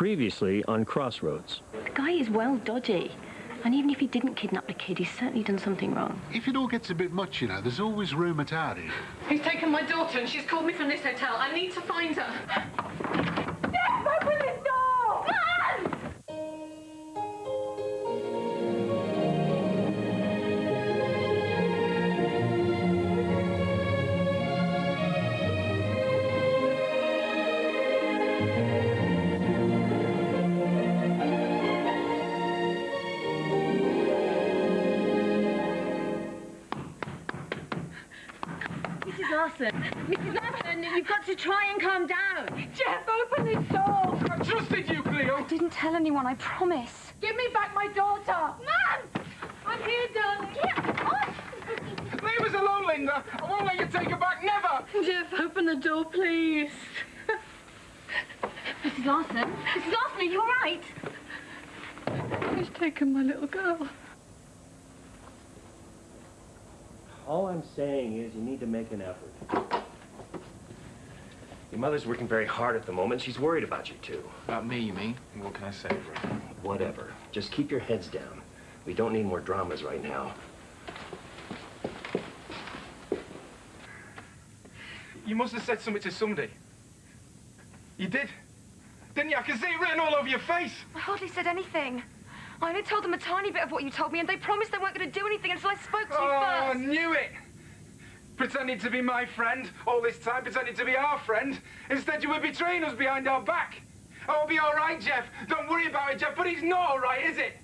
Previously on Crossroads. The guy is well dodgy. And even if he didn't kidnap the kid, he's certainly done something wrong. If it all gets a bit much, you know, there's always room at Audi. He's taken my daughter and she's called me from this hotel. I need to find her. Yes, open this door! Man! Mrs. Larson, you've got to try and calm down. Jeff, open this door! I trusted you, Cleo! I didn't tell anyone, I promise. Give me back my daughter! Mum! I'm here, darling. Get off! Leave us alone, Linda! I won't let you take her back, never! Jeff, open the door, please. Mrs. Larson? Mrs. Larson, are you all right? He's taken my little girl. All I'm saying is you need to make an effort. Your mother's working very hard at the moment. She's worried about you, too. About me, you mean? What can I say for her? Whatever. Just keep your heads down. We don't need more dramas right now. You must have said something to somebody. You did? Didn't you? I can see it written all over your face. I hardly said anything. I only told them a tiny bit of what you told me, and they promised they weren't going to do anything until I spoke to you I first. knew it! Pretending to be my friend all this time, pretending to be our friend. Instead, you were betraying us behind our back. Oh, it'll be all right, Jeff. Don't worry about it, Jeff. But it's not all right, is it?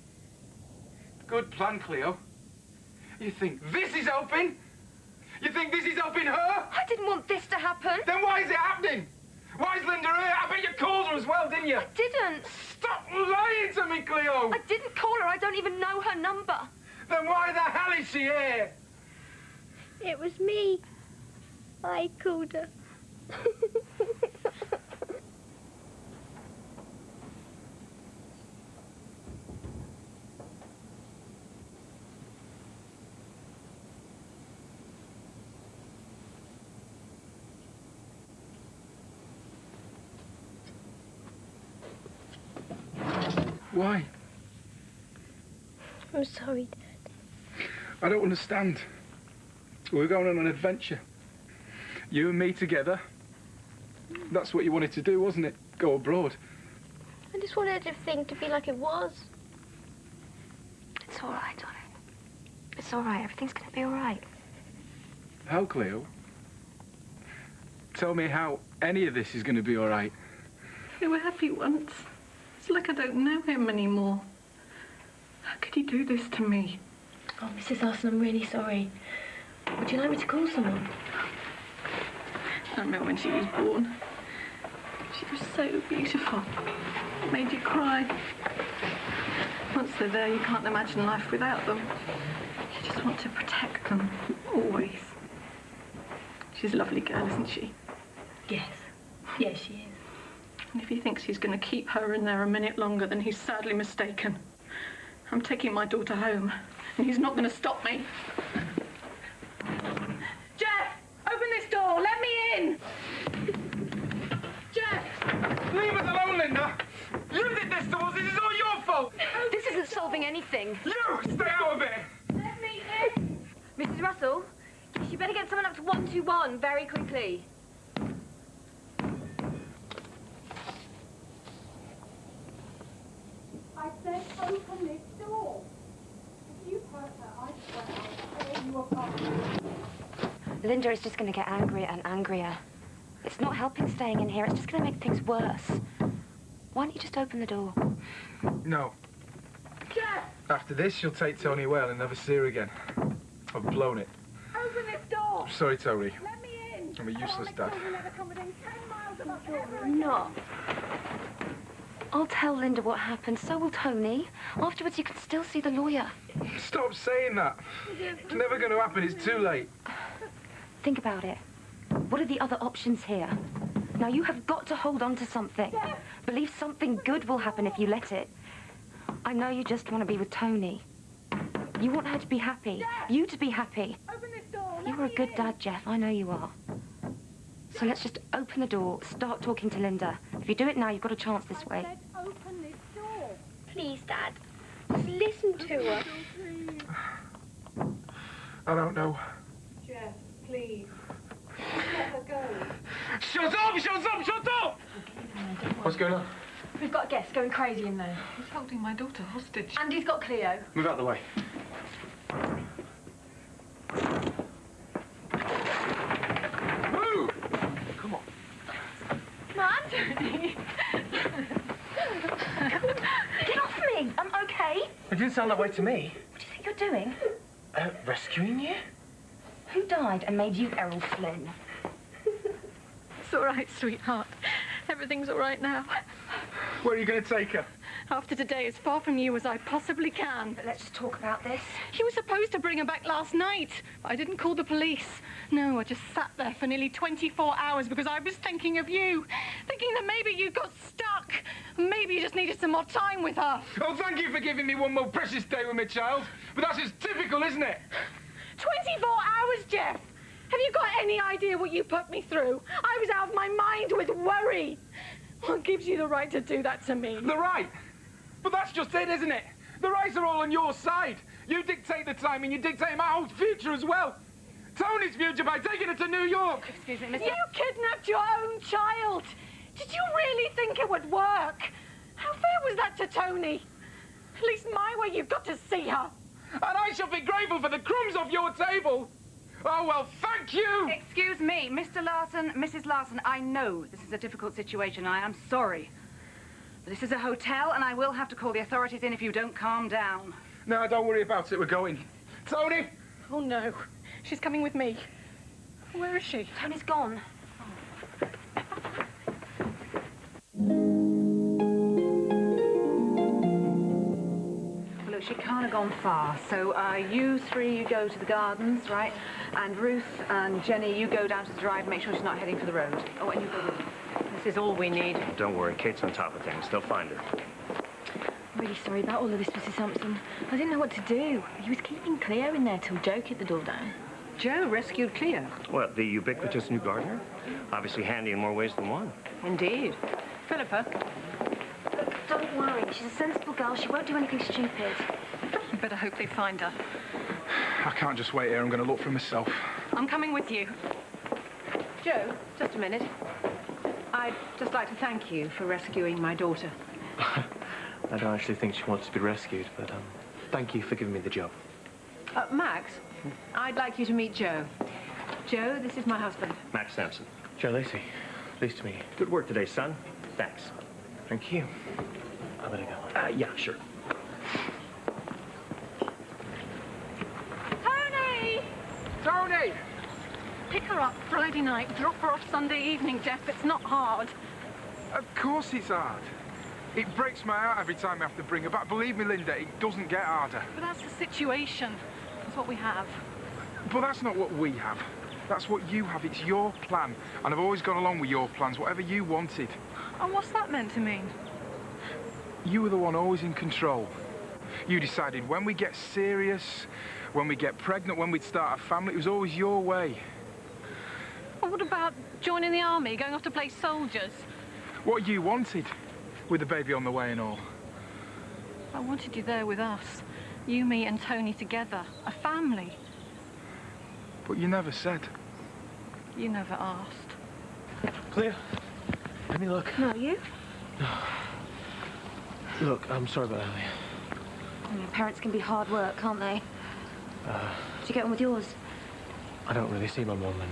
Good plan, Cleo. You think this is helping? You think this is helping her? I didn't want this to happen. Then why is it happening? Why is Linda here? I bet you called her as well, didn't you? I didn't. Stop lying to me, Cleo! I didn't call her. I don't even know her number. Then why the hell is she here? It was me. I called her. Why? I'm sorry, Dad. I don't understand. We're going on an adventure. You and me together. That's what you wanted to do, wasn't it? Go abroad. I just wanted everything to be like it was. It's all right, darling. It's all right. Everything's going to be all right. How, Cleo? Tell me how any of this is going to be all right. We were happy once. It's like I don't know him anymore. How could he do this to me? Oh, Mrs. Larson, I'm really sorry. Would you like me to call someone? I remember when she was born. She was so beautiful. It made you cry. Once they're there, you can't imagine life without them. You just want to protect them, always. She's a lovely girl, isn't she? Yes. Yes, she is. And if he thinks he's going to keep her in there a minute longer, then he's sadly mistaken. I'm taking my daughter home, and he's not going to stop me. Jeff! Open this door! Let me in! Jeff! Leave us alone, Linda! You did this to us! This is all your fault! This isn't solving anything. You! Stay out of it! Let me in! Mrs. Russell, you better get someone up to 121 very quickly. I said open this door. If you hurt her, I swear I'll tear you apart. Linda is just going to get angrier and angrier. It's not helping staying in here. It's just going to make things worse. Why don't you just open the door? No. Jeff, After this, she'll take Tony well and never see her again. I've blown it. open this door. I'm sorry, Tony. Let me in. I'm a useless dad. You'll never come within 10 miles of us ever You're not. I'll tell Linda what happened, so will Tony. Afterwards, you can still see the lawyer. Stop saying that. It's never going to happen. It's too late. Think about it. What are the other options here? Now, you have got to hold on to something. Believe something good will happen if you let it. I know you just want to be with Tony. You want her to be happy. You to be happy. Open this door. You are a good dad, Jeff. I know you are. So let's just open the door, start talking to Linda. If If you do it now, you've got a chance this way. I said open this door. Please, Dad. Just listen to her. I don't know. Jeff, please. Let her go. Shut up! Shut up! Shut up! What's going on? We've got a guest going crazy in there. He's holding my daughter hostage. And he's got Cleo. Move out of the way. Move! Come on. Anthony! Get off me! I'm okay. It didn't sound that way to me. What do you think you're doing? Rescuing you? Who died and made you Errol Flynn? It's all right, sweetheart. Everything's all right now. Where are you going to take her? After today, as far from you as I possibly can. But let's just talk about this. He was supposed to bring her back last night. I didn't call the police. No, I just sat there for nearly 24 hours because I was thinking of you. Thinking that maybe you got stuck. Maybe you just needed some more time with her. Oh, thank you for giving me one more precious day with my child. But that's just typical, isn't it? 24 hours, Jeff! Have you got any idea what you put me through? I was out of my mind with worry. What gives you the right to do that to me? The right? But that's just it, isn't it? The rights are all on your side. You dictate the time and you dictate my whole future as well. Tony's future by taking her to New York. Excuse me, Mr. You kidnapped your own child. Did you really think it would work? How fair was that to Tony? At least my way, you've got to see her. And I shall be grateful for the crumbs off your table. Oh, well, thank you. Excuse me, Mr. Larson, Mrs. Larson, I know this is a difficult situation. I am sorry. But this is a hotel, and I will have to call the authorities in if you don't calm down. No, don't worry about it. We're going. Tony? Oh, no. She's coming with me. Where is she? Tony's gone. Well, look, she can't have gone far. So you three, you go to the gardens, right? And Ruth and Jenny, you go down to the drive and make sure she's not heading for the road. Oh, and you go with her. This is all we need. Don't worry, Kate's on top of things. They'll find her. I'm really sorry about all of this, Mrs. Sampson. I didn't know what to do. He was keeping Cleo in there till Joe kicked the door down. Joe rescued Cleo. What, the ubiquitous new gardener? Obviously handy in more ways than one. Indeed. Philippa. Don't worry. She's a sensible girl. She won't do anything stupid. You better hope they find her. I can't just wait here. I'm going to look for myself. I'm coming with you. Joe, just a minute. I'd just like to thank you for rescuing my daughter. I don't actually think she wants to be rescued, but thank you for giving me the job. Max, I'd like you to meet Joe. Joe, this is my husband. Max Samon. Joe Lacey, pleased to meet you. Good work today, son. Thanks. Thank you. I better go. Yeah, sure. Tony! Tony! Pick her up Friday night, drop her off Sunday evening, Jeff. It's not hard. Of course it's hard. It breaks my heart every time I have to bring her back. Believe me, Linda, it doesn't get harder. But that's the situation. That's what we have. But that's not what we have. That's what you have. It's your plan. And I've always gone along with your plans, whatever you wanted. And what's that meant to mean? You were the one always in control. You decided when we get serious, when we get pregnant, when we'd start a family. It was always your way. Well, what about joining the army, going off to play soldiers? What you wanted, with the baby on the way and all. I wanted you there with us. You, me and Tony together. A family. But you never said. You never asked. Cleo, let me look. No, you? Look, I'm sorry about earlier. I mean, parents can be hard work, can't they? Did you get on with yours? I don't really see my mum, and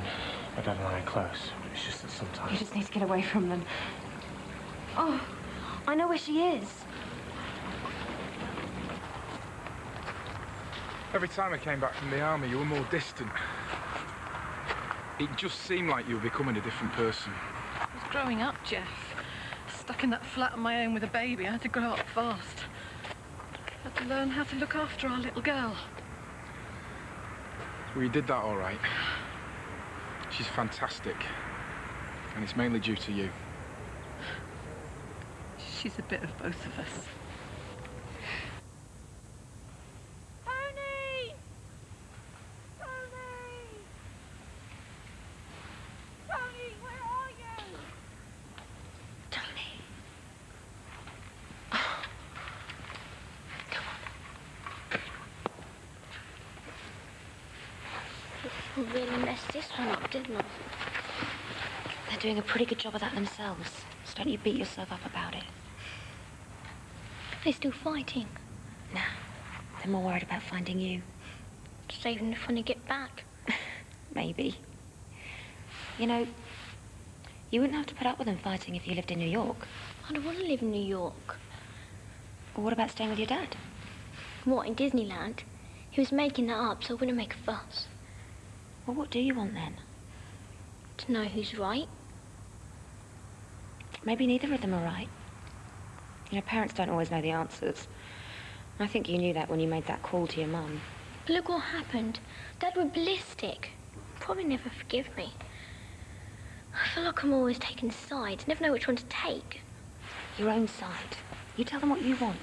my dad and I are close. It's just that sometimes... You just need to get away from them. Oh, I know where she is. Every time I came back from the army, you were more distant. It just seemed like you were becoming a different person. I was growing up, Jeff. Stuck in that flat on my own with a baby. I had to grow up fast. I had to learn how to look after our little girl. Well, you did that all right. She's fantastic. And it's mainly due to you. She's a bit of both of us. Tony! Tony! Tony, where are you? Tony. I really messed this one up, didn't I? They're doing a pretty good job of that themselves. So don't you beat yourself up about it. They're still fighting. Nah, they're more worried about finding you. Saving the fun to get back. Maybe. You know, you wouldn't have to put up with them fighting if you lived in New York. I don't want to live in New York. Well, what about staying with your dad? What, in Disneyland? He was making that up, so I wouldn't make a fuss. Well, what do you want then? To know who's right. Maybe neither of them are right. You know, parents don't always know the answers. I think you knew that when you made that call to your mum. But look what happened. Dad went ballistic. Probably never forgive me. I feel like I'm always taking sides. Never know which one to take. Your own side. You tell them what you want.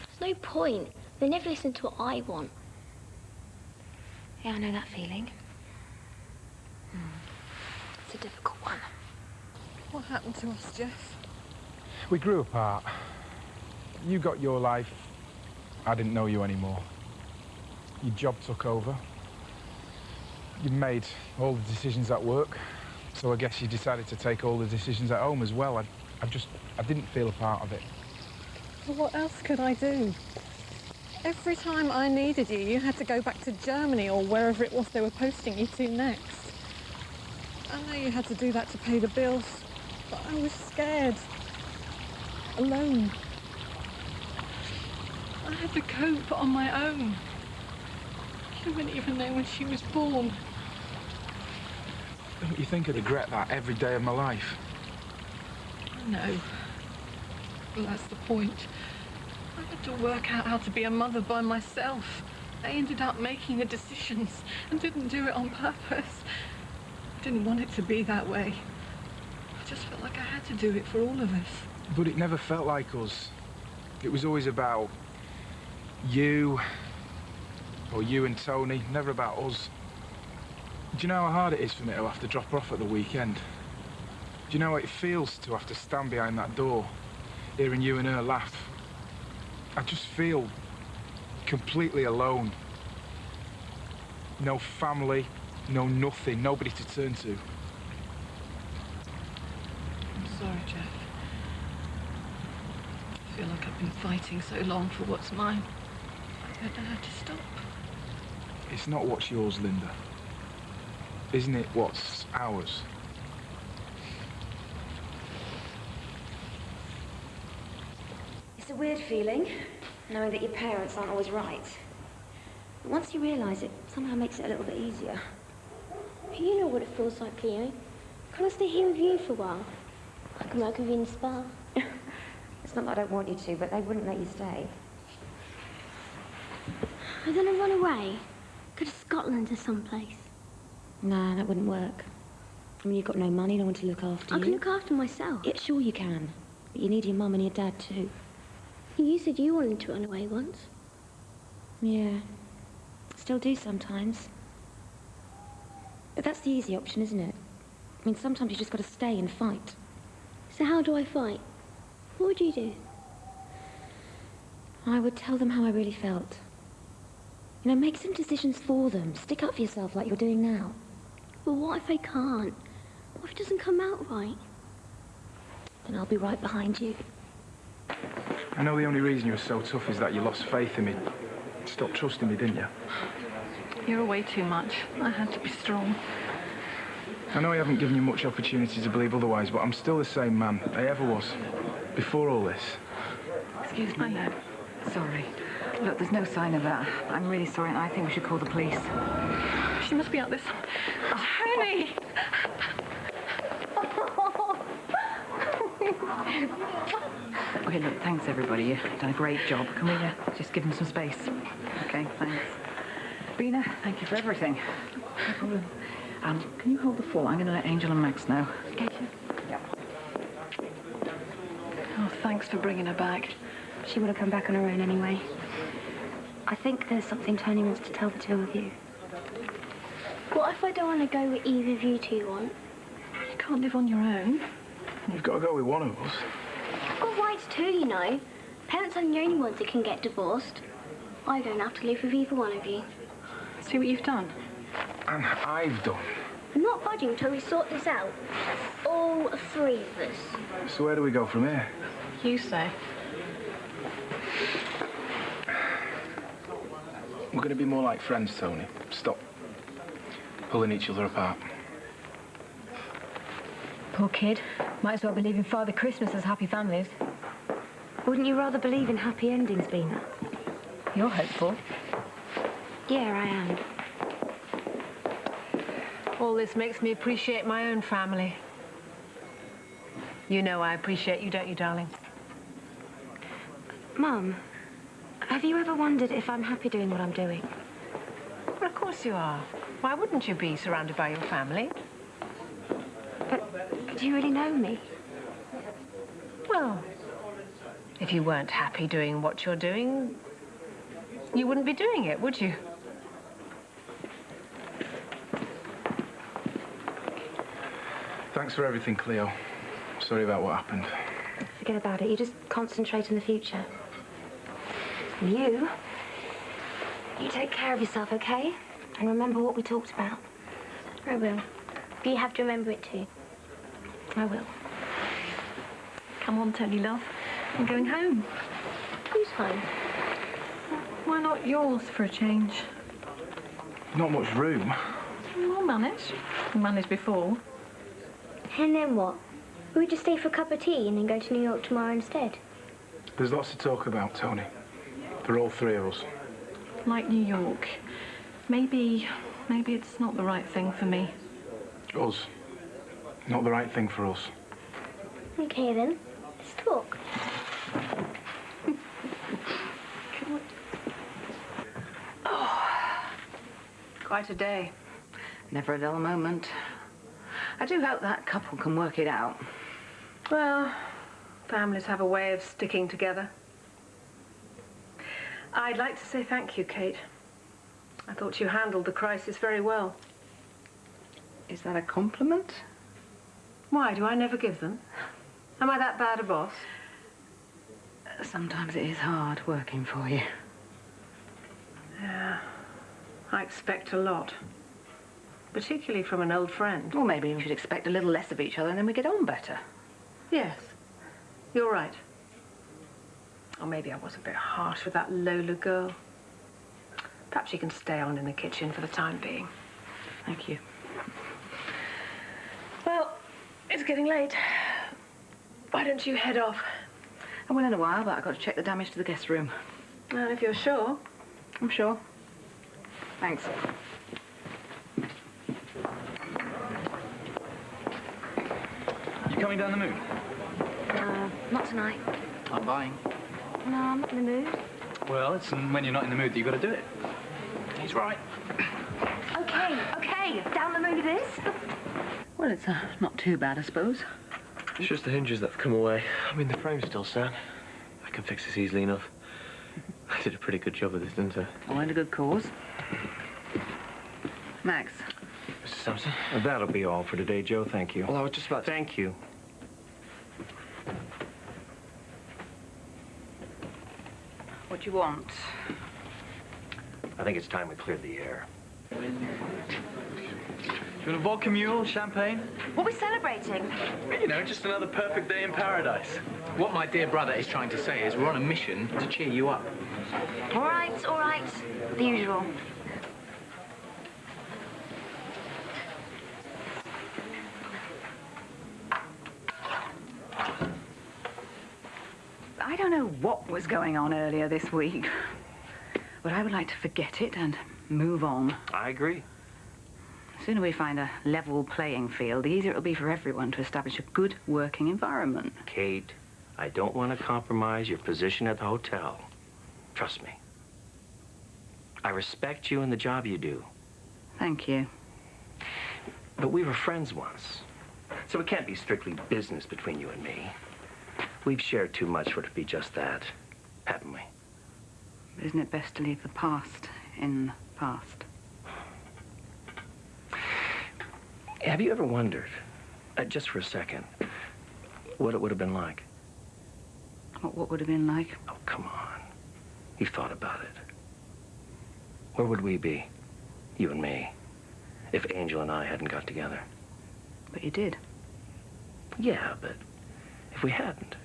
There's no point. They never listen to what I want. Yeah, I know that feeling. It's a difficult one. What happened to us, Jeff? We grew apart. You got your life. I didn't know you anymore. Your job took over. You made all the decisions at work. So I guess you decided to take all the decisions at home as well. I didn't feel a part of it. Well, what else could I do? Every time I needed you, you had to go back to Germany or wherever it was they were posting you to next. I know you had to do that to pay the bills, but I was scared. Alone. I had to cope on my own. You wouldn't even know when she was born. Don't you think I'd regret that every day of my life? No. Well, that's the point. I had to work out how to be a mother by myself. I ended up making the decisions and didn't do it on purpose. I didn't want it to be that way. I just felt like I had to do it for all of us. But it never felt like us. It was always about you, or you and Tony, never about us. Do you know how hard it is for me to have to drop off at the weekend? Do you know how it feels to have to stand behind that door, hearing you and her laugh? I just feel completely alone. No family, no nothing, nobody to turn to. I'm sorry, Jeff. I feel like I've been fighting so long for what's mine. I don't know how to stop. It's not what's yours, Linda. Isn't it what's ours? It's a weird feeling, knowing that your parents aren't always right. But once you realise it, somehow makes it a little bit easier. You know what it feels like, Cleo. Can I stay here with you for a while? I can work with you in the spa. It's not that I don't want you to, but they wouldn't let you stay. I'm gonna run away. Go to Scotland or someplace. Nah, that wouldn't work. I mean, you've got no money, no one to look after you. I can look after myself. Yeah, sure you can. But you need your mum and your dad too. You said you wanted to run away once. Yeah. Still do sometimes. But that's the easy option, isn't it? I mean, sometimes you just got to stay and fight. So how do I fight? What would you do? I would tell them how I really felt. You know, make some decisions for them. Stick up for yourself like you're doing now. But what if I can't? What if it doesn't come out right? Then I'll be right behind you. I know the only reason you were so tough is that you lost faith in me. Stopped trusting me, didn't you? You're away too much. I had to be strong. I know I haven't given you much opportunity to believe otherwise, but I'm still the same man I ever was. Before all this. Excuse me. Sorry. Look, there's no sign of that. I'm really sorry, and I think we should call the police. She must be out this... Oh, Tony! Okay, look, thanks, everybody. You've done a great job. Can we just give them some space? Okay, thanks. Bina, thank you for everything. No problem. Can you hold the fort? I'm going to let Angel and Max know. Okay, yeah. Oh, thanks for bringing her back. She would have come back on her own anyway. I think there's something Tony wants to tell the two of you. What if I don't want to go with either of you two want? You can't live on your own. You've got to go with one of us. I've got rights too, you know. Parents aren't the only ones that can get divorced. I don't have to live with either one of you. See what you've done? And I've done. I'm not budging until we sort this out. All three of us. So where do we go from here? You say. We're going to be more like friends, Tony. Stop pulling each other apart. Poor kid. Might as well believe in Father Christmas as happy families. Wouldn't you rather believe in happy endings, Bina? You're hopeful. Yeah, I am. All this makes me appreciate my own family. You know I appreciate you, don't you, darling? Mum, have you ever wondered if I'm happy doing what I'm doing? Well, of course you are. Why wouldn't you be surrounded by your family? But do you really know me? Well, if you weren't happy doing what you're doing, you wouldn't be doing it, would you? Thanks for everything, Cleo. Sorry about what happened. Forget about it. You just concentrate on the future. You take care of yourself, okay? And remember what we talked about. I will. But you have to remember it too. I will. Come on, Tony, love. I'm going home. Who's home? Why not yours for a change? Not much room. I'll manage. I managed before. And then what? We just stay for a cup of tea and then go to New York tomorrow instead. There's lots to talk about, Tony. For all three of us. Like New York. Maybe it's not the right thing for me. Us. Not the right thing for us. Okay then, let's talk. Quite a day. Never a dull moment. I do hope that couple can work it out. Well, families have a way of sticking together. I'd like to say thank you, Kate. I thought you handled the crisis very well. Is that a compliment? Why, do I never give them? Am I that bad a boss? Sometimes it is hard working for you. Yeah, I expect a lot. Particularly from an old friend. Well, maybe we should expect a little less of each other and then we get on better. Yes, you're right. Or maybe I was a bit harsh with that Lola girl. Perhaps she can stay on in the kitchen for the time being. Thank you. Well, it's getting late. Why don't you head off? I will in a while, but I've got to check the damage to the guest room. And if you're sure? I'm sure. Thanks. You coming down the moon? Not tonight. I'm buying. No, I'm not in the mood. Well, it's when you're not in the mood that you've got to do it. He's right. Okay, down the moon it is. Well, it's not too bad, I suppose. It's just the hinges that have come away. I mean, the frame's still set. I can fix this easily enough. I did a pretty good job of this, didn't I? All in a good cause. Max. Mr. Sampson? That'll be all for today, Joe. Thank you. Well, I was just about to... Thank you. What do you want? I think it's time we cleared the air. Do you want a vodka mule, champagne? What are we celebrating? You know, just another perfect day in paradise. What my dear brother is trying to say is we're on a mission to cheer you up. All right. The usual. I don't know what was going on earlier this week, but I would like to forget it and move on. I agree. The sooner we find a level playing field, the easier it'll be for everyone to establish a good working environment. Kate, I don't want to compromise your position at the hotel. Trust me. I respect you and the job you do. Thank you. But we were friends once, so it can't be strictly business between you and me. We've shared too much for it to be just that, haven't we? Isn't it best to leave the past in the past? Have you ever wondered, just for a second, what it would have been like? What would have been like? Oh, come on. You've thought about it. Where would we be? You and me. if Angel and I hadn't got together. But you did. Yeah, but if we hadn't...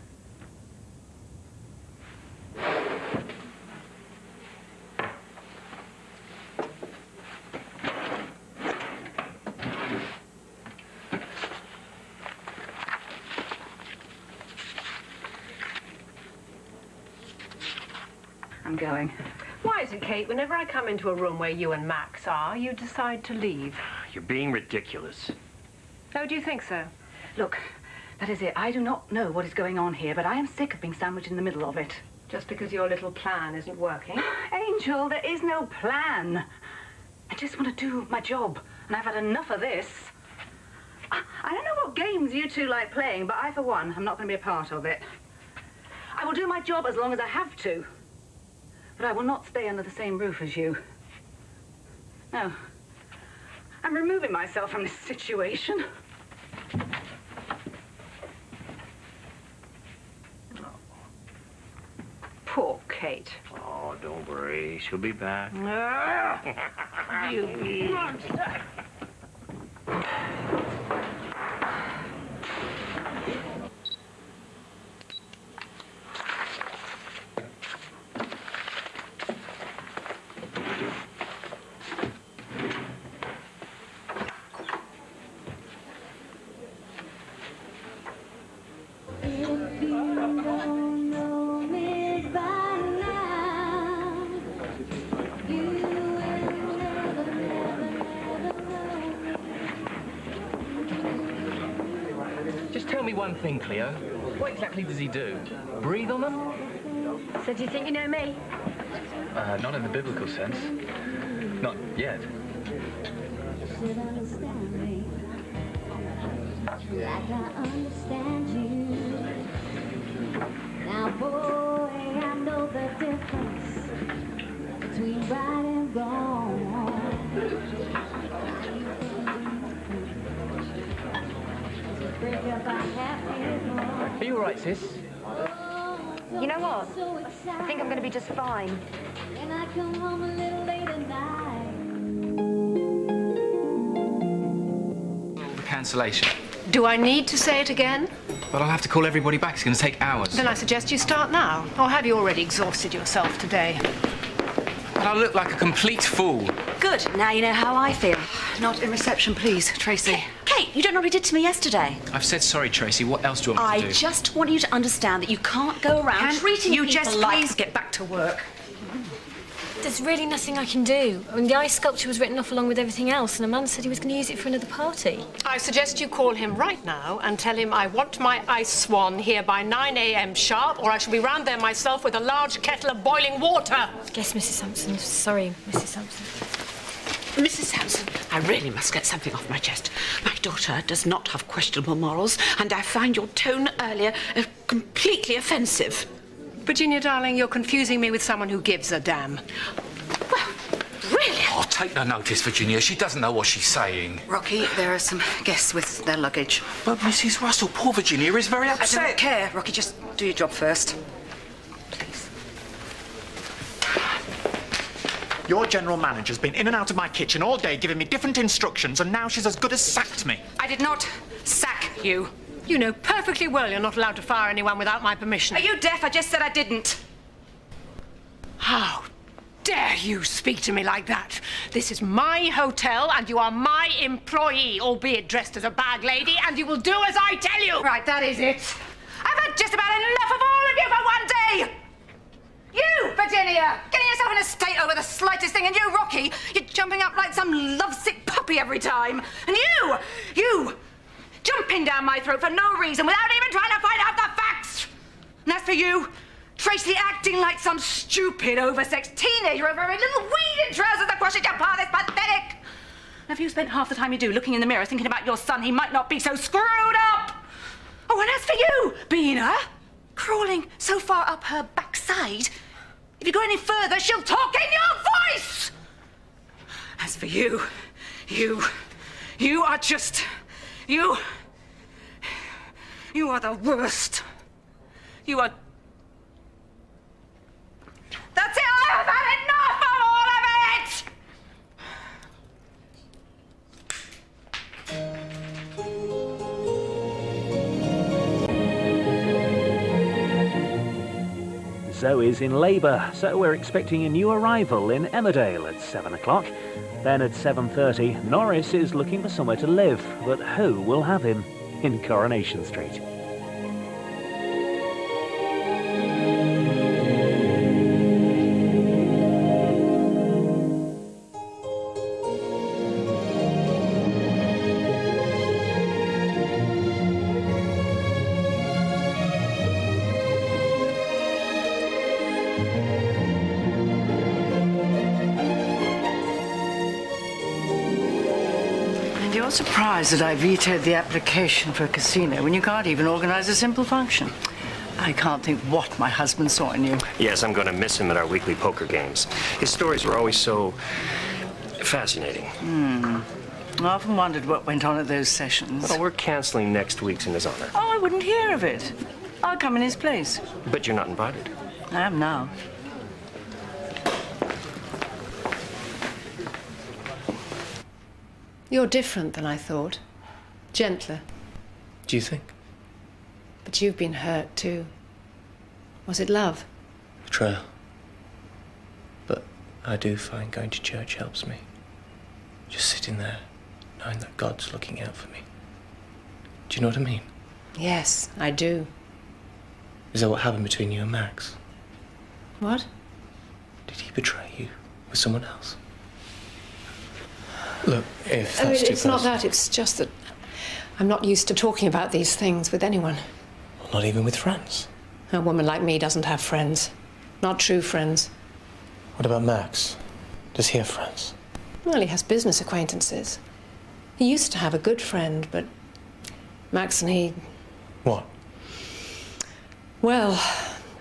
I'm going. Why is it, Kate, whenever I come into a room where you and Max are, you decide to leave? You're being ridiculous. Oh, do you think so? Look, that is it. I do not know what is going on here, but I am sick of being sandwiched in the middle of it. Just because your little plan isn't working? Angel, there is no plan. I just want to do my job, and I've had enough of this. I don't know what games you two like playing, but I, for one, am not going to be a part of it. I will do my job as long as I have to. But I will not stay under the same roof as you. No. I'm removing myself from this situation. Oh. Poor Kate. Oh, don't worry. She'll be back. You monster. Just tell me one thing, Cleo. What exactly does he do? Breathe on them? So do you think you know me? Not in the biblical sense. Not yet. Should understand me like I understand you. Now, boy, I know the difference between right and wrong. Are you all right, sis? You know what? I think I'm going to be just fine. And I come home a little late at night. The cancellation. Do I need to say it again? But I'll have to call everybody back. It's going to take hours. Then I suggest you start now. Or have you already exhausted yourself today? But I look like a complete fool. Good. Now you know how I feel. Not in reception, please, Tracy. Kate, you don't know what he did to me yesterday. I've said sorry, Tracy. What else do you want me to do? I just want you to understand that you can't go around treating you people just like... please get back to work? There's really nothing I can do. I mean, the ice sculpture was written off along with everything else, and Amanda said he was going to use it for another party. I suggest you call him right now and tell him I want my ice swan here by 9 a.m. sharp, or I shall be round there myself with a large kettle of boiling water. Yes, Mrs. Sampson. Sorry, Mrs. Sampson. Mrs. Sampson, I really must get something off my chest. My daughter does not have questionable morals, and I find your tone earlier completely offensive. Virginia, darling, you're confusing me with someone who gives a damn. Well, really? Oh, take no notice, Virginia. She doesn't know what she's saying. Rocky, there are some guests with their luggage. But Mrs. Russell, poor Virginia is very upset. I don't care, Rocky. Just do your job first. Please. Your general manager's been in and out of my kitchen all day giving me different instructions, and now she's as good as sacked me. I did not sack you. You know perfectly well you're not allowed to fire anyone without my permission. Are you deaf? I just said I didn't. How dare you speak to me like that? This is my hotel and you are my employee, albeit dressed as a bag lady, and you will do as I tell you. Right, that is it. I've had just about enough of all of you for one day. You, Virginia, getting yourself in a state over the slightest thing, and you, Rocky, you're jumping up like some lovesick puppy every time. And you, jumping down my throat for no reason without even trying to find out the facts. And as for you, Tracy, acting like some stupid, oversexed teenager over a little weed in trousers that crushes your path is pathetic. And if you spent half the time you do looking in the mirror thinking about your son, he might not be so screwed up. Oh, and as for you, Bina, crawling so far up her backside, if you go any further, she'll talk in your voice. As for you are just... You are the worst. You are... That's it! I have had enough of all of it! Zoe's in labour, so we're expecting a new arrival in Emmerdale at 7 o'clock. Then at 7:30, Norris is looking for somewhere to live, but who will have him? In Coronation Street. You're surprised that I vetoed the application for a casino when you can't even organize a simple function. I can't think what my husband saw in you. Yes, I'm going to miss him at our weekly poker games. His stories were always so fascinating. I often wondered what went on at those sessions. Well, we're canceling next week's in his honor. Oh, I wouldn't hear of it. I'll come in his place. But you're not invited. I am now. You're different than I thought. Gentler. Do you think? But you've been hurt too. Was it love? Betrayal. But I do find going to church helps me. Just sitting there, knowing that God's looking out for me. Do you know what I mean? Yes, I do. Is that what happened between you and Max? What? Did he betray you with someone else? Look, if that's too it's not that, it's just that I'm not used to talking about these things with anyone. Well, not even with friends? A woman like me doesn't have friends. Not true friends. What about Max? Does he have friends? Well, he has business acquaintances. He used to have a good friend, but Max and he... What? Well,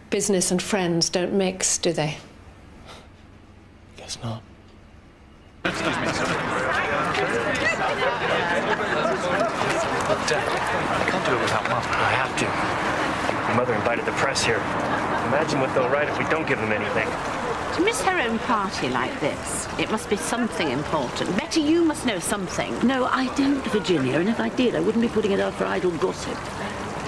business and friends don't mix, do they? Guess not. Excuse me, sir. Dad, I can't do it without Mum. I have to. Your mother invited the press here. Imagine what they'll write if we don't give them anything. To miss her own party like this, it must be something important. Betty, you must know something. No, I don't, Virginia, and if I did, I wouldn't be putting it out for idle gossip.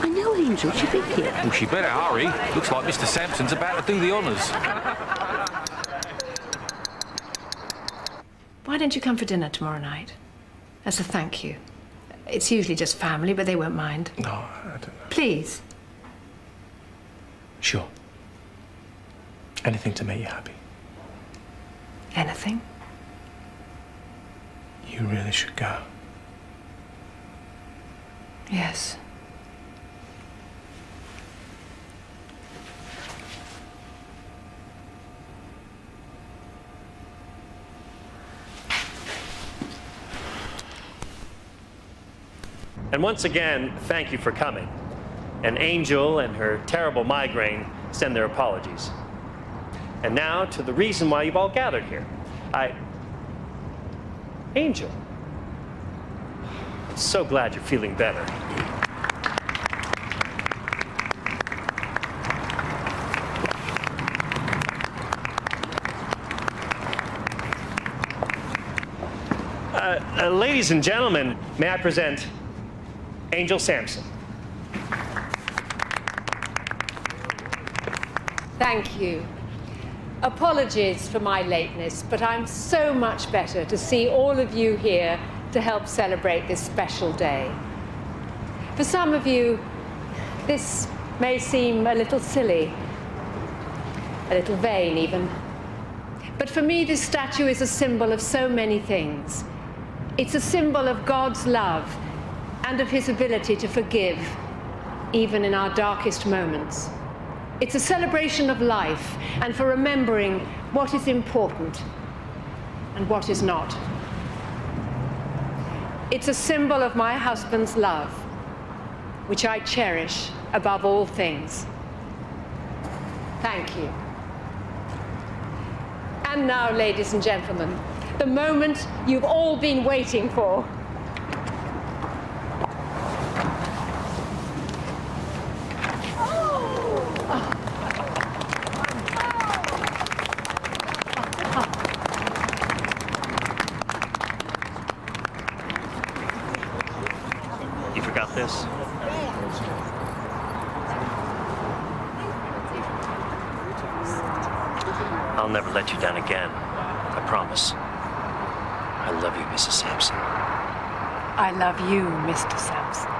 I know Angel, she'd be here. Well, she better hurry. Looks like Mr. Sampson's about to do the honours. Why don't you come for dinner tomorrow night? As a thank you. It's usually just family, but they won't mind. No, I don't know. Please. Sure. Anything to make you happy. Anything? You really should go. Yes. And once again, thank you for coming. And Angel and her terrible migraine send their apologies. And now to the reason why you've all gathered here. Angel. I'm so glad you're feeling better. Ladies and gentlemen, may I present Angel Samson. Thank you. Apologies for my lateness, but I'm so much better to see all of you here to help celebrate this special day. For some of you, this may seem a little silly, a little vain even. But for me, this statue is a symbol of so many things. It's a symbol of God's love and of his ability to forgive, even in our darkest moments. It's a celebration of life and for remembering what is important and what is not. It's a symbol of my husband's love, which I cherish above all things. Thank you. And now, ladies and gentlemen, the moment you've all been waiting for. You forgot this? I'll never let you down again. I promise. I love you, Mrs. Sampson. I love you, Mr. Sampson.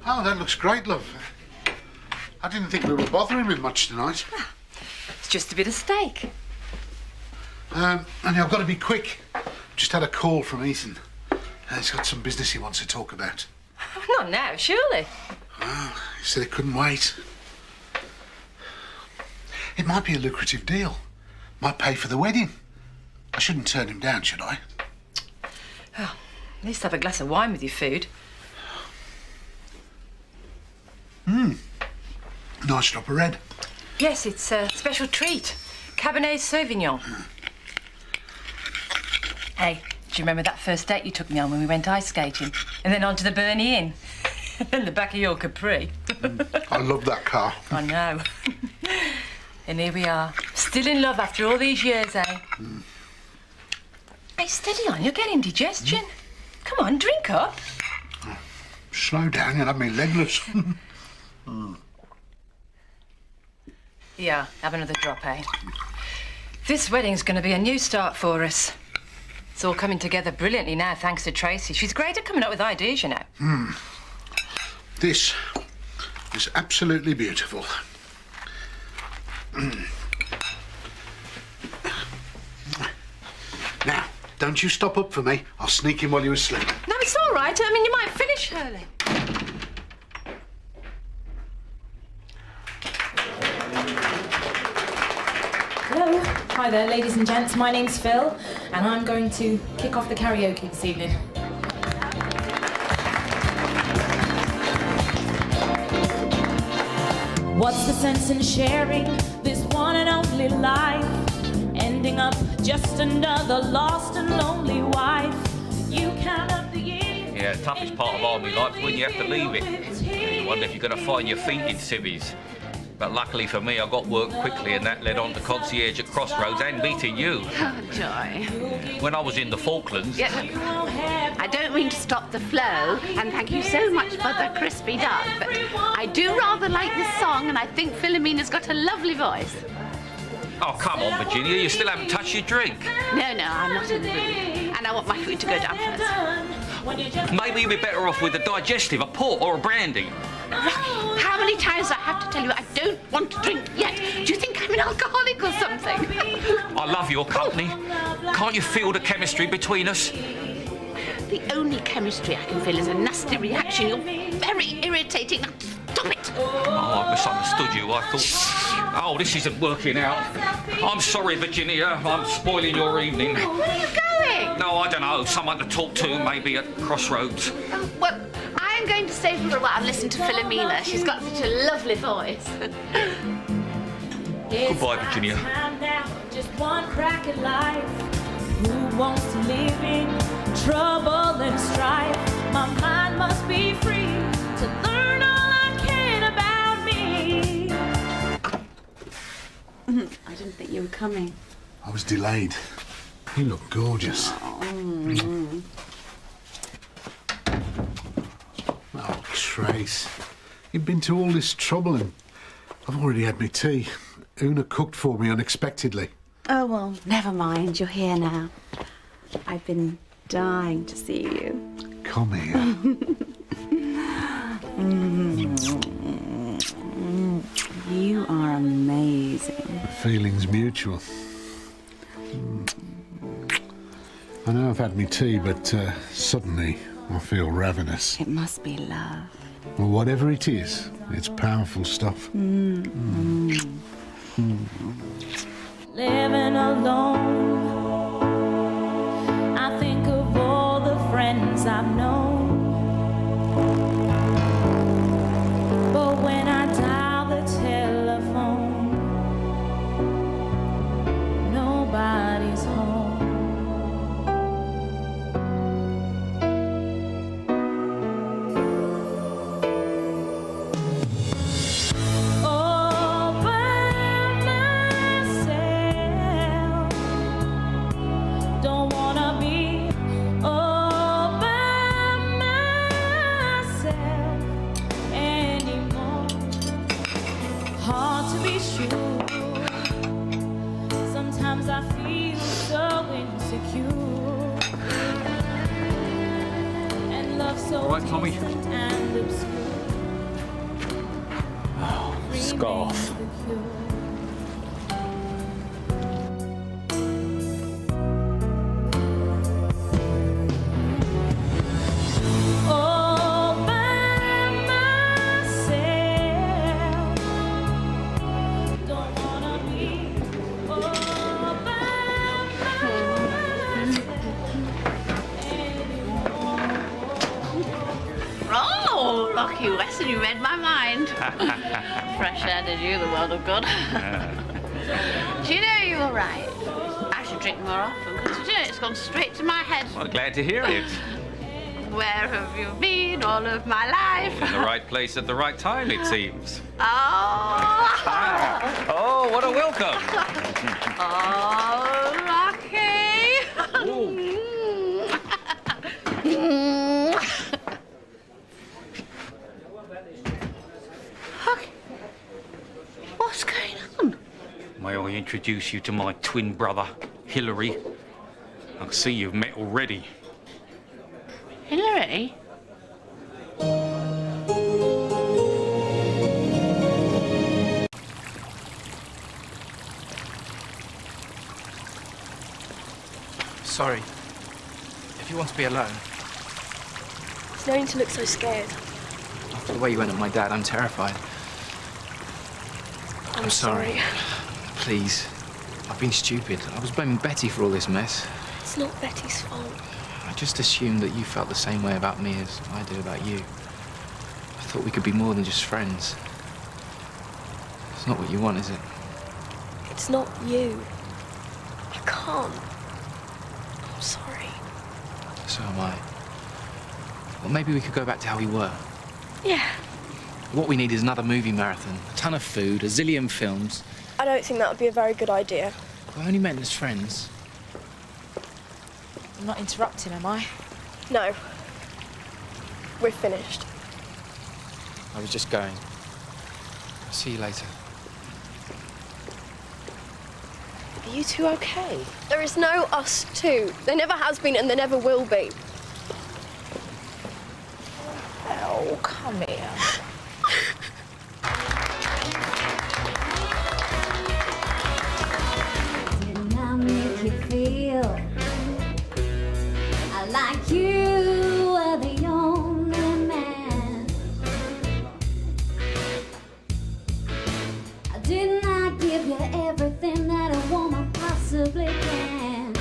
Oh, that looks great, love. I didn't think we were bothering with much tonight. It's just a bit of steak. Only I've got to be quick. Just had a call from Ethan. He's got some business he wants to talk about. Not now, surely. Oh, he said he couldn't wait. It might be a lucrative deal. Might pay for the wedding. I shouldn't turn him down, should I? Oh, at least have a glass of wine with your food. Nice drop of red. Yes, it's a special treat. Cabernet Sauvignon. Hey, do you remember that first date you took me on when we went ice skating? And then on to the Burney Inn? In the back of your Capri. I love that car. I know. And here we are. Still in love after all these years, eh? Hey, steady on, you're getting indigestion. Come on, drink up. Slow down, you'll have me legless. Yeah, have another drop, eh? This wedding's going to be a new start for us. It's all coming together brilliantly now, thanks to Tracy. She's great at coming up with ideas, you know. This is absolutely beautiful. Now, don't you stop up for me. I'll sneak in while you're asleep. No, it's all right. I mean, you might finish early. Hello. Hi there, ladies and gents. My name's Phil, and I'm going to kick off the karaoke this evening. What's the sense in sharing this one and only life? Ending up just another lost and lonely wife. You count up the years. Yeah, the toughest part of army life is when you have to leave it. You wonder if you're going to find your feet in civvies. But luckily for me, I got work quickly, and that led on to concierge at Crossroads and meeting you. Oh, joy. When I was in the Falklands... Yeah, I don't mean to stop the flow, and thank you so much for the crispy duck, but I do rather like this song, and I think Philomena's got a lovely voice. Oh, come on, Virginia, you still haven't touched your drink. No, I'm not in the mood, and I want my food to go down first. Maybe you'd be better off with a digestive, a port or a brandy. Rocky, how many times do I have to tell you I don't want to drink yet? Do you think I'm an alcoholic or something? I love your company. Can't you feel the chemistry between us? The only chemistry I can feel is a nasty reaction. You're very irritating. Now, stop it! Oh, I misunderstood you. I thought... Oh, this isn't working out. I'm sorry, Virginia. I'm spoiling your evening. Where are you going? No, I don't know. Someone to talk to, maybe at Crossroads. Well, I'm going to stay for a while and listen to Philomena. She's got such a lovely voice. Goodbye, Virginia. Just one crack at life. Who wants to live in trouble and strife? My mind must be free to learn all I can about me. I didn't think you were coming. I was delayed. You look gorgeous. Oh, Trace. You've been to all this trouble and I've already had my tea. Una cooked for me unexpectedly. Oh, well, never mind. You're here now. I've been dying to see you. Come here. You are amazing. The feeling's mutual. I know I've had my tea, but suddenly I feel ravenous. It must be love. Well, whatever it is, it's powerful stuff. Living alone, I think of all the friends I've known. But when I dial the telephone, nobody's home. All by myself, All right, Tommy? Oh, scarf. Oh, lucky Weston, you read my mind. Fresh air did you, the world of good. Do you know you were right? I should drink more often, because you know, it's gone straight to my head. Well, glad to hear it. Where have you been all of my life? In the right place at the right time, it seems. Oh! Oh, what a welcome. Oh, lucky. What's going on? May I introduce you to my twin brother, Hilary? I can see you've met already. Hilary? Sorry. If you want to be alone. There's no need to look so scared. After the way you went at my dad, I'm terrified. I'm sorry. Please. I've been stupid. I was blaming Betty for all this mess. It's not Betty's fault. I just assumed that you felt the same way about me as I do about you. I thought we could be more than just friends. It's not what you want, is it? It's not you. I can't. I'm sorry. So am I. Well, maybe we could go back to how we were. Yeah. What we need is another movie marathon. A ton of food, a zillion films. I don't think that would be a very good idea. We only met as friends. I'm not interrupting, am I? No. We're finished. I was just going. I'll see you later. Are you two okay? There is no us two. There never has been and there never will be. Oh, come here. Didn't I make you feel like you were the only man? Didn't I give you everything that a woman possibly can?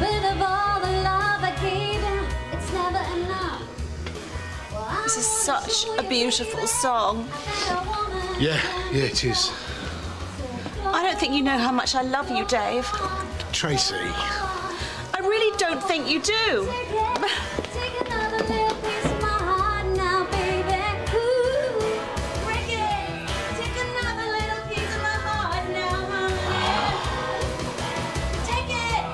But of all the love I gave you, it's never enough. This is such a beautiful song. Yeah, it is. I don't think you know how much I love you, Dave. Tracy. I really don't think you do. Take another little piece of my heart now, baby. Ooh, break it. Take another little piece of my heart now, honey. Take it.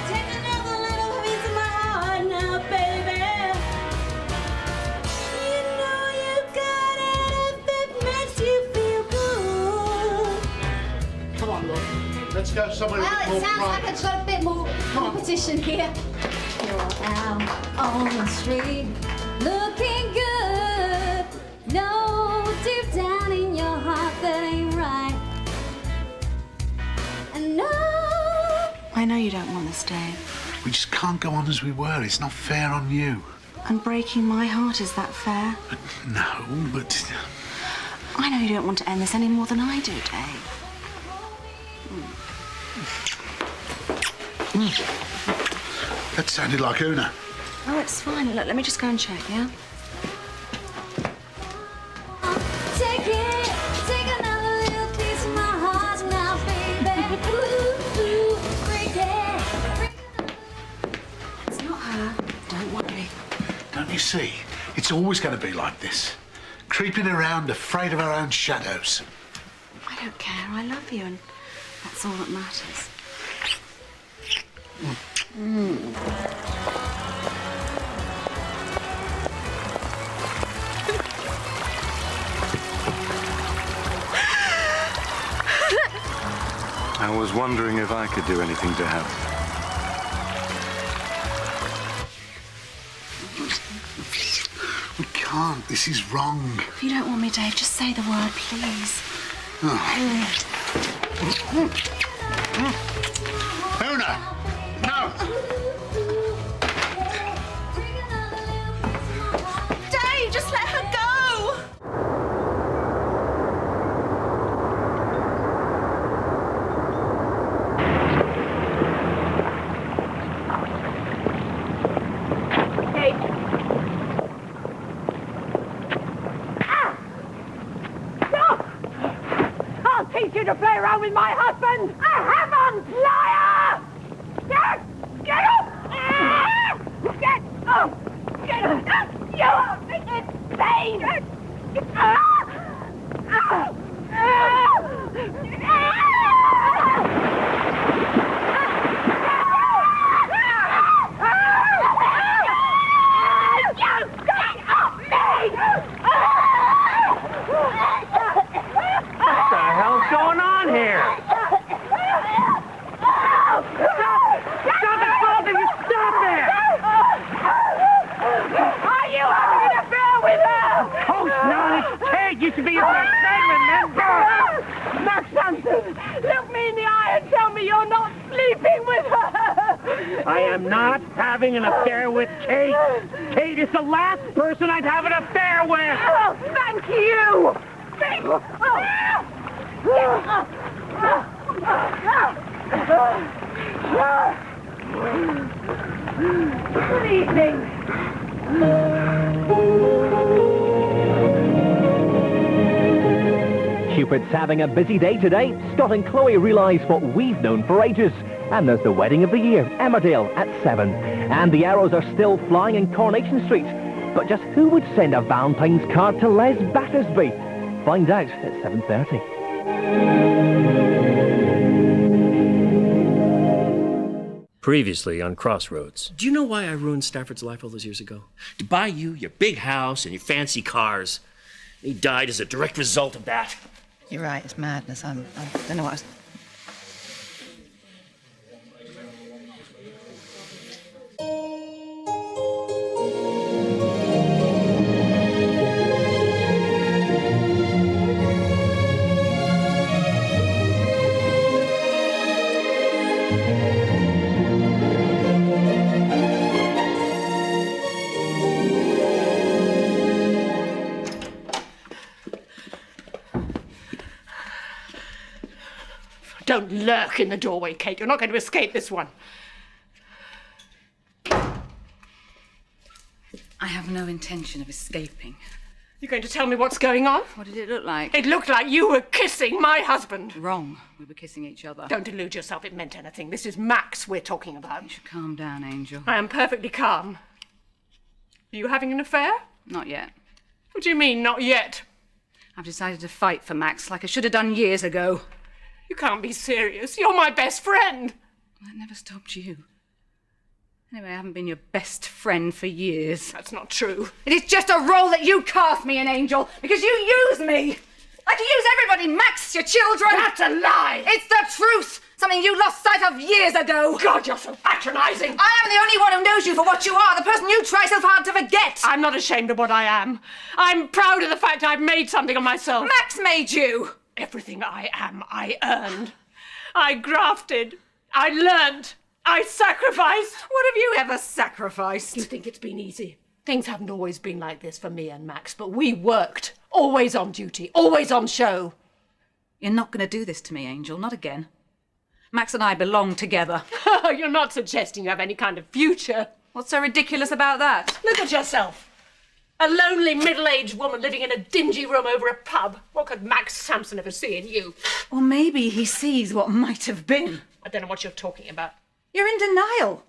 Take another little piece of my heart now, baby. You know you got it if it makes you feel good. Come on, look. Let's go somewhere a bit Well, more it sounds like private. it's got a bit more competition here. You're out on the street, looking good. No, deep down in your heart that ain't right. And no. I know you don't want this, Dave. We just can't go on as we were. It's not fair on you. And breaking my heart, is that fair? No, but... I know you don't want to end this any more than I do, Dave. That sounded like Una. Oh, it's fine. Look, let me just go and check, yeah? Take it, take another little piece of my heart now, baby. Ooh, break it. It's not her. Don't worry. Don't you see? It's always going to be like this. Creeping around, afraid of our own shadows. I don't care. I love you, and that's all that matters. I was wondering if I could do anything to help. can't. This is wrong. If you don't want me, Dave, just say the word, please. Una! No! Dave, just let her go! I'll teach you to play around with my husband! I haven't, liar! Get up! Get up! Get up! You won't think it's insane! What the hell's going on here? Stop it, both of you! Stop it! Are you having an affair with her? Of course not! It's Kate! You should be ashamed, remember? Max Samon, look me in the eye and tell me you're not sleeping with her! I am not having an affair with Kate. Kate is the last person I'd have an affair with. Oh, thank you! Thank you! Good evening. Cupid's having a busy day today. Scott and Chloe realise what we've known for ages. And there's the wedding of the year, Emmerdale, at 7. And the arrows are still flying in Coronation Street. But just who would send a Valentine's card to Les Battersby? Find out at 7:30. Previously on Crossroads. Do you know why I ruined Stafford's life all those years ago? To buy you your big house and your fancy cars. He died as a direct result of that. You're right, it's madness. I don't know what I was... Don't lurk in the doorway, Kate. You're not going to escape this one. I have no intention of escaping. You're going to tell me what's going on? What did it look like? It looked like you were kissing my husband. Wrong. We were kissing each other. Don't delude yourself it meant anything. This is Max we're talking about. You should calm down, Angel. I am perfectly calm. Are you having an affair? Not yet. What do you mean, not yet? I've decided to fight for Max like I should have done years ago. You can't be serious. You're my best friend. That never stopped you. Anyway, I haven't been your best friend for years. That's not true. It is just a role that you cast me in, Angel, because you use me. Like you use everybody, Max, your children. That's a lie. It's the truth. Something you lost sight of years ago. God, you're so patronising. I am the only one who knows you for what you are, the person you try so hard to forget. I'm not ashamed of what I am. I'm proud of the fact I've made something of myself. Max made you. Everything I am, I earned. I grafted. I learned. I sacrificed. What have you ever sacrificed? You think it's been easy? Things haven't always been like this for me and Max, but we worked. Always on duty. Always on show. You're not going to do this to me, Angel. Not again. Max and I belong together. You're not suggesting you have any kind of future. What's so ridiculous about that? Look at yourself. A lonely middle-aged woman living in a dingy room over a pub. What could Max Samon ever see in you? Or maybe he sees what might have been. I don't know what you're talking about. You're in denial.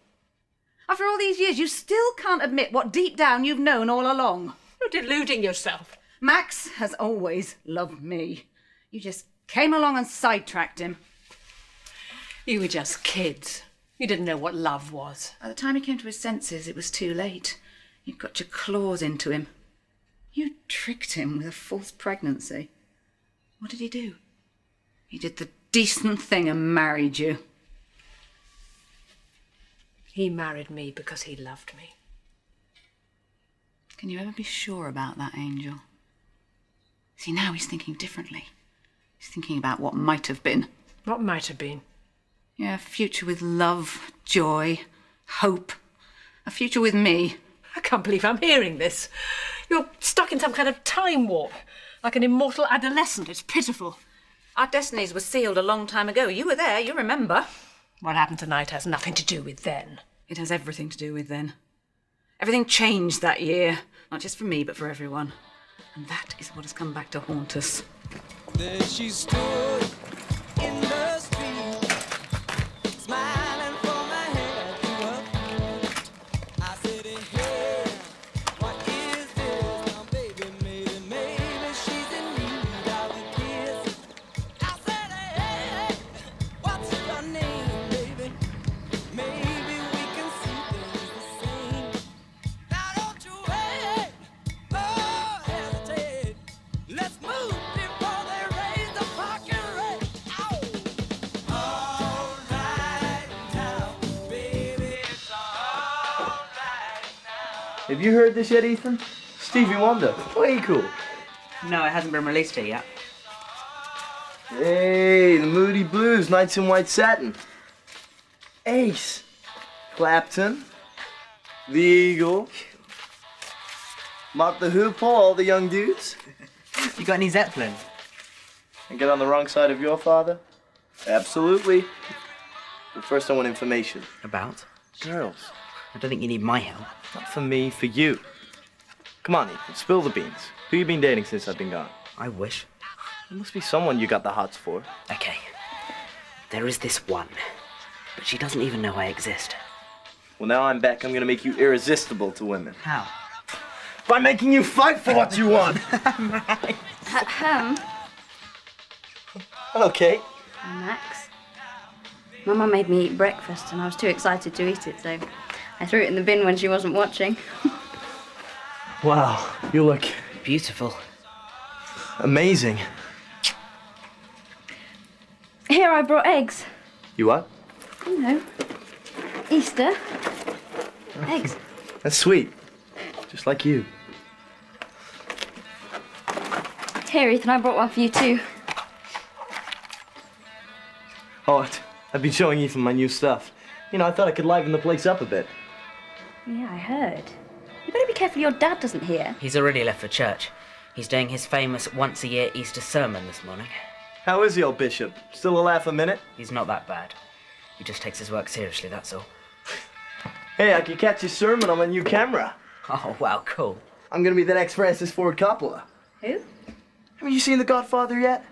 After all these years, you still can't admit what deep down you've known all along. You're deluding yourself. Max has always loved me. You just came along and sidetracked him. You were just kids. You didn't know what love was. By the time he came to his senses, it was too late. You'd got your claws into him. You tricked him with a false pregnancy. What did he do? He did the decent thing and married you. He married me because he loved me. Can you ever be sure about that, Angel? See, now he's thinking differently. He's thinking about what might have been. What might have been? Yeah, a future with love, joy, hope. A future with me. I can't believe I'm hearing this. You're stuck in some kind of time warp, like an immortal adolescent. It's pitiful. Our destinies were sealed a long time ago. You were there, you remember. What happened tonight has nothing to do with then. It has everything to do with then. Everything changed that year. Not just for me, but for everyone. And that is what has come back to haunt us. There she stood in the street, smiling from my head to her feet. I said, hey, what is this? Now, baby, maybe she's in need of a kiss. I said, hey, what's your name, baby? Maybe we can see things the same. Now, don't you wait, oh, hesitate. Let's move before they raise the fucking rate. Ow! All right now, baby, it's all right now. Have you heard this yet, Ethan? Stevie Wonder. Way cool. No, it hasn't been released here yet. Hey, the Moody Blues, Nights in White Satin. Ace. Clapton. The Eagle. Mark the Hoople, all the young dudes. You got any Zeppelin? And get on the wrong side of your father? Absolutely. But first I want information. About? Girls. I don't think you need my help. Not for me, for you. Come on, Ethan, spill the beans. Who you been dating since I've been gone? I wish. There must be someone you got the hots for. Okay. There is this one. But she doesn't even know I exist. Well, now I'm back. I'm gonna make you irresistible to women. How? By making you fight for what you want! Hello, Kate. Max. My mum made me eat breakfast and I was too excited to eat it, so I threw it in the bin when she wasn't watching. Wow, you look beautiful. Amazing. Here, I brought eggs. You what? You know, Easter. Eggs. That's sweet. Just like you. Here, Ethan, I brought one for you too. Oh, I've been showing Ethan my new stuff. You know, I thought I could liven the place up a bit. Yeah, I heard. You better be careful your dad doesn't hear. He's already left for church. He's doing his famous once-a-year Easter sermon this morning. How is the old bishop? Still a laugh a minute? He's not that bad. He just takes his work seriously, that's all. Hey, I could catch his sermon on my new camera. Oh, wow, cool. I'm gonna be the next Francis Ford Coppola. Who? Haven't you seen The Godfather yet?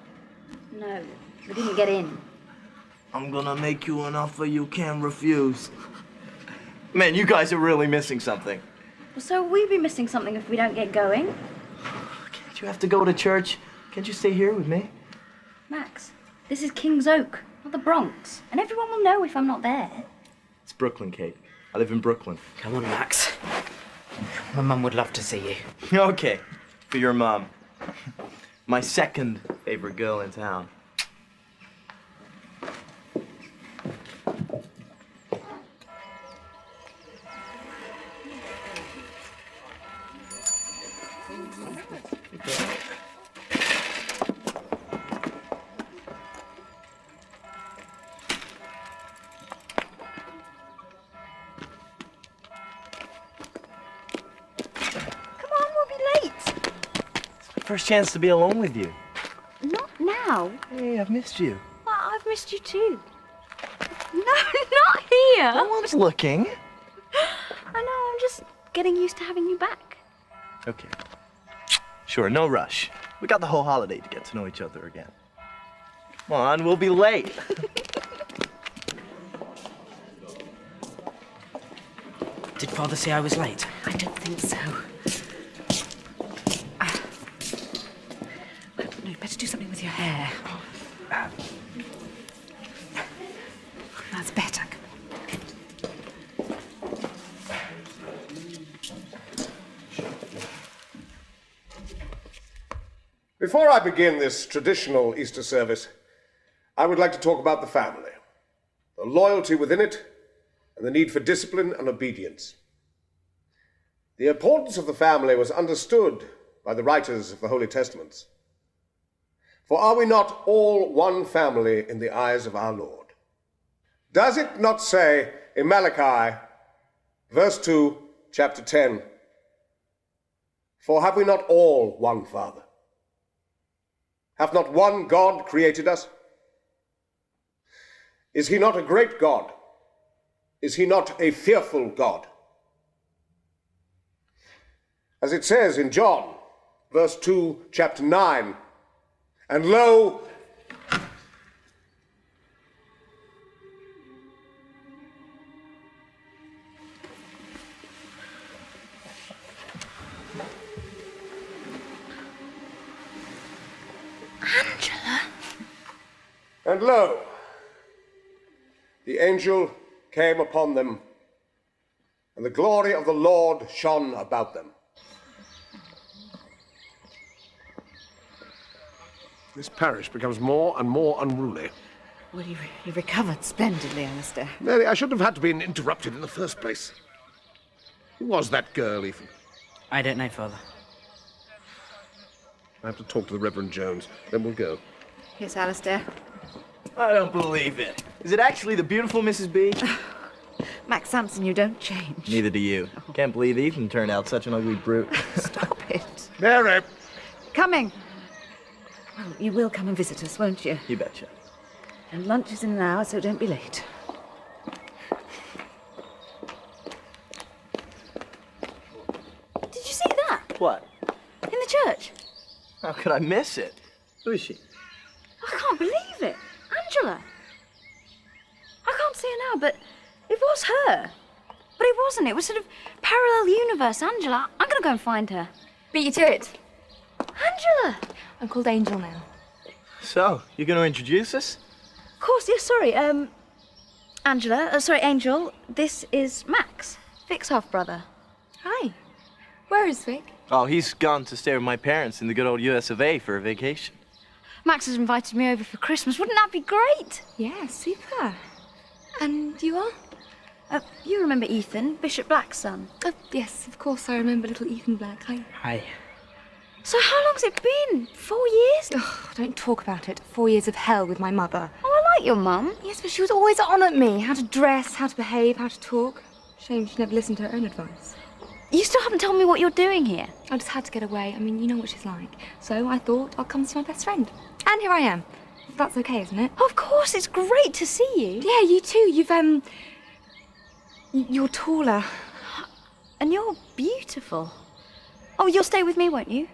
No, we didn't get in. I'm gonna make you an offer you can't refuse. Man, you guys are really missing something. Well, so we'd be missing something if we don't get going. Can't you have to go to church? Can't you stay here with me? Max, this is King's Oak, not the Bronx. And everyone will know if I'm not there. It's Brooklyn, Kate. I live in Brooklyn. Come on, Max. My mum would love to see you. Okay, for your mom. My second favorite girl in town. First chance to be alone with you. Not now. Hey, I've missed you. Well, I've missed you too. No, not here. No one's looking. I know, I'm just getting used to having you back. Okay. Sure, no rush. We got the whole holiday to get to know each other again. Come on, we'll be late. Did Father say I was late? I don't think so. No, better do something with your hair. That's better. Before I begin this traditional Easter service, I would like to talk about the family, the loyalty within it, and the need for discipline and obedience. The importance of the family was understood by the writers of the Holy Testaments. For are we not all one family in the eyes of our Lord? Does it not say in Malachi, verse 2, chapter 10, for have we not all one Father? Hath not one God created us? Is he not a great God? Is he not a fearful God? As it says in John, verse 2, chapter 9, and lo, Angela? and lo, the angel came upon them, and the glory of the Lord shone about them. This parish becomes more and more unruly. Well, you recovered splendidly, Alistair. Mary, I shouldn't have had to be interrupted in the first place. Who was that girl, Ethan? I don't know, Father. I have to talk to the Reverend Jones, then we'll go. Yes, Alistair. I don't believe it. Is it actually the beautiful Mrs. B? Max Samson, you don't change. Neither do you. Can't believe Ethan turned out such an ugly brute. Stop it. Mary! Coming. Well, you will come and visit us, won't you? You betcha. And lunch is in an hour, so don't be late. Did you see that? What? In the church? How could I miss it? Who is she? I can't believe it. Angela. I can't see her now, but it was her. But it wasn't. It was sort of parallel universe. Angela, I'm going to go and find her. Beat you to it. Angela! I'm called Angel now. So, you're going to introduce us? Of course, yes, sorry. Angel, this is Max, Vic's half-brother. Hi. Where is Vic? Oh, he's gone to stay with my parents in the good old US of A for a vacation. Max has invited me over for Christmas. Wouldn't that be great? Yeah, super. And you are? You remember Ethan, Bishop Black's son? Yes, of course I remember little Ethan Black. Hi. Hi. So how long's it been? 4 years? Oh, don't talk about it. 4 years of hell with my mother. Oh, I like your mum. Yes, but she was always on at me. How to dress, how to behave, how to talk. Shame she never listened to her own advice. You still haven't told me what you're doing here. I just had to get away. I mean, you know what she's like. So I thought I'll come see my best friend. And here I am. That's okay, isn't it? Of course, it's great to see you. Yeah, you too. You're taller. And you're beautiful. Oh, you'll stay with me, won't you?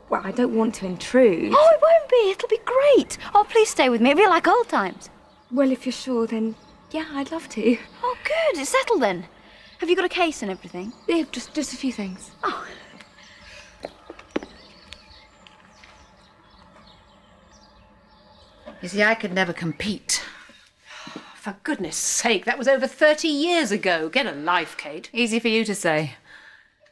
Well, I don't want to intrude. Oh, it won't be. It'll be great. Oh, please stay with me. It'll be like old times. Well, if you're sure, then yeah, I'd love to. Oh, good. It's settled then. Have you got a case and everything? Yeah, just a few things. Oh. You see, I could never compete. For goodness sake, that was over 30 years ago. Get a life, Kate. Easy for you to say.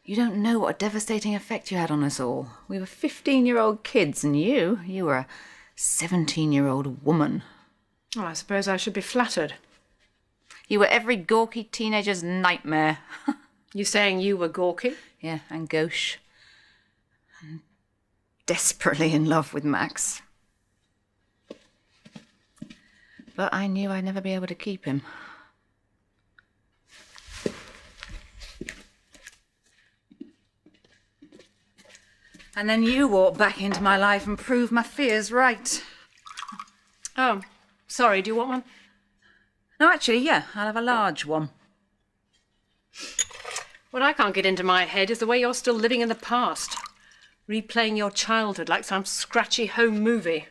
You don't know what a devastating effect you had on us all. We were 15-year-old kids, and you were a 17-year-old woman. Well, I suppose I should be flattered. You were every gawky teenager's nightmare. You saying you were gawky? Yeah, and gauche. And desperately in love with Max. But I knew I'd never be able to keep him. And then you walked back into my life and proved my fears right. Oh, sorry, do you want one? No, actually, yeah, I'll have a large one. What I can't get into my head is the way you're still living in the past. Replaying your childhood like some scratchy home movie.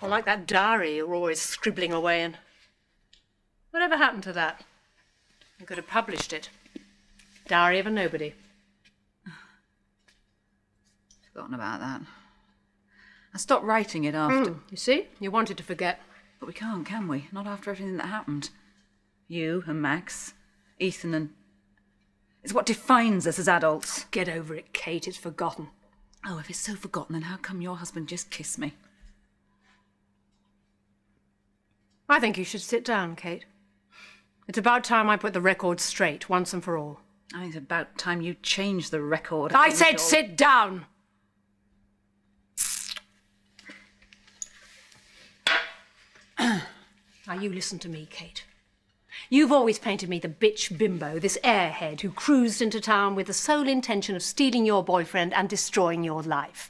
Or like that diary you're always scribbling away in. Whatever happened to that? You could have published it. Diary of a Nobody. Forgotten about that. I stopped writing it after... You see? You wanted to forget. But we can't, can we? Not after everything that happened. You and Max, Ethan and... It's what defines us as adults. Get over it, Kate. It's forgotten. Oh, if it's so forgotten, then how come your husband just kissed me? I think you should sit down, Kate. It's about time I put the record straight, once and for all. I think it's about time you changed the record. I said sit down! Now you listen to me, Kate. You've always painted me the bitch bimbo, this airhead who cruised into town with the sole intention of stealing your boyfriend and destroying your life.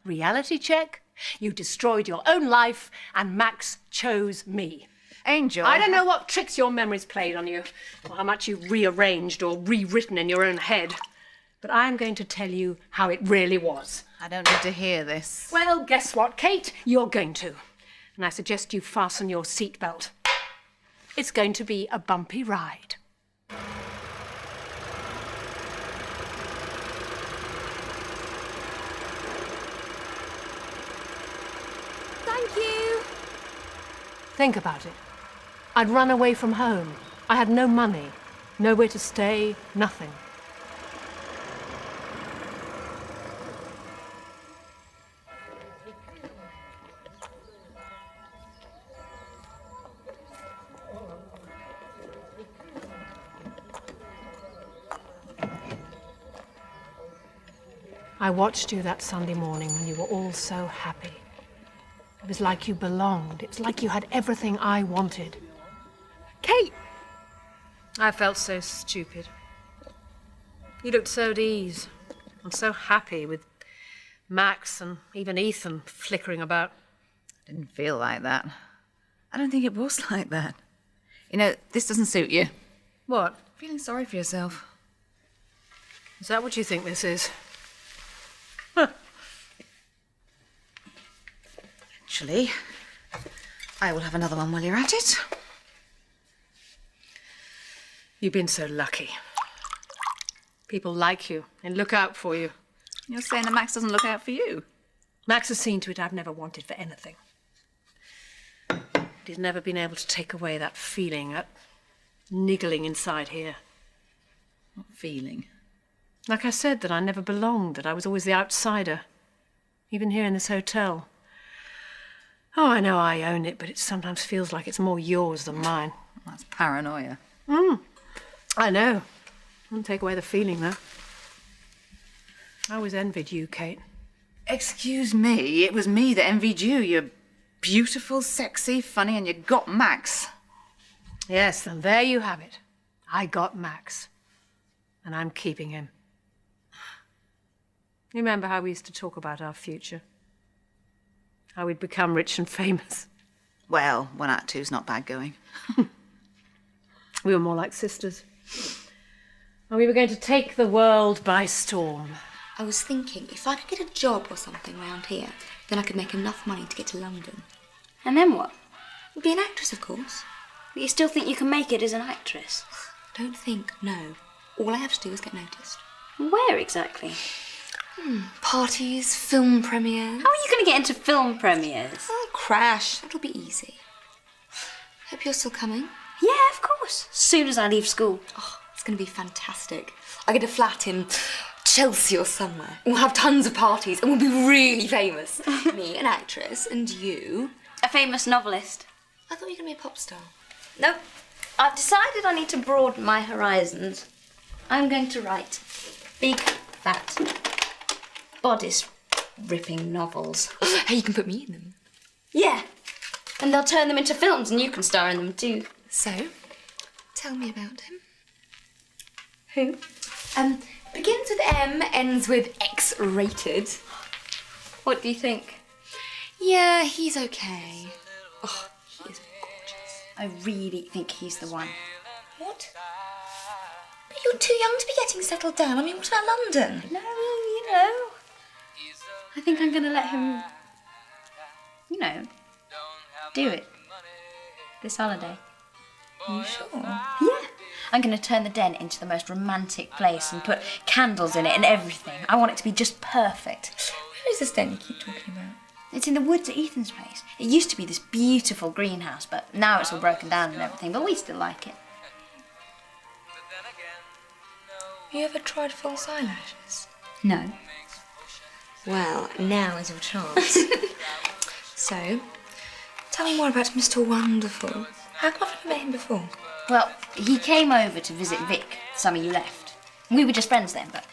Reality check? You destroyed your own life and Max chose me. Angel. I don't know what tricks your memory's played on you, or how much you've rearranged or rewritten in your own head. But I'm going to tell you how it really was. I don't need to hear this. Well, guess what, Kate? You're going to. And I suggest you fasten your seatbelt. It's going to be a bumpy ride. Thank you. Think about it. I'd run away from home. I had no money, nowhere to stay, nothing. I watched you that Sunday morning when you were all so happy. It was like you belonged. It's like you had everything I wanted. Kate! I felt so stupid. You looked so at ease and so happy with Max and even Ethan flickering about. I didn't feel like that. I don't think it was like that. You know, this doesn't suit you. What? Feeling sorry for yourself. Is that what you think this is? Actually, I will have another one while you're at it. You've been so lucky. People like you and look out for you. You're saying that Max doesn't look out for you? Max has seen to it I've never wanted for anything. He's never been able to take away that feeling, that niggling inside here. What feeling? Like I said, that I never belonged, that I was always the outsider. Even here in this hotel. Oh, I know I own it, but it sometimes feels like it's more yours than mine. That's paranoia. I know. Won't take away the feeling, though. I always envied you, Kate. Excuse me, it was me that envied you. You're beautiful, sexy, funny, and you got Max. Yes, and there you have it. I got Max. And I'm keeping him. You remember how we used to talk about our future? How we'd become rich and famous? Well, 1 out of 2's not bad going. We were more like sisters. And we were going to take the world by storm. I was thinking, if I could get a job or something around here, then I could make enough money to get to London. And then what? Be an actress, of course. But you still think you can make it as an actress? Don't think, no. All I have to do is get noticed. Where exactly? Parties, film premieres. How are you going to get into film premieres? I'll crash. It'll be easy. Hope you're still coming. Yeah, of course. As soon as I leave school. Oh, it's going to be fantastic. I get a flat in Chelsea or somewhere. We'll have tons of parties and we'll be really famous. Me, an actress, and you... A famous novelist. I thought you were going to be a pop star. Nope. I've decided I need to broaden my horizons. I'm going to write big, fat, bodice-ripping novels. Hey, you can put me in them. Yeah. And they'll turn them into films and you can star in them too. So, tell me about him. Who? Begins with M, ends with X-rated. What do you think? Yeah, he's okay. Oh, he is gorgeous. I really think he's the one. What? But you're too young to be getting settled down. I mean, what about London? No, you know. I think I'm going to let him, you know, do it. This holiday. Are you sure? Yeah. I'm going to turn the den into the most romantic place and put candles in it and everything. I want it to be just perfect. Where is this den you keep talking about? It's in the woods at Ethan's place. It used to be this beautiful greenhouse, but now it's all broken down and everything, but we still like it. You ever tried false eyelashes? No. Well, now is your chance. So, tell me more about Mr. Wonderful. How come I've never met him before? Well, he came over to visit Vic the summer you left. We were just friends then, but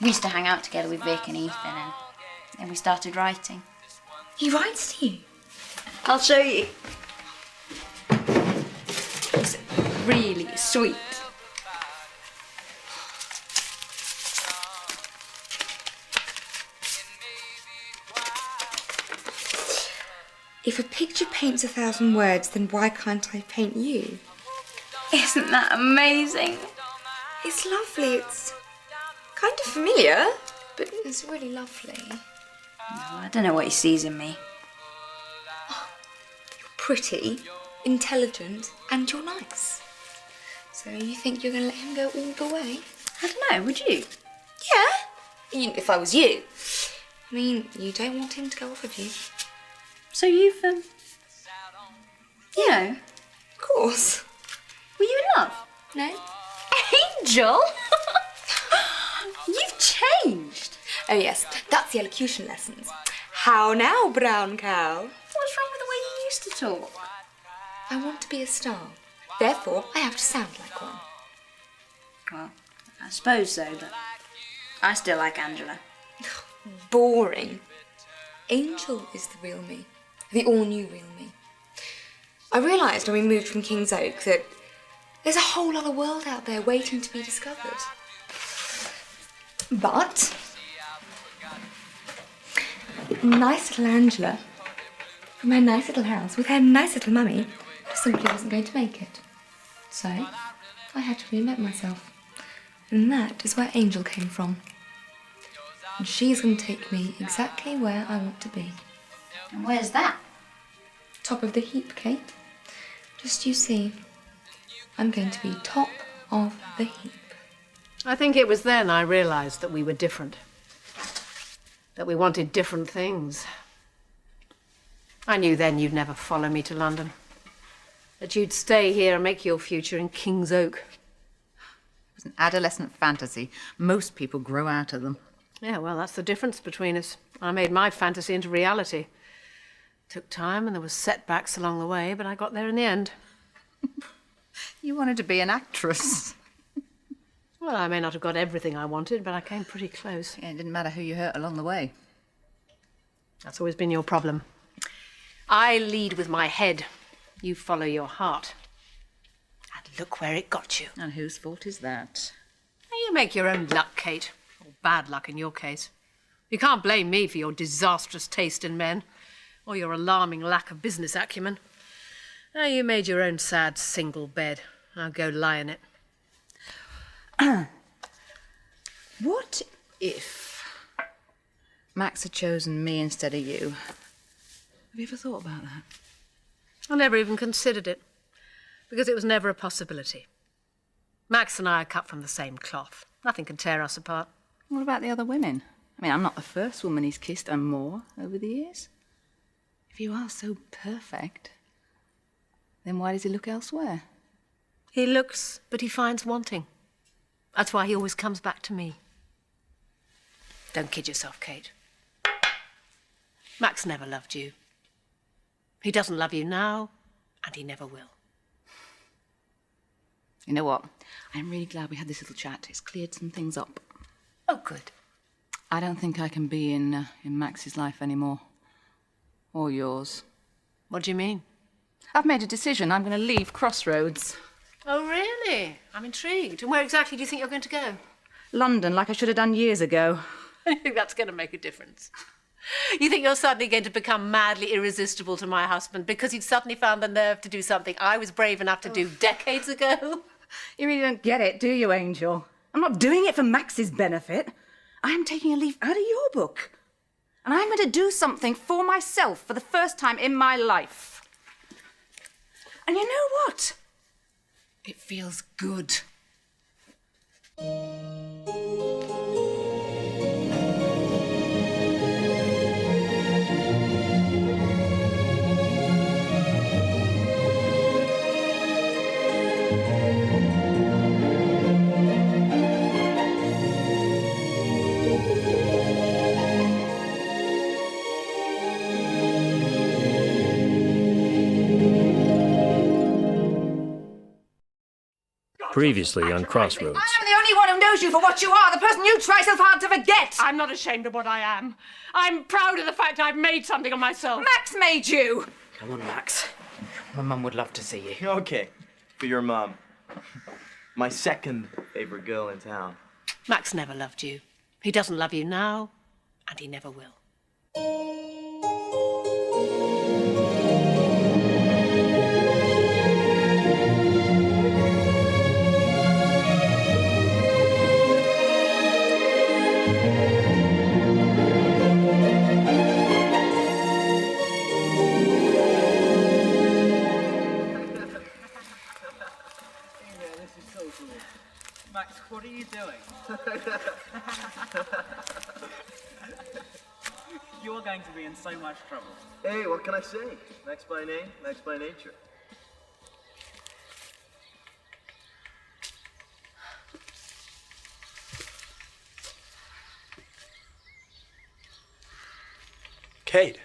we used to hang out together with Vic and Ethan, and then we started writing. He writes to you? I'll show you. It's really sweet. If a picture paints 1,000 words, then why can't I paint you? Isn't that amazing? It's lovely. It's kind of familiar, but it's really lovely. No, I don't know what he sees in me. You're pretty, intelligent, and you're nice. So you think you're going to let him go all the way? I don't know, would you? Yeah. If I was you. I mean, you don't want him to go off of you. So you've, you know. Of course. Were you in love? No. Angel? You've changed. Oh yes, that's the elocution lessons. How now, brown cow? What's wrong with the way you used to talk? I want to be a star. Therefore, I have to sound like one. Well, I suppose so, but I still like Angela. Boring. Angel is the real me. The all-new real me. I realised when we moved from King's Oak that there's a whole other world out there waiting to be discovered. But nice little Angela from her nice little house with her nice little mummy simply wasn't going to make it. So I had to reinvent myself. And that is where Angel came from. And she's going to take me exactly where I want to be. And where's that? Top of the heap, Kate. Just you see. I'm going to be top of the heap. I think it was then I realised that we were different. That we wanted different things. I knew then you'd never follow me to London. That you'd stay here and make your future in King's Oak. It was an adolescent fantasy. Most people grow out of them. Yeah, well, that's the difference between us. I made my fantasy into reality. Took time and there was setbacks along the way, but I got there in the end. You wanted to be an actress. Well, I may not have got everything I wanted, but I came pretty close. Yeah, it didn't matter who you hurt along the way. That's always been your problem. I lead with my head. You follow your heart. And look where it got you. And whose fault is that? You make your own luck, Kate. Or bad luck in your case. You can't blame me for your disastrous taste in men. Or your alarming lack of business acumen. Oh, you made your own sad single bed. Now go lie in it. What if Max had chosen me instead of you? Have you ever thought about that? I never even considered it. Because it was never a possibility. Max and I are cut from the same cloth. Nothing can tear us apart. What about the other women? I mean, I'm not the first woman he's kissed and more over the years. If you are so perfect, then why does he look elsewhere? He looks, but he finds wanting. That's why he always comes back to me. Don't kid yourself, Kate. Max never loved you. He doesn't love you now, and he never will. You know what? I'm really glad we had this little chat. It's cleared some things up. Oh, good. I don't think I can be in Max's life anymore. Or yours. What do you mean? I've made a decision. I'm going to leave Crossroads. Oh, really? I'm intrigued. And where exactly do you think you're going to go? London, like I should have done years ago. I think that's going to make a difference. You think you're suddenly going to become madly irresistible to my husband because you've suddenly found the nerve to do something I was brave enough to do decades ago? You really don't get it, do you, Angel? I'm not doing it for Max's benefit. I am taking a leaf out of your book. And I'm going to do something for myself for the first time in my life. And you know what? It feels good. Previously on Crossroads. I'm the only one who knows you for what you are, the person you try so hard to forget. I'm not ashamed of what I am. I'm proud of the fact I've made something of myself. Max made you. Come on, Max. My mum would love to see you. Okay, for your mum. My second favorite girl in town. Max never loved you. He doesn't love you now, and he never will. Max, what are you doing? You're going to be in so much trouble. Hey, what can I say? Max by name, Max by nature. Kate.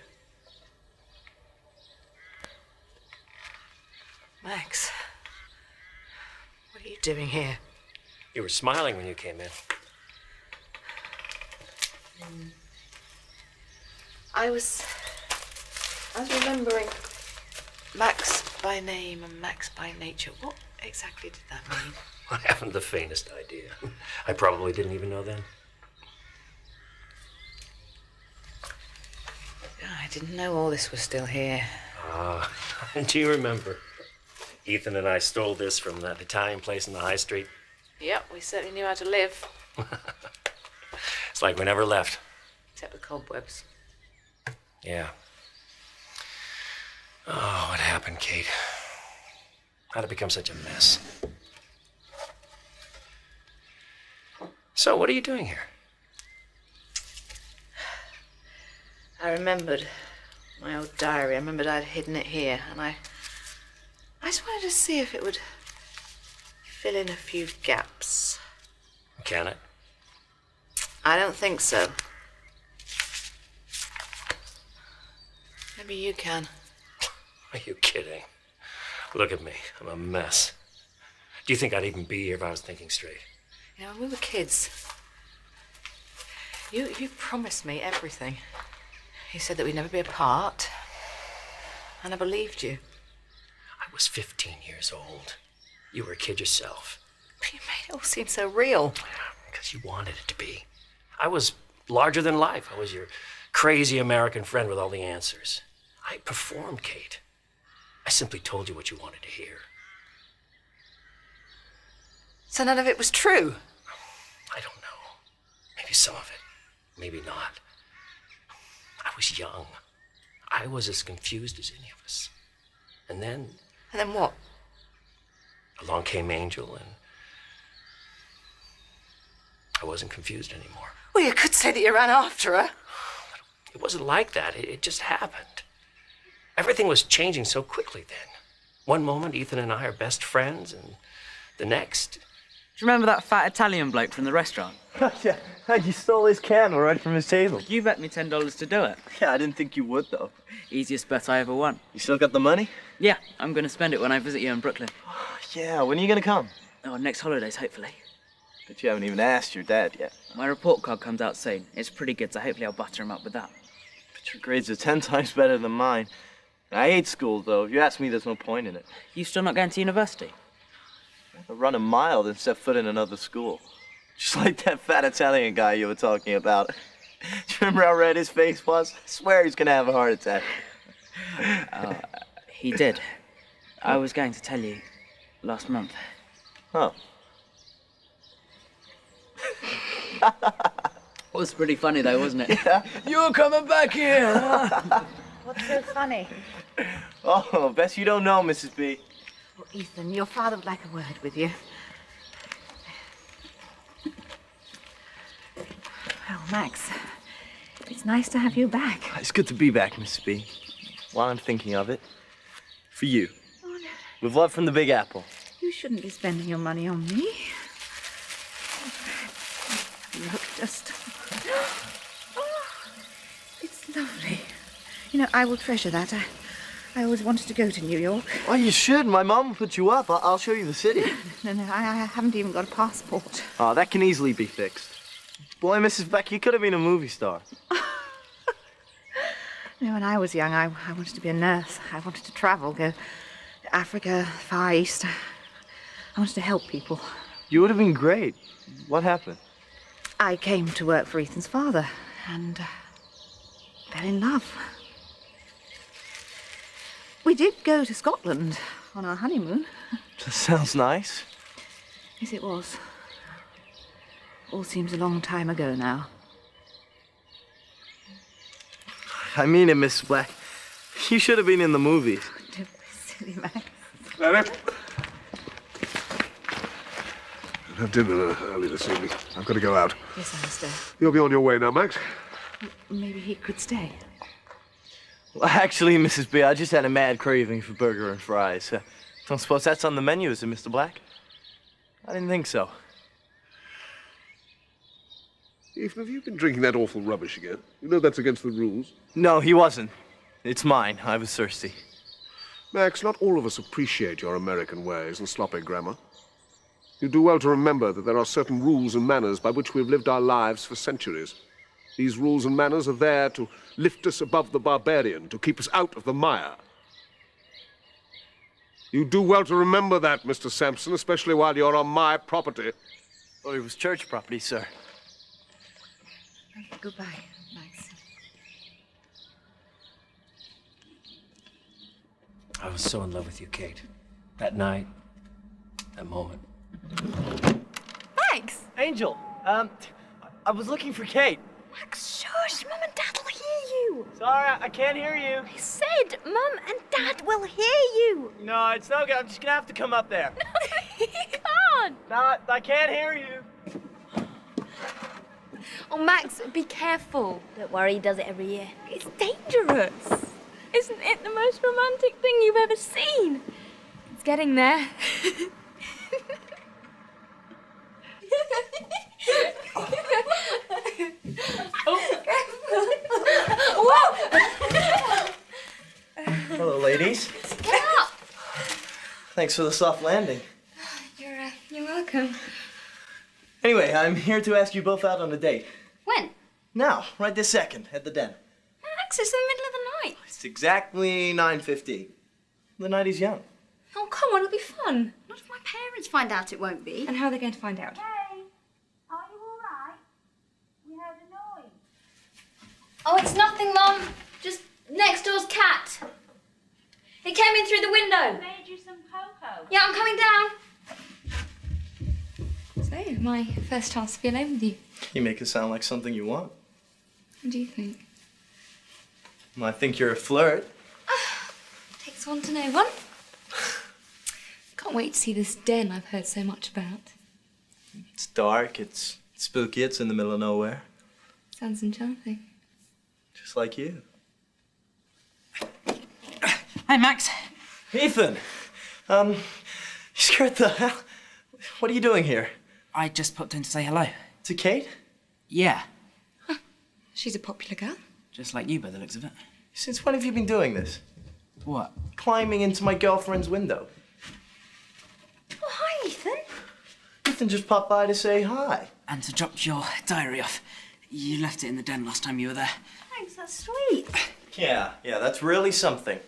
Max, what are you doing here? You were smiling when you came in. I was remembering Max by name and Max by nature. What exactly did that mean? I haven't the faintest idea. I probably didn't even know then. I didn't know all this was still here. Ah, do you remember? Ethan and I stole this from that Italian place in the high street. Yep, we certainly knew how to live. It's like we never left. Except the cobwebs. Yeah. Oh, what happened, Kate? How'd it become such a mess? So, what are you doing here? I remembered my old diary. I remembered I'd hidden it here, and I just wanted to see if it would fill in a few gaps. Can it? I don't think so. Maybe you can. Are you kidding? Look at me. I'm a mess. Do you think I'd even be here if I was thinking straight? You know, when we were kids, you promised me everything. You said that we'd never be apart, and I believed you. I was 15 years old. You were a kid yourself. But you made it all seem so real. Because you wanted it to be. I was larger than life. I was your crazy American friend with all the answers. I performed, Kate. I simply told you what you wanted to hear. So none of it was true? I don't know. Maybe some of it. Maybe not. I was young. I was as confused as any of us. And then... And then what? Along came Angel, and I wasn't confused anymore. Well, you could say that you ran after her. It wasn't like that. It just happened. Everything was changing so quickly then. One moment, Ethan and I are best friends, and the next... Do you remember that fat Italian bloke from the restaurant? Yeah, you stole his candle right from his table. You bet me $10 to do it. Yeah, I didn't think you would, though. Easiest bet I ever won. You still got the money? Yeah, I'm going to spend it when I visit you in Brooklyn. Yeah, when are you going to come? Oh, next holidays, hopefully. But you haven't even asked your dad yet. My report card comes out soon. It's pretty good, so hopefully I'll butter him up with that. But your grades are 10 times better than mine. I hate school, though. If you ask me, there's no point in it. You still not going to university? I'd run a mile than set foot in another school. Just like that fat Italian guy you were talking about. Do you remember how red his face was? I swear he's gonna have a heart attack. He did. I was going to tell you last month. Oh. Was pretty funny though, wasn't it? Yeah. You're coming back here! What's so funny? Oh, best you don't know, Mrs. B. Well, Ethan, your father would like a word with you. Well, Max, it's nice to have you back. It's good to be back, Mrs. B. While I'm thinking of it, for you. Oh, no. With love from the Big Apple. You shouldn't be spending your money on me. Look, just... Oh, it's lovely. You know, I will treasure that. I always wanted to go to New York. Oh, you should. My mom put you up. I'll show you the city. No, I haven't even got a passport. Oh, that can easily be fixed. Boy, Mrs. Beck, you could have been a movie star. You know, when I was young, I wanted to be a nurse. I wanted to travel, go to Africa, Far East. I wanted to help people. You would have been great. What happened? I came to work for Ethan's father and fell in love. We did go to Scotland on our honeymoon. That sounds nice. Yes, it was. All seems a long time ago now. I mean it, Miss Black. You should have been in the movies. Don't be silly, Max. Leonard? I'll have dinner early this evening. I've got to go out. Yes, I must stay. You'll be on your way now, Max. Maybe he could stay. Well, actually, Mrs. B, I just had a mad craving for burger and fries. Don't suppose that's on the menu, is it, Mr. Black? I didn't think so. Ethan, have you been drinking that awful rubbish again? You know that's against the rules. No, he wasn't. It's mine. I was thirsty. Max, not all of us appreciate your American ways and sloppy grammar. You do well to remember that there are certain rules and manners by which we've lived our lives for centuries. These rules and manners are there to lift us above the barbarian, to keep us out of the mire. You do well to remember that, Mr. Sampson, especially while you're on my property. Thought it was church property, sir. Goodbye, Max. I was so in love with you, Kate. That night, that moment. Max! Angel, I was looking for Kate. Max, shush! Mum and Dad will hear you! Sorry, I can't hear you. I said Mum and Dad will hear you! No, it's no good. I'm just gonna have to come up there. You can't! No, I can't hear you. Oh, Max, be careful. Don't worry, he does it every year. It's dangerous. Isn't it the most romantic thing you've ever seen? It's getting there. Hello, ladies. Get up! Thanks for the soft landing. You're welcome. Anyway, I'm here to ask you both out on a date. When? Now, right this second, at the den. Max, it's the middle of the night. It's exactly 9:50. The night is young. Oh, come on, it'll be fun. Not if my parents find out it won't be. And how are they going to find out? Hey, are you all right? We heard a noise. Oh, it's nothing, Mum. Just next door's cat. It came in through the window. Made you some cocoa. Yeah, I'm coming down. So, my first chance to be alone with you. You make it sound like something you want. What do you think? Well, I think you're a flirt. Takes one to know one. Can't wait to see this den I've heard so much about. It's dark, it's spooky, it's in the middle of nowhere. Sounds enchanting. Just like you. Hey, Max. Ethan! You scared the hell... What are you doing here? I just popped in to say hello. To Kate? Yeah, She's a popular girl. just like you by the looks of it. Since when have you been doing this? What? Climbing into my girlfriend's window. Oh, hi, Ethan. Ethan just popped by to say hi. And to drop your diary off. You left it in the den last time you were there. Thanks, that's sweet. Yeah, that's really something.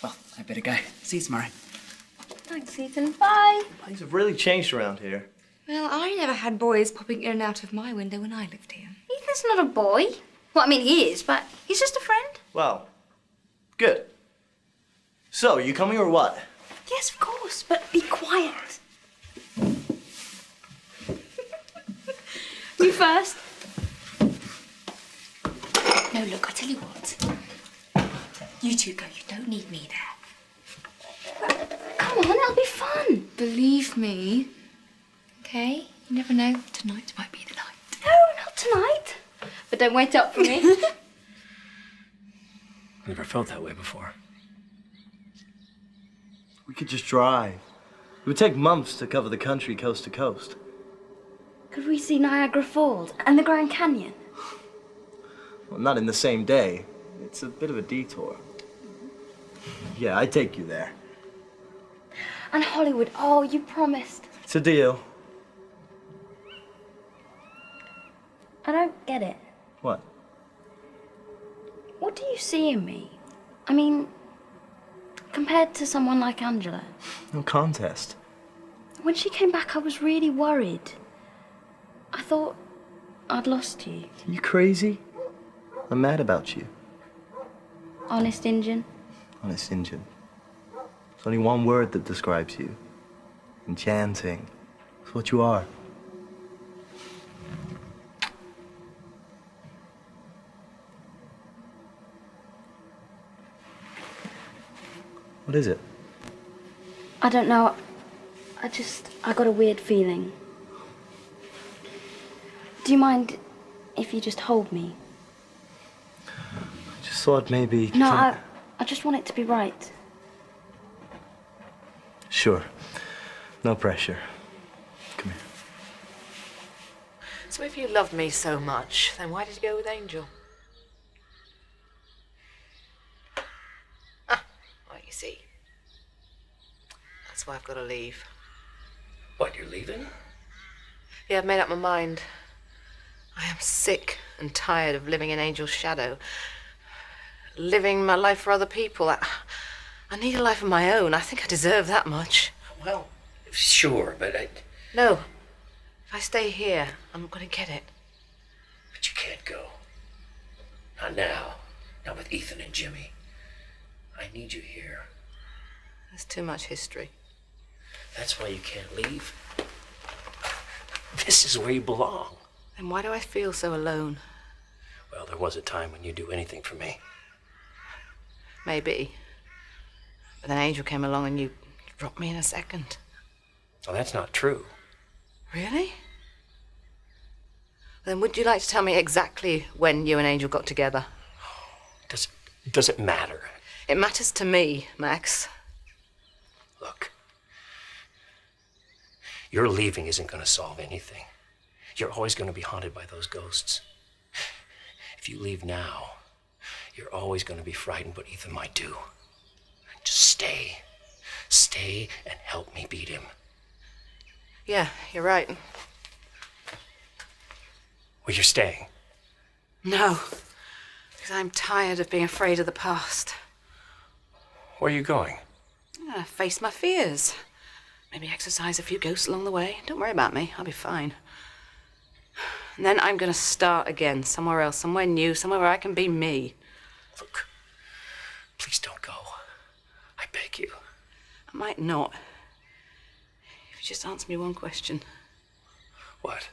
Well, I better go. See you tomorrow. Thanks, Ethan. Bye. Things have really changed around here. Well, I never had boys popping in and out of my window when I lived here. Ethan's not a boy. Well, I mean, he is, but he's just a friend. Well, good. So, you coming or what? Yes, of course, but be quiet. You first. No, look, I tell you what. You two go, you don't need me there. Come on, it'll be fun. Believe me. Okay? You never know. Tonight might be the night. No, not tonight. But don't wait up for me. Never felt that way before. We could just drive. It would take months to cover the country coast to coast. Could we see Niagara Falls and the Grand Canyon? Well, not in the same day. It's a bit of a detour. Yeah, I'd take you there. And Hollywood, oh, you promised. It's a deal. I don't get it. What? What do you see in me? I mean, compared to someone like Angela. No contest. When she came back, I was really worried. I thought I'd lost you. Are you crazy? I'm mad about you. Honest Injun. Honest Injun. There's only one word that describes you. Enchanting. It's what you are. What is it? I don't know. I got a weird feeling. Do you mind if you just hold me? I just thought maybe... No, I just want it to be right. Sure. No pressure. Come here. So if you loved me so much, then why did you go with Angel? Ah, well, you see. That's why I've got to leave. What, you're leaving? Yeah, I've made up my mind. I am sick and tired of living in Angel's shadow. Living my life for other people. I need a life of my own. I think I deserve that much. Well, sure, but No. If I stay here, I'm not going to get it. But you can't go. Not now. Not with Ethan and Jimmy. I need you here. There's too much history. That's why you can't leave. This is where you belong. Then why do I feel so alone? Well, there was a time when you'd do anything for me. Maybe. But then Angel came along and you dropped me in a second. Well, that's not true. Really? Then would you like to tell me exactly when you and Angel got together? Does it matter? It matters to me, Max. Look. Your leaving isn't going to solve anything. You're always going to be haunted by those ghosts. If you leave now, you're always going to be frightened what Ethan might do. Just stay. Stay and help me beat him. Yeah, you're right. Well, you're staying. No, because I'm tired of being afraid of the past. Where are you going? Face my fears. Maybe exercise a few ghosts along the way. Don't worry about me. I'll be fine. And then I'm going to start again, somewhere else, somewhere new, somewhere where I can be me. Look, please don't go. I beg you. I might not. If you just answer me one question. What?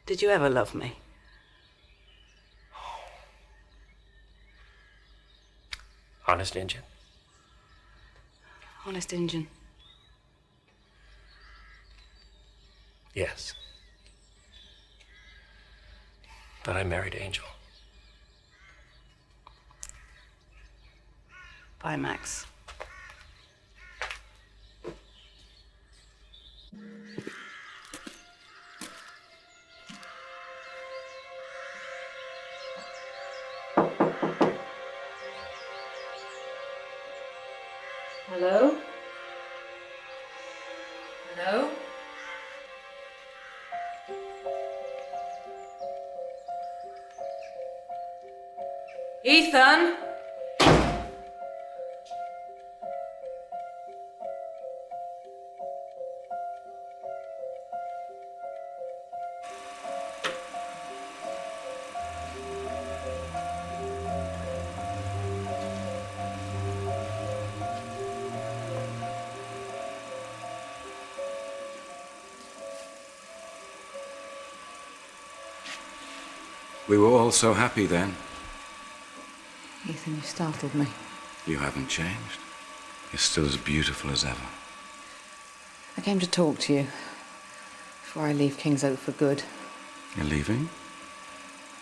Did you ever love me? Honest Injun? Honest Injun. Yes. But I married Angel. Bye, Max. Hello? Hello? Ethan? We were all so happy then. Ethan, you startled me. You haven't changed. You're still as beautiful as ever. I came to talk to you before I leave King's Oak for good. You're leaving?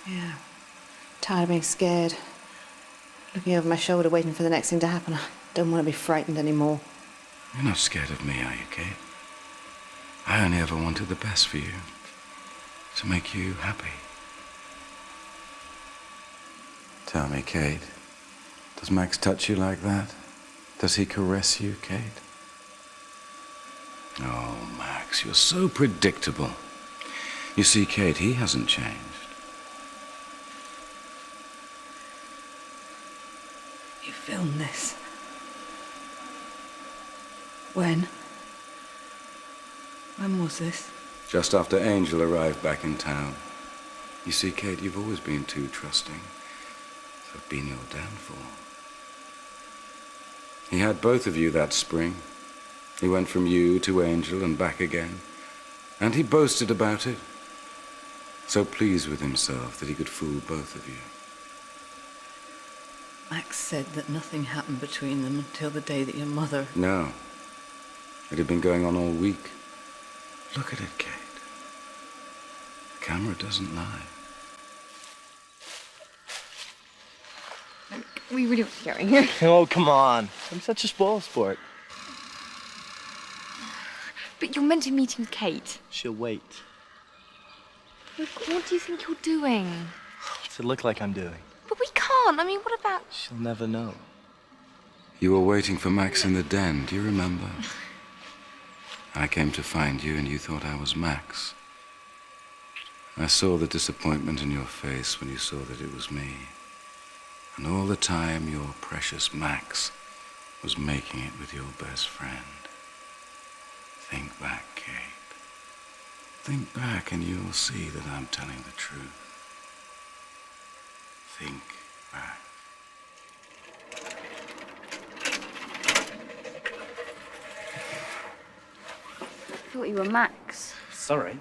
Yeah. Tired of being scared. Looking over my shoulder, waiting for the next thing to happen. I don't want to be frightened anymore. You're not scared of me, are you, Kate? I only ever wanted the best for you. To make you happy. Tell me, Kate, Does Max touch you like that? Does he caress you, Kate? Oh, Max, you're so predictable. You see, Kate, he hasn't changed. You filmed this. When? When was this? Just after Angel arrived back in town. You see, Kate, you've always been too trusting. It's been your downfall. He had both of you that spring. He went from you to Angel and back again. And he boasted about it. So pleased with himself that he could fool both of you. Max said that nothing happened between them until the day that your mother... No. It had been going on all week. Look at it, Kate. The camera doesn't lie. We really want to get going. Oh, come on. I'm such a spoil sport. But you're meant to be meeting Kate. She'll wait. Look, what do you think you're doing? What's it look like I'm doing? But we can't. I mean, what about... She'll never know. You were waiting for Max in the den, do you remember? I came to find you and you thought I was Max. I saw the disappointment in your face when you saw that it was me. And all the time your precious Max was making it with your best friend. Think back, Kate. Think back and you'll see that I'm telling the truth. Think back. I thought you were Max. Sorry.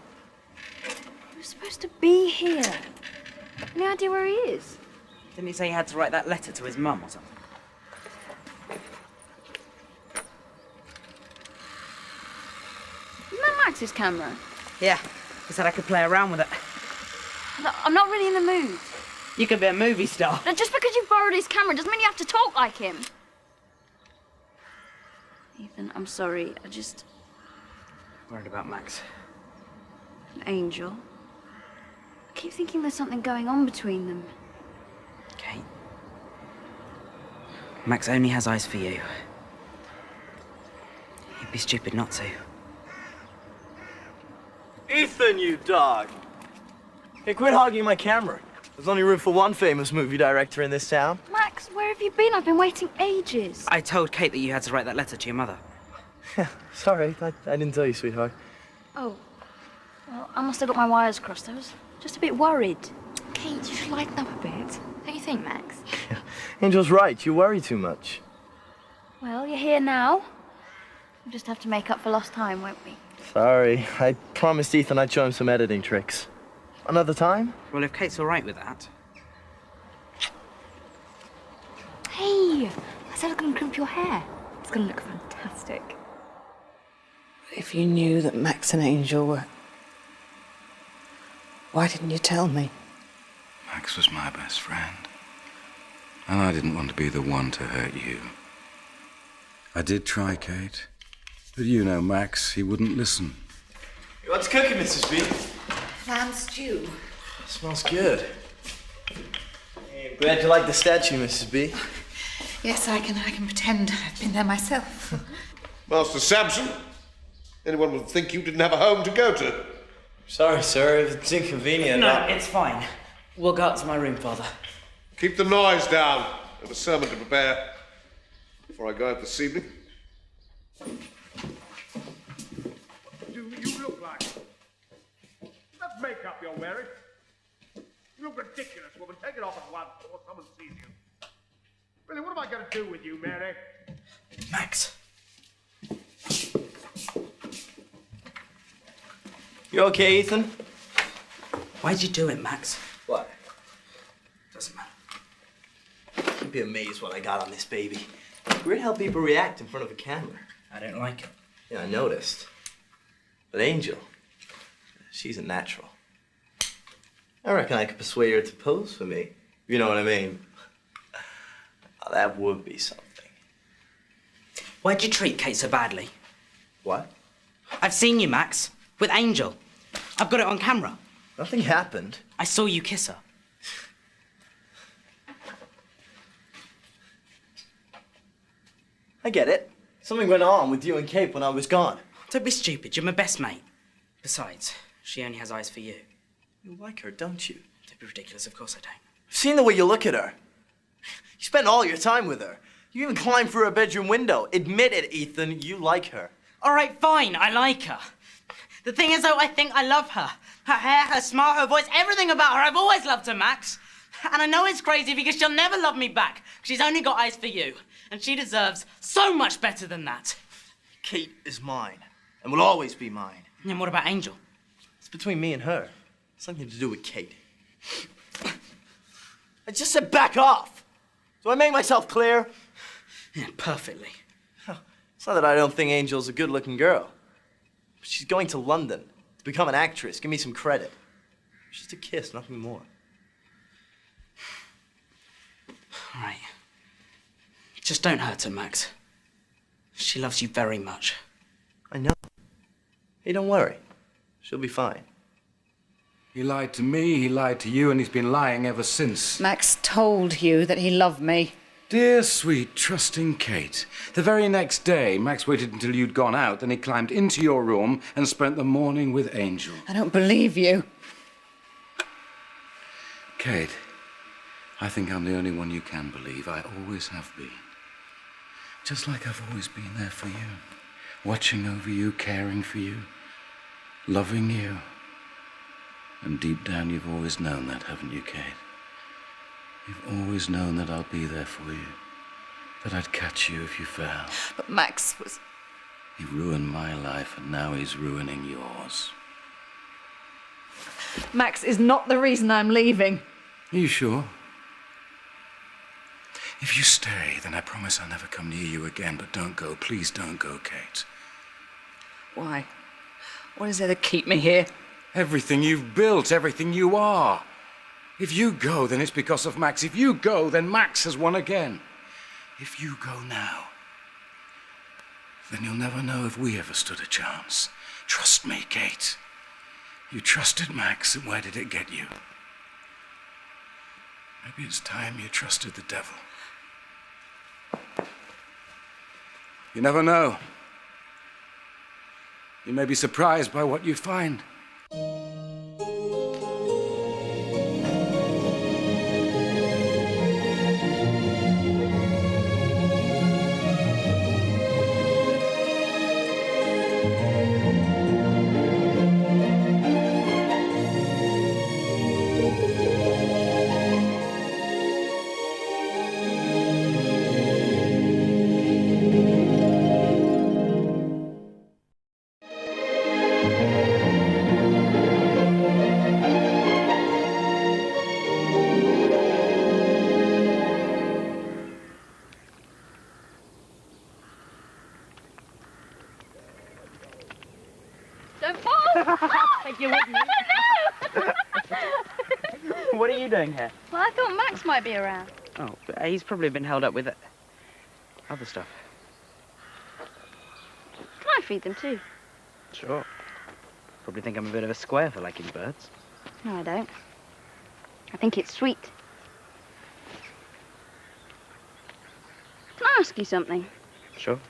He was supposed to be here. Any idea where he is? Didn't he say he had to write that letter to his mum or something? Isn't that Max's camera? Yeah. He said I could play around with it. Look, I'm not really in the mood. You could be a movie star. Now, just because you've borrowed his camera doesn't mean you have to talk like him. Ethan, I'm sorry. I just... Worried about Max. An angel. I keep thinking there's something going on between them. Kate. Max only has eyes for you. He'd be stupid not to. Ethan, you dog! Hey, quit hogging my camera. There's only room for one famous movie director in this town. Max, where have you been? I've been waiting ages. I told Kate that you had to write that letter to your mother. Sorry, I didn't tell you, sweetheart. Oh. Well, I must have got my wires crossed. I was just a bit worried. Kate, you should lighten up a bit. Don't you think, Max? Angel's right, you worry too much. Well, you're here now. We'll just have to make up for lost time, won't we? Sorry, I promised Ethan I'd show him some editing tricks. Another time? Well, if Kate's all right with that. Hey, I said I was going to crimp your hair. It's going to look fantastic. If you knew that Max and Angel were... Why didn't you tell me? Max was my best friend. And I didn't want to be the one to hurt you. I did try, Kate. But you know, Max, he wouldn't listen. What's cooking, Mrs. B? Lamb stew. Smells good. Hey, I'm glad you like the statue, Mrs. B. Yes, I can pretend I've been there myself. Master Samson, anyone would think you didn't have a home to go to. Sorry, sir, if it's inconvenient. No, it's fine. We'll go up to my room, Father. Keep the noise down. I have a sermon to prepare before I go out this evening. What do you look like? That makeup you're wearing. You look ridiculous, woman. Take it off at once before someone sees you. Really, what am I going to do with you, Mary? Max. You okay, Ethan? Why'd you do it, Max? What? Doesn't matter. You'd be amazed what I got on this baby. Weird how people react in front of a camera. I don't like it. Yeah, I noticed. But Angel, she's a natural. I reckon I could persuade her to pose for me. You know what I mean? Oh, that would be something. Why'd you treat Kate so badly? What? I've seen you, Max, with Angel. I've got it on camera. Nothing happened. I saw you kiss her. I get it. Something went on with you and Kate when I was gone. Don't be stupid. You're my best mate. Besides, she only has eyes for you. You like her, don't you? Don't be ridiculous. Of course I don't. I've seen the way you look at her. You spend all your time with her. You even climb through her bedroom window. Admit it, Ethan. You like her. All right, fine. I like her. The thing is, though, I think I love her. Her hair, her smile, her voice, everything about her. I've always loved her, Max. And I know it's crazy because she'll never love me back. She's only got eyes for you. And she deserves so much better than that. Kate is mine. And will always be mine. And what about Angel? It's between me and her. It's nothing to do with Kate. I just said back off. Do I make myself clear? Yeah, perfectly. It's not that I don't think Angel's a good-looking girl. But she's going to London to become an actress. Give me some credit. Just a kiss, nothing more. All right. Just don't hurt her, Max. She loves you very much. I know. Hey, don't worry. She'll be fine. He lied to me, he lied to you, and he's been lying ever since. Max told you that he loved me. Dear, sweet, trusting Kate. The very next day, Max waited until you'd gone out, then he climbed into your room and spent the morning with Angel. I don't believe you. Kate, I think I'm the only one you can believe. I always have been. Just like I've always been there for you. Watching over you, caring for you, loving you. And deep down, you've always known that, haven't you, Kate? You've always known that I'll be there for you. That I'd catch you if you fell. But Max was... He ruined my life, and now he's ruining yours. Max is not the reason I'm leaving. Are you sure? If you stay, then I promise I'll never come near you again. But don't go. Please don't go, Kate. Why? What is there to keep me here? Everything you've built, everything you are. If you go, then it's because of Max. If you go, then Max has won again. If you go now, then you'll never know if we ever stood a chance. Trust me, Kate. You trusted Max, and where did it get you? Maybe it's time you trusted the devil. You never know. You may be surprised by what you find. Don't fall! Thank you, wouldn't No! What are you doing here? Well, I thought Max might be around. Oh, but he's probably been held up with other stuff. Can I feed them too? Sure. Probably think I'm a bit of a square for liking birds. No, I don't. I think it's sweet. Can I ask you something? Sure. Do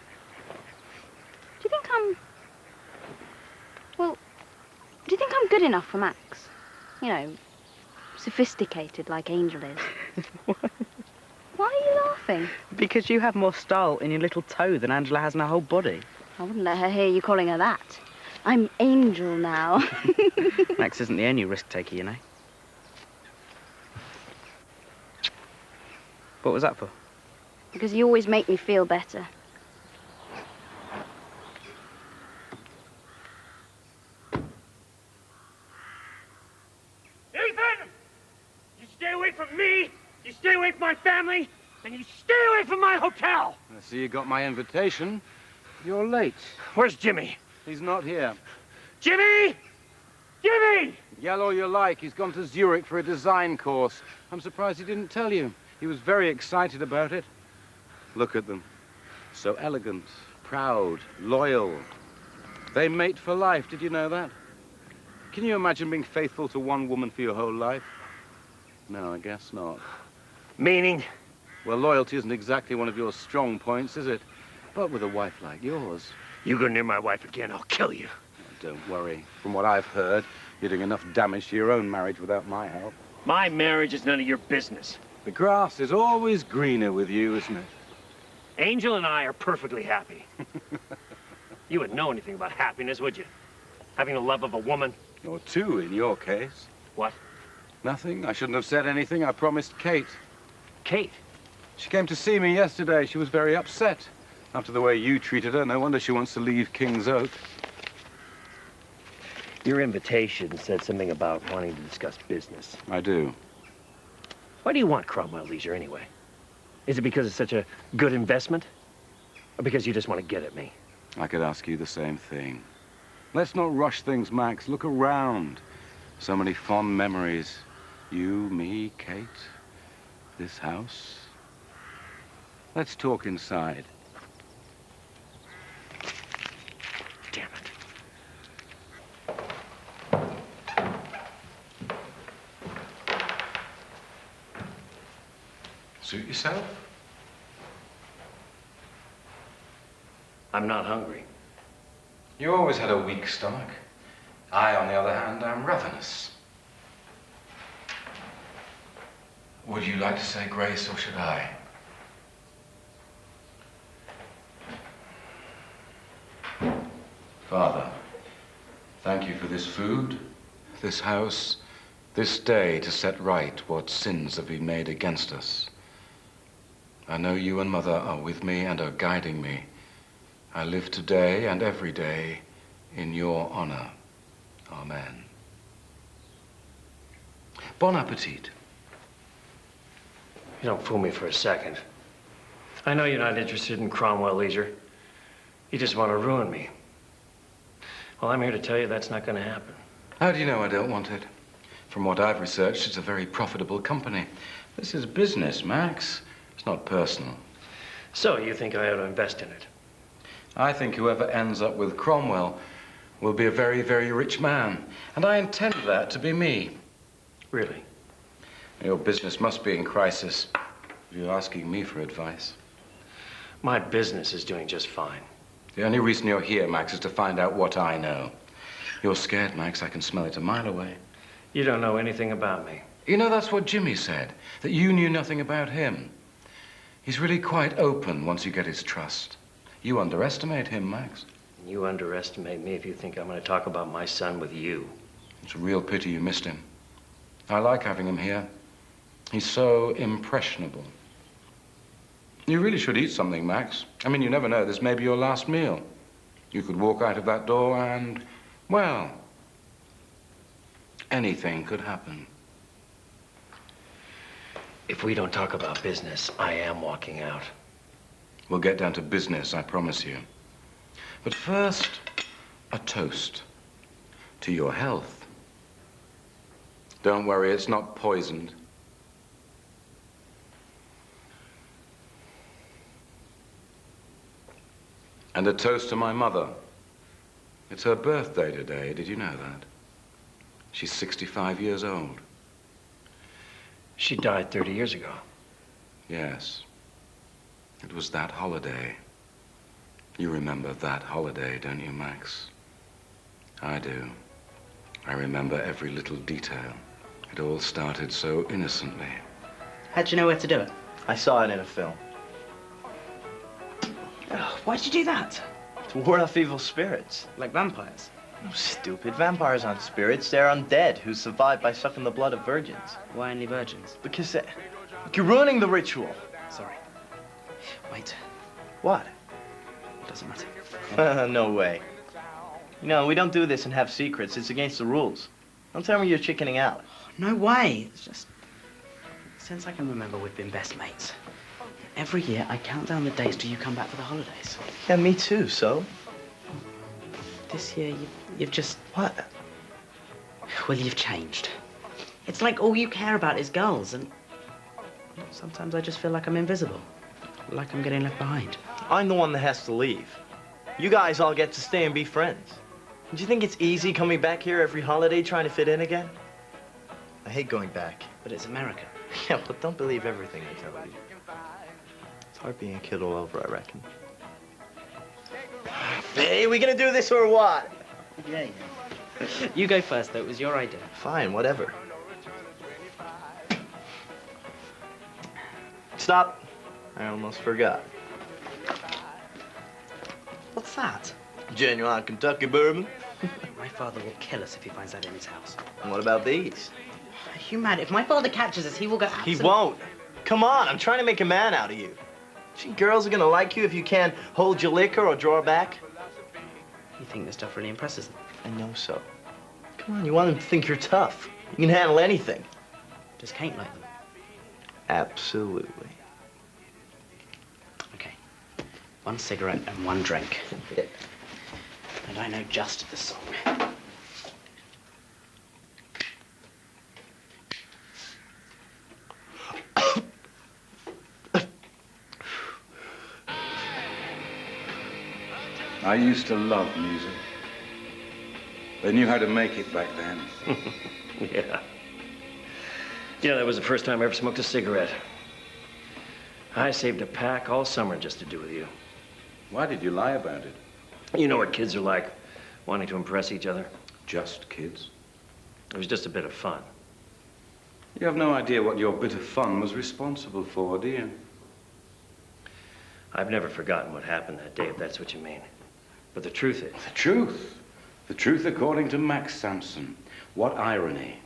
you think I'm... Well, do you think I'm good enough for Max? You know, sophisticated like Angel is. Why are you laughing? Because you have more style in your little toe than Angela has in her whole body. I wouldn't let her hear you calling her that. I'm Angel now. Max isn't the only risk-taker, you know. What was that for? Because you always make me feel better. Ethan! You stay away from me, you stay away from my family, and you stay away from my hotel! I see you got my invitation. You're late. Where's Jimmy? He's not here. Jimmy! Jimmy! Yell all you like. He's gone to Zurich for a design course. I'm surprised he didn't tell you. He was very excited about it. Look at them. So elegant, proud, loyal. They mate for life. Did you know that? Can you imagine being faithful to one woman for your whole life? No, I guess not. Meaning? Well, loyalty isn't exactly one of your strong points, is it? But with a wife like yours... You go near my wife again, I'll kill you. Don't worry. From what I've heard, you're doing enough damage to your own marriage without my help. My marriage is none of your business. The grass is always greener with you, isn't it? Angel and I are perfectly happy. You wouldn't know anything about happiness, would you? Having the love of a woman? Or two, in your case. What? Nothing. I shouldn't have said anything. I promised Kate. Kate? She came to see me yesterday. She was very upset. After the way you treated her, no wonder she wants to leave King's Oak. Your invitation said something about wanting to discuss business. I do. Why do you want Cromwell Leisure anyway? Is it because it's such a good investment? Or because you just want to get at me? I could ask you the same thing. Let's not rush things, Max. Look around. So many fond memories. You, me, Kate, this house. Let's talk inside. Damn it. Suit yourself? I'm not hungry. You always had a weak stomach. I, on the other hand, am ravenous. Would you like to say grace, or should I? Father, thank you for this food, this house, this day to set right what sins have been made against us. I know you and Mother are with me and are guiding me. I live today and every day in your honor. Amen. Bon appetit. You don't fool me for a second. I know you're not interested in Cromwell Leisure. You just want to ruin me. Well, I'm here to tell you that's not going to happen. How do you know I don't want it? From what I've researched, it's a very profitable company. This is business, Max. It's not personal. So you think I ought to invest in it? I think whoever ends up with Cromwell will be a very, very rich man. And I intend that to be me. Really? Your business must be in crisis. You're asking me for advice. My business is doing just fine. The only reason you're here, Max, is to find out what I know. You're scared, Max. I can smell it a mile away. You don't know anything about me. You know, that's what Jimmy said, that you knew nothing about him. He's really quite open once you get his trust. You underestimate him, Max. You underestimate me if you think I'm going to talk about my son with you. It's a real pity you missed him. I like having him here. He's so impressionable. You really should eat something, Max. I mean, you never know. This may be your last meal. You could walk out of that door and, well, anything could happen. If we don't talk about business, I am walking out. We'll get down to business, I promise you. But first, a toast to your health. Don't worry, it's not poisoned. And a toast to my mother. It's her birthday today, did you know that? She's 65 years old. She died 30 years ago. Yes. It was that holiday. You remember that holiday, don't you, Max? I do. I remember every little detail. It all started so innocently. How'd you know where to do it? I saw it in a film. Oh, why'd you do that? To ward off evil spirits. Like vampires? No, stupid. Vampires aren't spirits. They're undead who survive by sucking the blood of virgins. Why only virgins? Because you're ruining the ritual. Sorry. Wait. What? It doesn't matter. No way. You know, we don't do this and have secrets. It's against the rules. Don't tell me you're chickening out. No way. It's just... Since I can remember, we've been best mates. Every year, I count down the days till you come back for the holidays. Yeah, me too, so? This year, you've just... What? Well, you've changed. It's like all you care about is girls, and... Sometimes I just feel like I'm invisible. Like I'm getting left behind. I'm the one that has to leave. You guys all get to stay and be friends. Do you think it's easy coming back here every holiday trying to fit in again? I hate going back. But it's America. Yeah, but don't believe everything they tell you. It's hard being a kid all over, I reckon. Hey, we gonna do this or what? Yeah. You go first, though. It was your idea. Fine, whatever. Stop. I almost forgot. What's that? Genuine Kentucky bourbon. My father will kill us if he finds that in his house. And what about these? Are you mad? If my father catches us, he will go He won't. Come on, I'm trying to make a man out of you. Think girls are gonna like you if you can't hold your liquor or draw back? You think this stuff really impresses them? I know so. Come on, you want them to think you're tough. You can handle anything. Does Kate like them? Absolutely. Okay. 1 cigarette and 1 drink. Yeah. And I know just the song. I used to love music. They knew how to make it back then. Yeah. Yeah, that was the first time I ever smoked a cigarette. I saved a pack all summer just to do with you. Why did you lie about it? You know what kids are like, wanting to impress each other. Just kids? It was just a bit of fun. You have no idea what your bit of fun was responsible for, do you? I've never forgotten what happened that day, if that's what you mean. But the truth is... The truth? The truth according to Max Samon. What irony.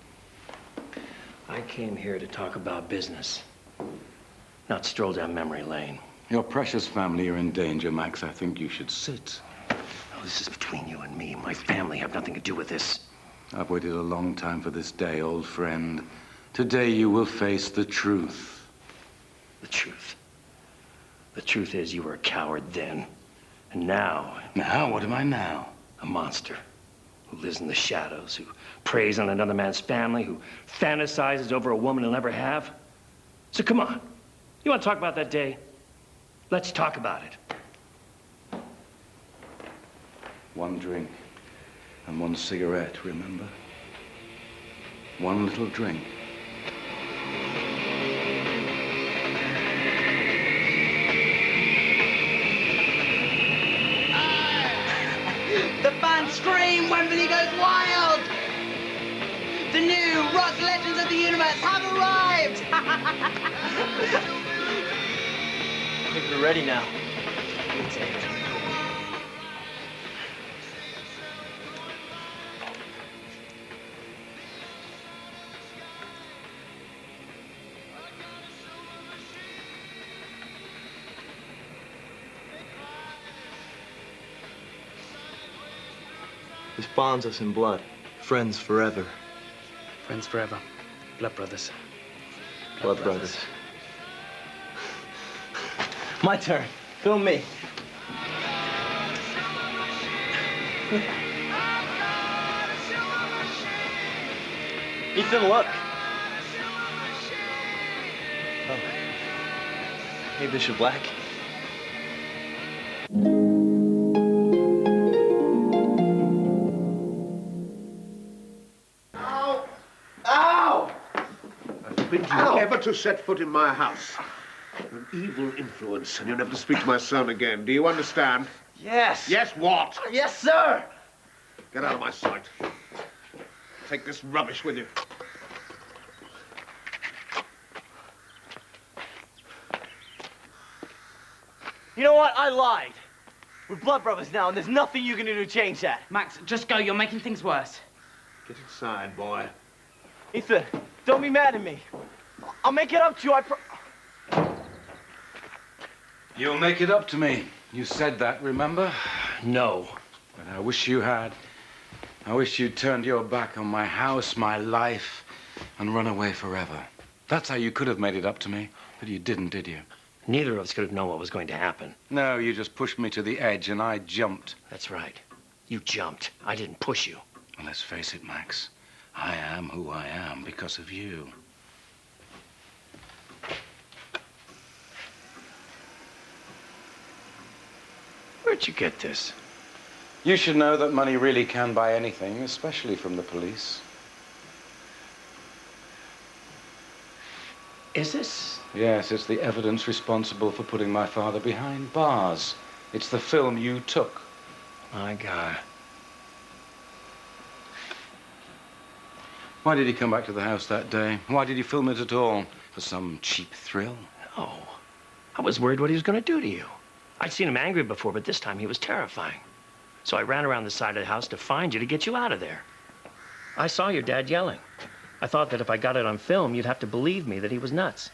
I came here to talk about business, not stroll down memory lane. Your precious family are in danger, Max. I think you should sit. Oh, this is between you and me. My family have nothing to do with this. I've waited a long time for this day, old friend. Today you will face the truth. The truth? The truth is you were a coward then. And now... Now? What am I now? A monster who lives in the shadows, who preys on another man's family, who fantasizes over a woman he'll never have. So come on. You want to talk about that day? Let's talk about it. 1 drink and 1 cigarette, remember? 1 little drink. The fans scream, Wembley goes wild! The new rock legends of the universe have arrived! I think we're ready now. This bonds us in blood. Friends forever. Friends forever. Blood brothers. Blood brothers. My turn. Film me. Ethan, look. Oh. Hey, Bishop Black. Forbid you ever to set foot in my house. You're an evil influence, and you'll never speak to my son again. Do you understand? Yes. Yes, what? Yes, sir. Get out of my sight. Take this rubbish with you. You know what? I lied. We're blood brothers now, and there's nothing you can do to change that. Max, just go. You're making things worse. Get inside, boy. Ethan, don't be mad at me. I'll make it up to you, You'll make it up to me. You said that, remember? No. But I wish you had. I wish you'd turned your back on my house, my life, and run away forever. That's how you could have made it up to me, but you didn't, did you? Neither of us could have known what was going to happen. No, you just pushed me to the edge, and I jumped. That's right. You jumped. I didn't push you. Well, let's face it, Max. I am who I am because of you. Where'd you get this? You should know that money really can buy anything, especially from the police. Is this? Yes, it's the evidence responsible for putting my father behind bars. It's the film you took My God. Why did he come back to the house that day? Why did he film it at all? For some cheap thrill? No. I was worried what he was going to do to you. I'd seen him angry before, but this time he was terrifying. So I ran around the side of the house to find you, to get you out of there. I saw your dad yelling. I thought that if I got it on film, you'd have to believe me that he was nuts.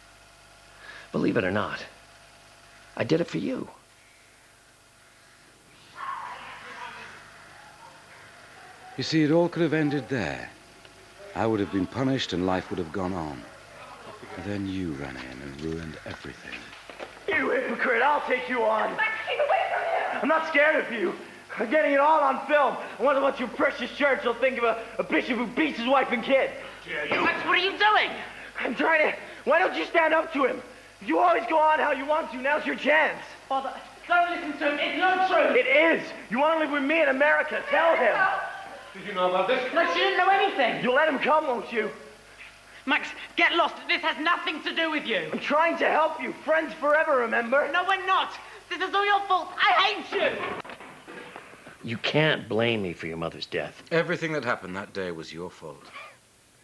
Believe it or not, I did it for you. You see, it all could have ended there. I would have been punished and life would have gone on. But then you ran in and ruined everything. You hypocrite, I'll take you on. Max, keep away from him! I'm not scared of you. I'm getting it all on film. I wonder what your precious church will think of a bishop who beats his wife and kid. Max, what are you doing? I'm trying to... Why don't you stand up to him? You always go on how you want to. Now's your chance. Father, don't listen to him. It's not true. It is. You want to live with me in America. Tell him. Did you know about this? No, she didn't know anything. You'll let him come, won't you? Max, get lost. This has nothing to do with you. I'm trying to help you. Friends forever, remember? No, we're not. This is all your fault. I hate you. You can't blame me for your mother's death. Everything that happened that day was your fault.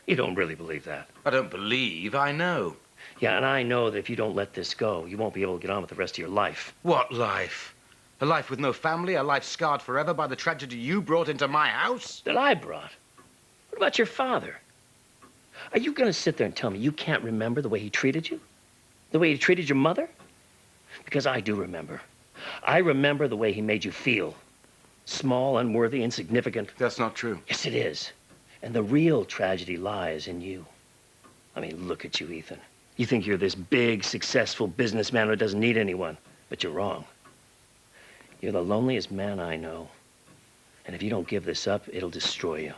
You don't really believe that. I don't believe, I know. Yeah, and I know that if you don't let this go, you won't be able to get on with the rest of your life. What life? A life with no family? A life scarred forever by the tragedy you brought into my house? That I brought? What about your father? Are you going to sit there and tell me you can't remember the way he treated you? The way he treated your mother? Because I do remember. I remember the way he made you feel. Small, unworthy, insignificant. That's not true. Yes, it is. And the real tragedy lies in you. I mean, look at you, Ethan. You think you're this big, successful businessman who doesn't need anyone, but you're wrong. You're the loneliest man I know. And if you don't give this up, it'll destroy you.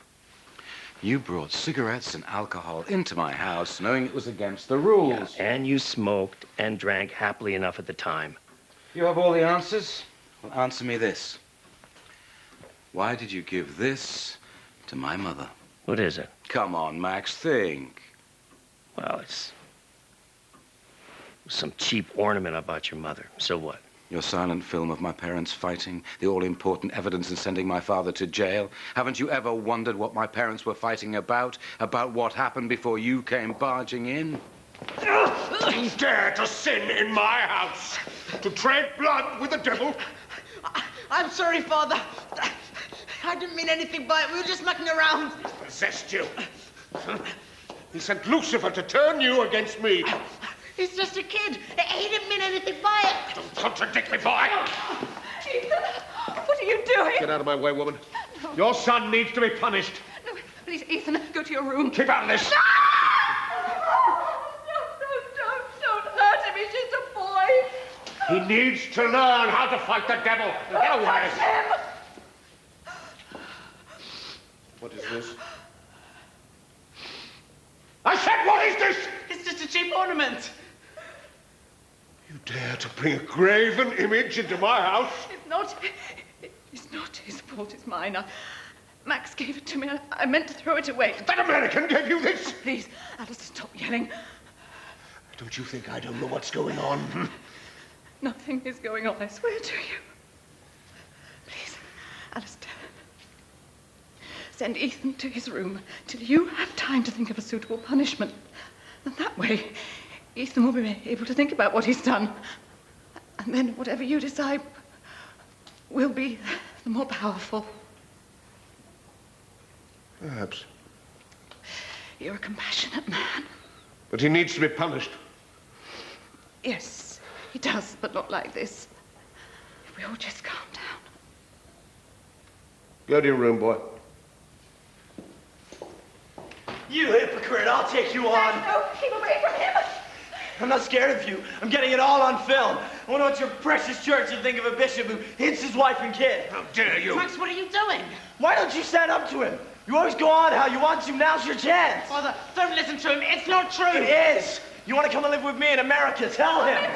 You brought cigarettes and alcohol into my house, knowing it was against the rules. Yeah, and you smoked and drank happily enough at the time. You have all the answers? Well, answer me this. Why did you give this to my mother? What is it? Come on, Max, think. Well, it's some cheap ornament I bought your mother. So what? Your silent film of my parents fighting, the all-important evidence in sending my father to jail. Haven't you ever wondered what my parents were fighting about? About what happened before you came barging in? You dare to sin in my house? To trade blood with the devil? I'm sorry, Father. I didn't mean anything by it. We were just mucking around. Possessed you. He sent Lucifer to turn you against me. He's just a kid. He didn't mean anything by it. Don't contradict me, boy. Ethan, what are you doing? Get out of my way, woman. Your son needs to be punished. No, please, Ethan, go to your room. Keep out of this. Don't hurt him. He's just a boy. He needs to learn how to fight the devil. Get away. What is this? I said, what is this? It's just a cheap ornament. You dare to bring a graven image into my house? It's not his fault. It's mine. Max gave it to me. I meant to throw it away. That American gave you this? Please, Alistair, stop yelling. Don't you think I don't know what's going on? Nothing is going on, I swear to you. Please, Alistair. Send Ethan to his room till you have time to think of a suitable punishment. And that way, Ethan will be able to think about what he's done. And then whatever you decide will be the more powerful. Perhaps. You're a compassionate man. But he needs to be punished. Yes, he does, but not like this. If we all just calm down. Go to your room, boy. You hypocrite, I'll take you on. No, keep away from him. I'm not scared of you. I'm getting it all on film. I wonder what your precious church would think of a bishop who hits his wife and kid. How dare you? Max, what are you doing? Why don't you stand up to him? You always go on how you want to. Now's your chance. Father, don't listen to him. It's not true. It is. You want to come and live with me in America? Tell him.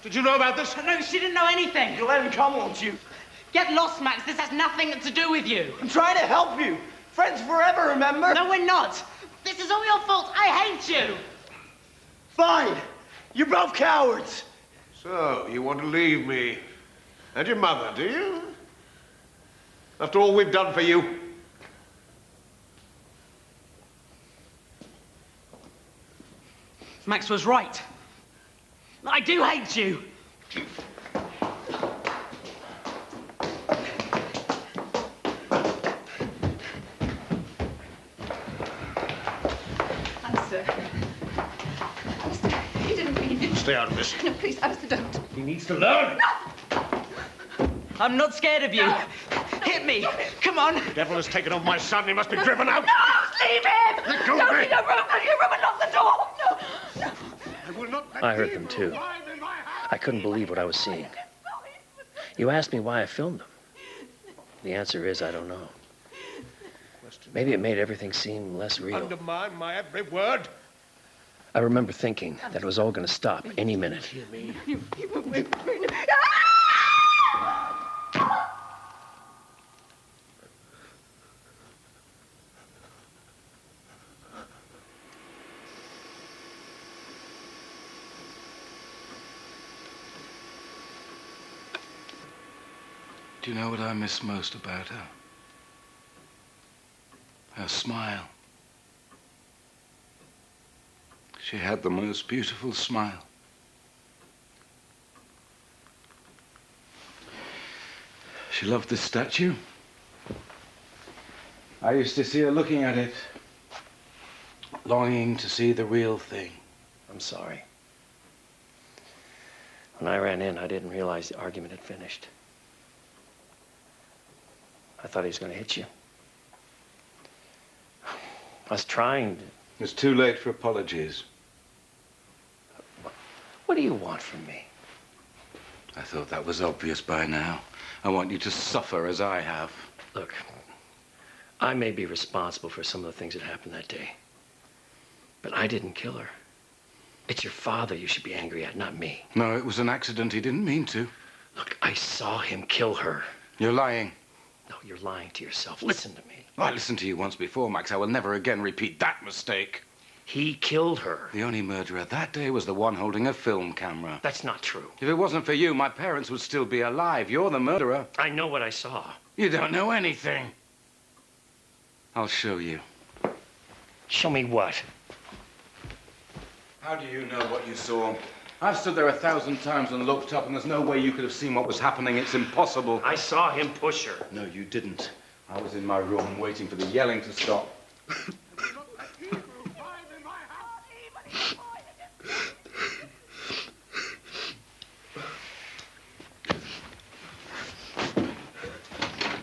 Did you know about this? No, she didn't know anything. You'll let him come, won't you? Get lost, Max. This has nothing to do with you. I'm trying to help you. Friends forever, remember? No, we're not. This is all your fault. I hate you. Fine. You're both cowards. So, you want to leave me and your mother, do you? After all we've done for you. Max was right. I do hate you. Alistair. Alistair, you didn't mean it. Stay out of this. No, please, Alistair, don't. He needs to learn. I'm not scared of you. Hit me. Come on. The devil has taken over my son. He must be driven out. No, leave him! Let go of Don't me. be in a room. Go to your room and lock the door. No. I will not let I heard them too. I couldn't believe what I was seeing. You asked me why I filmed them. The answer is I don't know. Maybe it made everything seem less real. Undermine my every word. I remember thinking that it was all going to stop any minute. Hear me. Do you know what I miss most about her? Her smile. She had the most beautiful smile. She loved this statue. I used to see her looking at it, longing to see the real thing. I'm sorry. When I ran in, I didn't realize the argument had finished. I thought he was going to hit you. I was trying to... It's too late for apologies. What do you want from me? I thought that was obvious by now. I want you to suffer as I have. Look, I may be responsible for some of the things that happened that day. But I didn't kill her. It's your father you should be angry at, not me. No, it was an accident. He didn't mean to. Look, I saw him kill her. You're lying. No, you're lying to yourself. Listen to me. I listened to you once before, Max. I will never again repeat that mistake. He killed her. The only murderer that day was the one holding a film camera. That's not true. If it wasn't for you, my parents would still be alive. You're the murderer. I know what I saw. You don't know anything. I'll show you. Show me what? How do you know what you saw? I've stood there 1,000 times and looked up, and there's no way you could have seen what was happening. It's impossible. I saw him push her. No, you didn't. I was in my room waiting for the yelling to stop.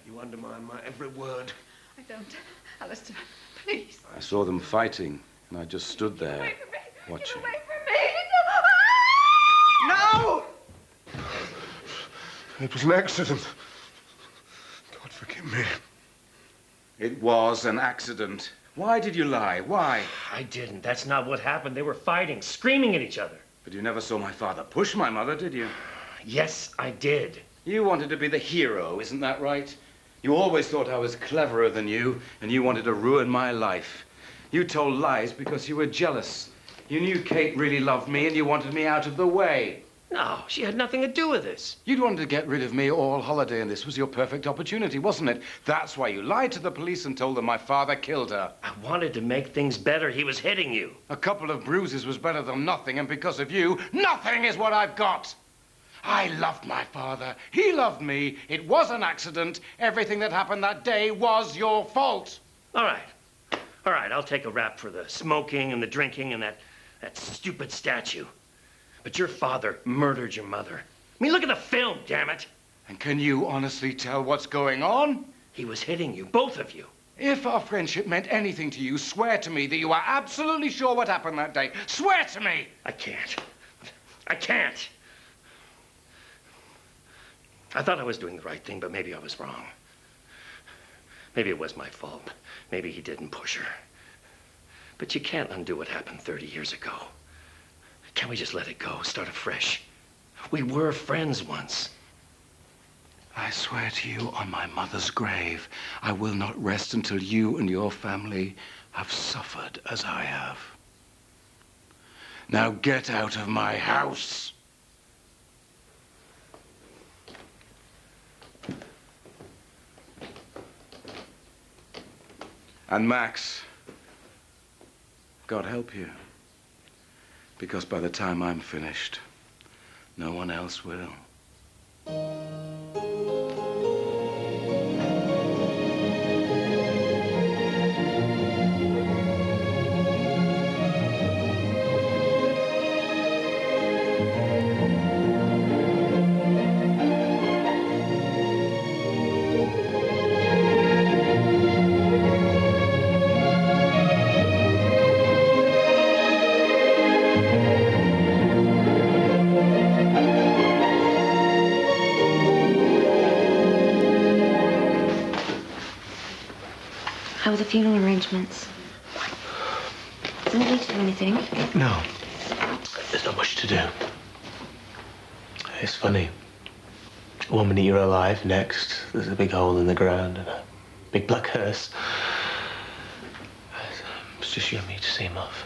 You undermine my every word. I don't. Alistair, please. I saw them fighting, and I just stood there watching. No! It was an accident. God forgive me. It was an accident. Why did you lie? Why? I didn't. That's not what happened. They were fighting, screaming at each other. But you never saw my father push my mother, did you? Yes, I did. You wanted to be the hero, isn't that right? You always thought I was cleverer than you, and you wanted to ruin my life. You told lies because you were jealous. You knew Kate really loved me, and you wanted me out of the way. No, she had nothing to do with this. You'd wanted to get rid of me all holiday, and this was your perfect opportunity, wasn't it? That's why you lied to the police and told them my father killed her. I wanted to make things better. He was hitting you. A couple of bruises was better than nothing, and because of you, nothing is what I've got. I loved my father. He loved me. It was an accident. Everything that happened that day was your fault. All right. All right, I'll take a rap for the smoking and the drinking and that stupid statue. But your father murdered your mother. I mean, look at the film, damn it. And can you honestly tell what's going on? He was hitting you, both of you. If our friendship meant anything to you, swear to me that you are absolutely sure what happened that day. Swear to me! I can't. I can't. I thought I was doing the right thing, but maybe I was wrong. Maybe it was my fault. Maybe he didn't push her. But you can't undo what happened 30 years ago. Can't we just let it go, start afresh? We were friends once. I swear to you on my mother's grave, I will not rest until you and your family have suffered as I have. Now get out of my house. And Max, God help you. Because by the time I'm finished, no one else will. How are the funeral arrangements? Do you need to do anything? No. There's not much to do. It's funny. 1 minute you're alive, next there's a big hole in the ground and a big black hearse. It's just you and me to see him off.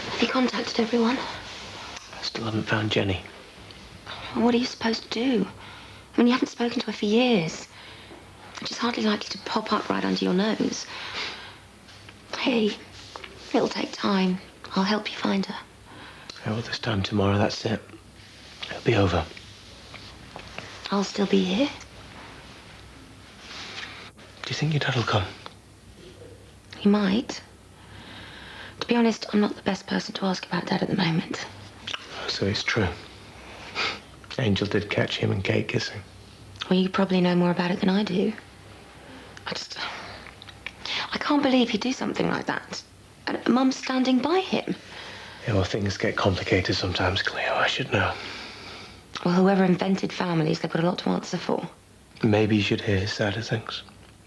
Have you contacted everyone? I still haven't found Jenny. What are you supposed to do? I mean, you haven't spoken to her for years. She's hardly likely to pop up right under your nose. Hey, it'll take time. I'll help you find her. Yeah, well, this time tomorrow, that's it. It'll be over. I'll still be here. Do you think your dad will come? He might. To be honest, I'm not the best person to ask about Dad at the moment. So it's true. Angel did catch him and Kate kissing. Well, you probably know more about it than I do. I can't believe he'd do something like that. And Mum's standing by him. Yeah, well, things get complicated sometimes, Cleo. I should know. Well, whoever invented families, they've got a lot to answer for. Maybe you should hear his side of things.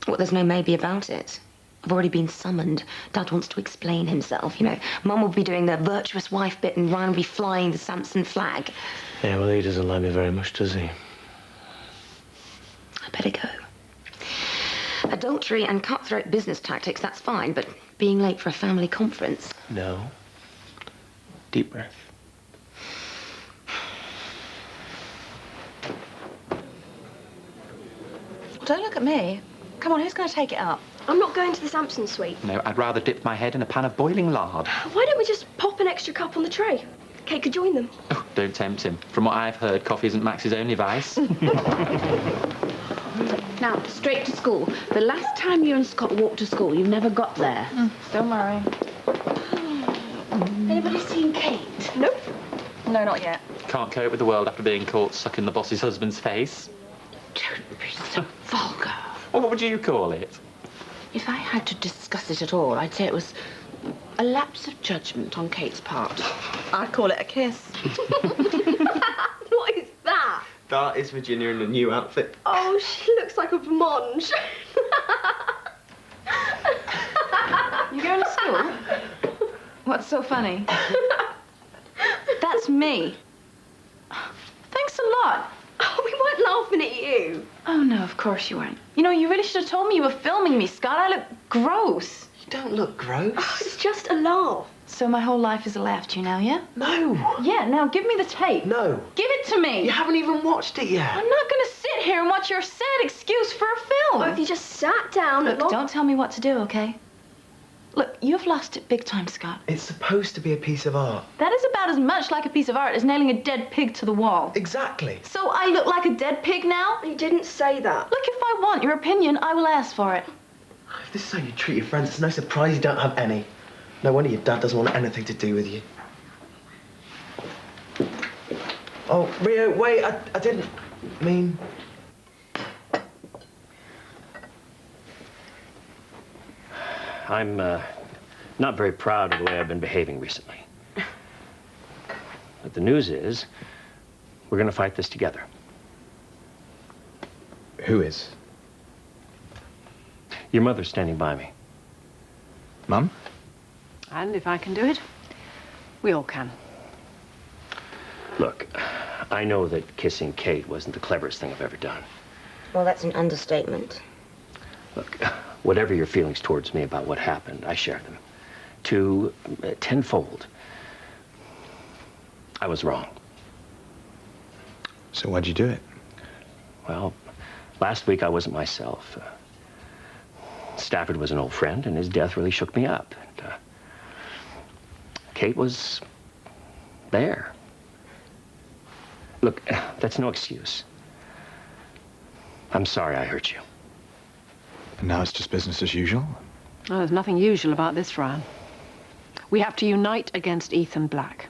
Well, there's no maybe about it. I've already been summoned. Dad wants to explain himself, you know. Mum will be doing the virtuous wife bit and Ryan will be flying the Samson flag. Yeah, well, he doesn't like me very much, does he? I better go. Adultery and cutthroat business tactics, that's fine, but being late for a family conference... No. Deep breath. Don't look at me. Come on, who's going to take it up? I'm not going to the Samson suite. No, I'd rather dip my head in a pan of boiling lard. Why don't we just pop an extra cup on the tray? Kate could join them. Oh, don't tempt him. From what I've heard, coffee isn't Max's only vice. Now, straight to school. The last time you and Scott walked to school, you never got there. Don't worry. Anybody seen Kate? Nope. No, not yet. Can't cope with the world after being caught sucking the boss's husband's face. Don't be so vulgar. Well, what would you call it? If I had to discuss it at all, I'd say it was a lapse of judgment on Kate's part. I'd call it a kiss. What is that? That is Virginia in a new outfit. Oh, she looks like a blancmange. You going to school? What's so funny? That's me. Thanks a lot. Oh, we weren't laughing at you. Oh, no, of course you weren't. You know, you really should have told me you were filming me, Scott. I look gross. You don't look gross. Oh, it's just a laugh. So my whole life is a laugh to you now, yeah? No. Yeah, now give me the tape. No. Give it to me. You haven't even watched it yet. I'm not going to sit here and watch your sad excuse for a film. Oh, if you just sat down Look, don't tell me what to do, okay? Look, you've lost it big time, Scott. It's supposed to be a piece of art. That is about as much like a piece of art as nailing a dead pig to the wall. Exactly. So I look like a dead pig now? You didn't say that. Look, if I want your opinion, I will ask for it. If this is how you treat your friends, it's no surprise you don't have any. No wonder your dad doesn't want anything to do with you. Oh, Rio, wait, I didn't mean... I'm not very proud of the way I've been behaving recently. But the news is, we're going to fight this together. Who is? Your mother's standing by me. Mum? And if I can do it, we all can. Look, I know that kissing Kate wasn't the cleverest thing I've ever done. Well, that's an understatement. Look, whatever your feelings towards me about what happened, I share them. Tenfold. I was wrong. So why'd you do it? Well, last week I wasn't myself. Stafford was an old friend, and his death really shook me up. And, Kate was there. Look, that's no excuse. I'm sorry I hurt you. And now it's just business as usual? Oh, there's nothing usual about this, Ryan. We have to unite against Ethan Black.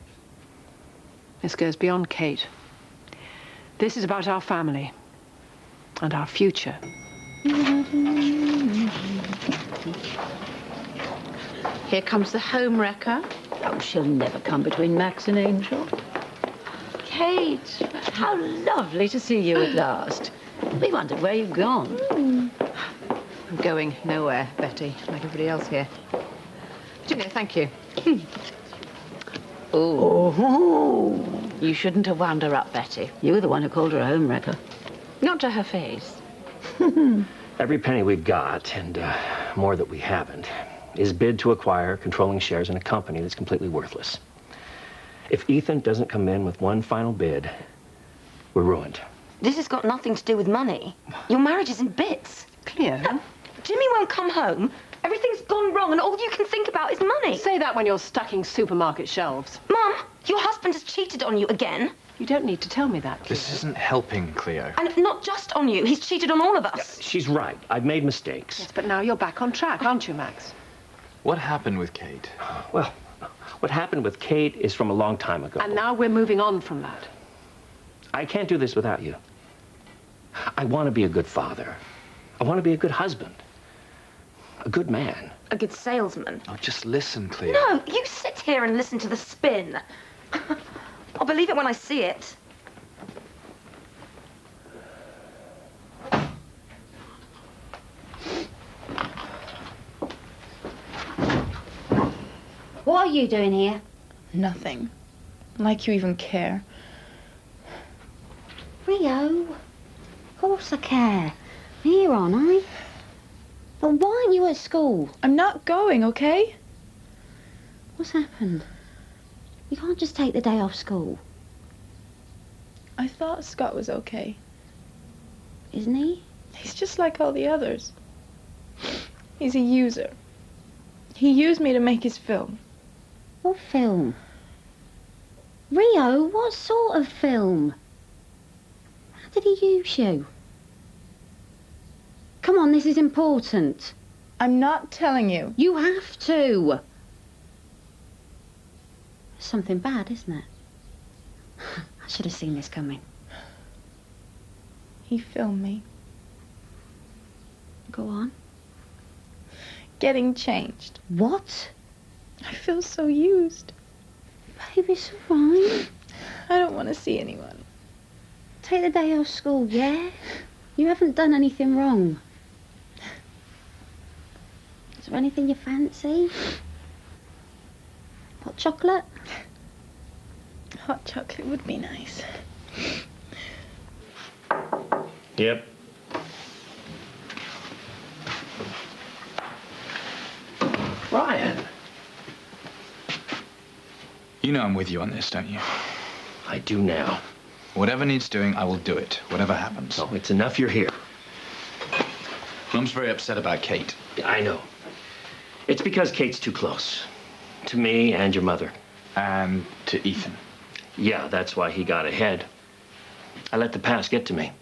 This goes beyond Kate. This is about our family and our future. Here comes the home wrecker. Oh, she'll never come between Max and Angel. Kate, how lovely to see you at last. We wondered where you'd gone. I'm going nowhere, Betty, like everybody else here. Do you know, thank you. Oh, you shouldn't have wound her up, Betty. You were the one who called her a home wrecker. Not to her face. Every penny we've got, and more that we haven't, is bid to acquire controlling shares in a company that's completely worthless. If Ethan doesn't come in with one final bid, we're ruined. This has got nothing to do with money. Your marriage is in bits. Cleo? Jimmy won't come home. Everything's gone wrong and all you can think about is money. Say that when you're stacking supermarket shelves. Mum, your husband has cheated on you again. You don't need to tell me that, Cleo. This isn't helping, Cleo. And not just on you. He's cheated on all of us. She's right. I've made mistakes. Yes, but now you're back on track, aren't you, Max? What happened with Kate? Well, what happened with Kate is from a long time ago. And now we're moving on from that. I can't do this without you. I want to be a good father. I want to be a good husband. A good man. A good salesman. Oh, just listen, Cleo. No, you sit here and listen to the spin. I'll believe it when I see it. What are you doing here? Nothing. Like you even care. Rio, of course I care. Here, aren't I? But why aren't you at school? I'm not going, okay? What's happened? You can't just take the day off school. I thought Scott was okay. Isn't he? He's just like all the others. He's a user. He used me to make his film. What film? Rio, what sort of film? How did he use you? Come on, this is important. I'm not telling you. You have to. Something bad, isn't it? I should have seen this coming. He filmed me. Go on. Getting changed. What? I feel so used. Babe, it's all right. I don't want to see anyone. Take the day off school, yeah? You haven't done anything wrong. Is there anything you fancy? Hot chocolate? Hot chocolate would be nice. Yep. Ryan. You know I'm with you on this, don't you? I do now. Whatever needs doing, I will do it, whatever happens. Oh, it's enough you're here. Mum's very upset about Kate. I know. It's because Kate's too close. To me and your mother. And to Ethan. Yeah, that's why he got ahead. I let the past get to me.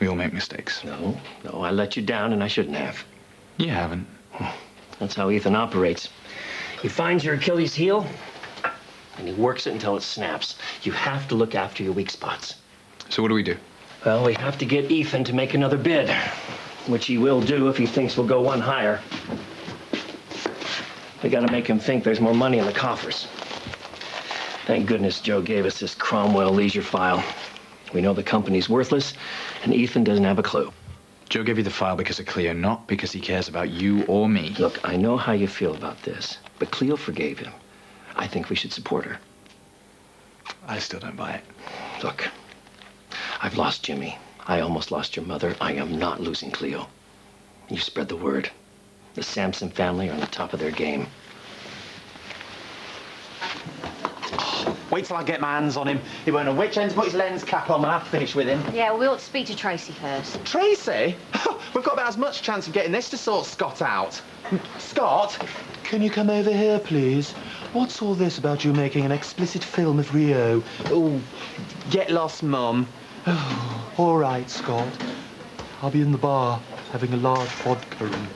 We all make mistakes. No, I let you down and I shouldn't have. You haven't. That's how Ethan operates. He finds your Achilles heel and he works it until it snaps. You have to look after your weak spots. So what do we do? Well, we have to get Ethan to make another bid, which he will do if he thinks we'll go one higher. We gotta make him think there's more money in the coffers. Thank goodness Joe gave us this Cromwell leisure file. We know the company's worthless, and Ethan doesn't have a clue. Joe gave you the file because of Cleo, not because he cares about you or me. Look, I know how you feel about this, but Cleo forgave him. I think we should support her. I still don't buy it. Look, I've lost Jimmy. I almost lost your mother. I am not losing Cleo. You spread the word. The Samson family are on the top of their game. Wait till I get my hands on him. He won't know which end to put his lens cap on when I've finished with him. Yeah, well, we ought to speak to Tracy first. Tracy? We've got about as much chance of getting this to sort Scott out. Scott, can you come over here, please? What's all this about you making an explicit film of Rio? Oh, get lost, Mum. Oh, all right, Scott. I'll be in the bar having a large vodka and...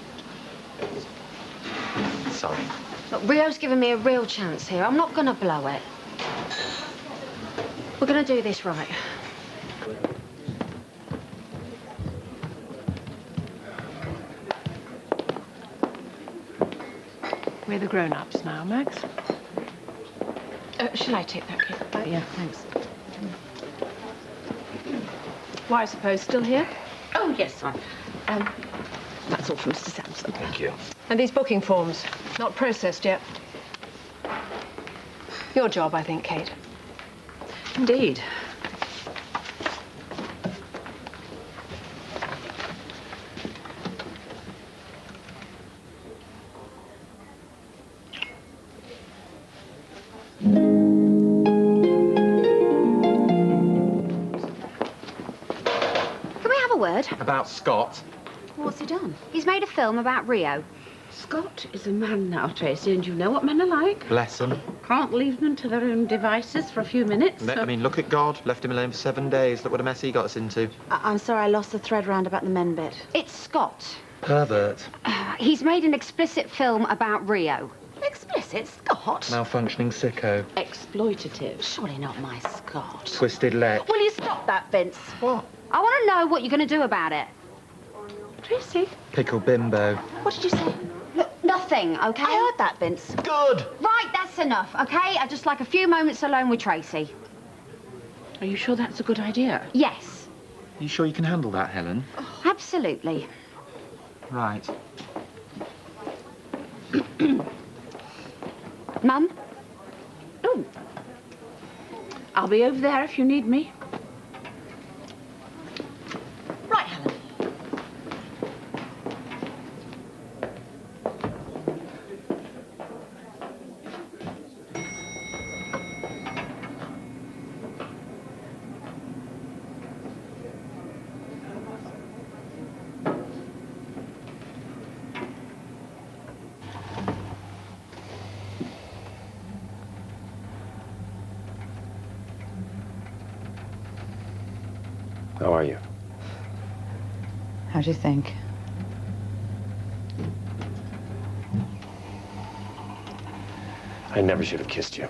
Sorry. Look, Rio's given me a real chance here. I'm not gonna blow it. We're gonna do this right. We're the grown-ups now, Max. Shall I take that, Kate? Yeah, thanks. Why, I suppose, still here? Oh, yes, son. That's all from Mr. Samson. Thank you. And these booking forms, not processed yet. Your job, I think, Kate. Indeed. About Scott. What's he done? He's made a film about Rio. Scott is a man now, Tracy, and you know what men are like. Bless them. Can't leave them to their own devices for a few minutes. I mean, look at God. Left him alone for 7 days. Look what a mess he got us into. I'm sorry, I lost the thread round about the men bit. It's Scott. Pervert. He's made an explicit film about Rio. Explicit, Scott? Malfunctioning sicko. Exploitative. Surely not my Scott. Twisted leg. Will you stop that, Vince? What? I want to know what you're going to do about it. Tracy? Pickle bimbo. What did you say? Look, nothing, OK? I heard that, Vince. Good. Right, that's enough, OK? I'd just like a few moments alone with Tracy. Are you sure that's a good idea? Yes. Are you sure you can handle that, Helen? Absolutely. Right. Mum? Oh. I'll be over there if you need me. Right, Helen. How are you? How do you think? I never should have kissed you.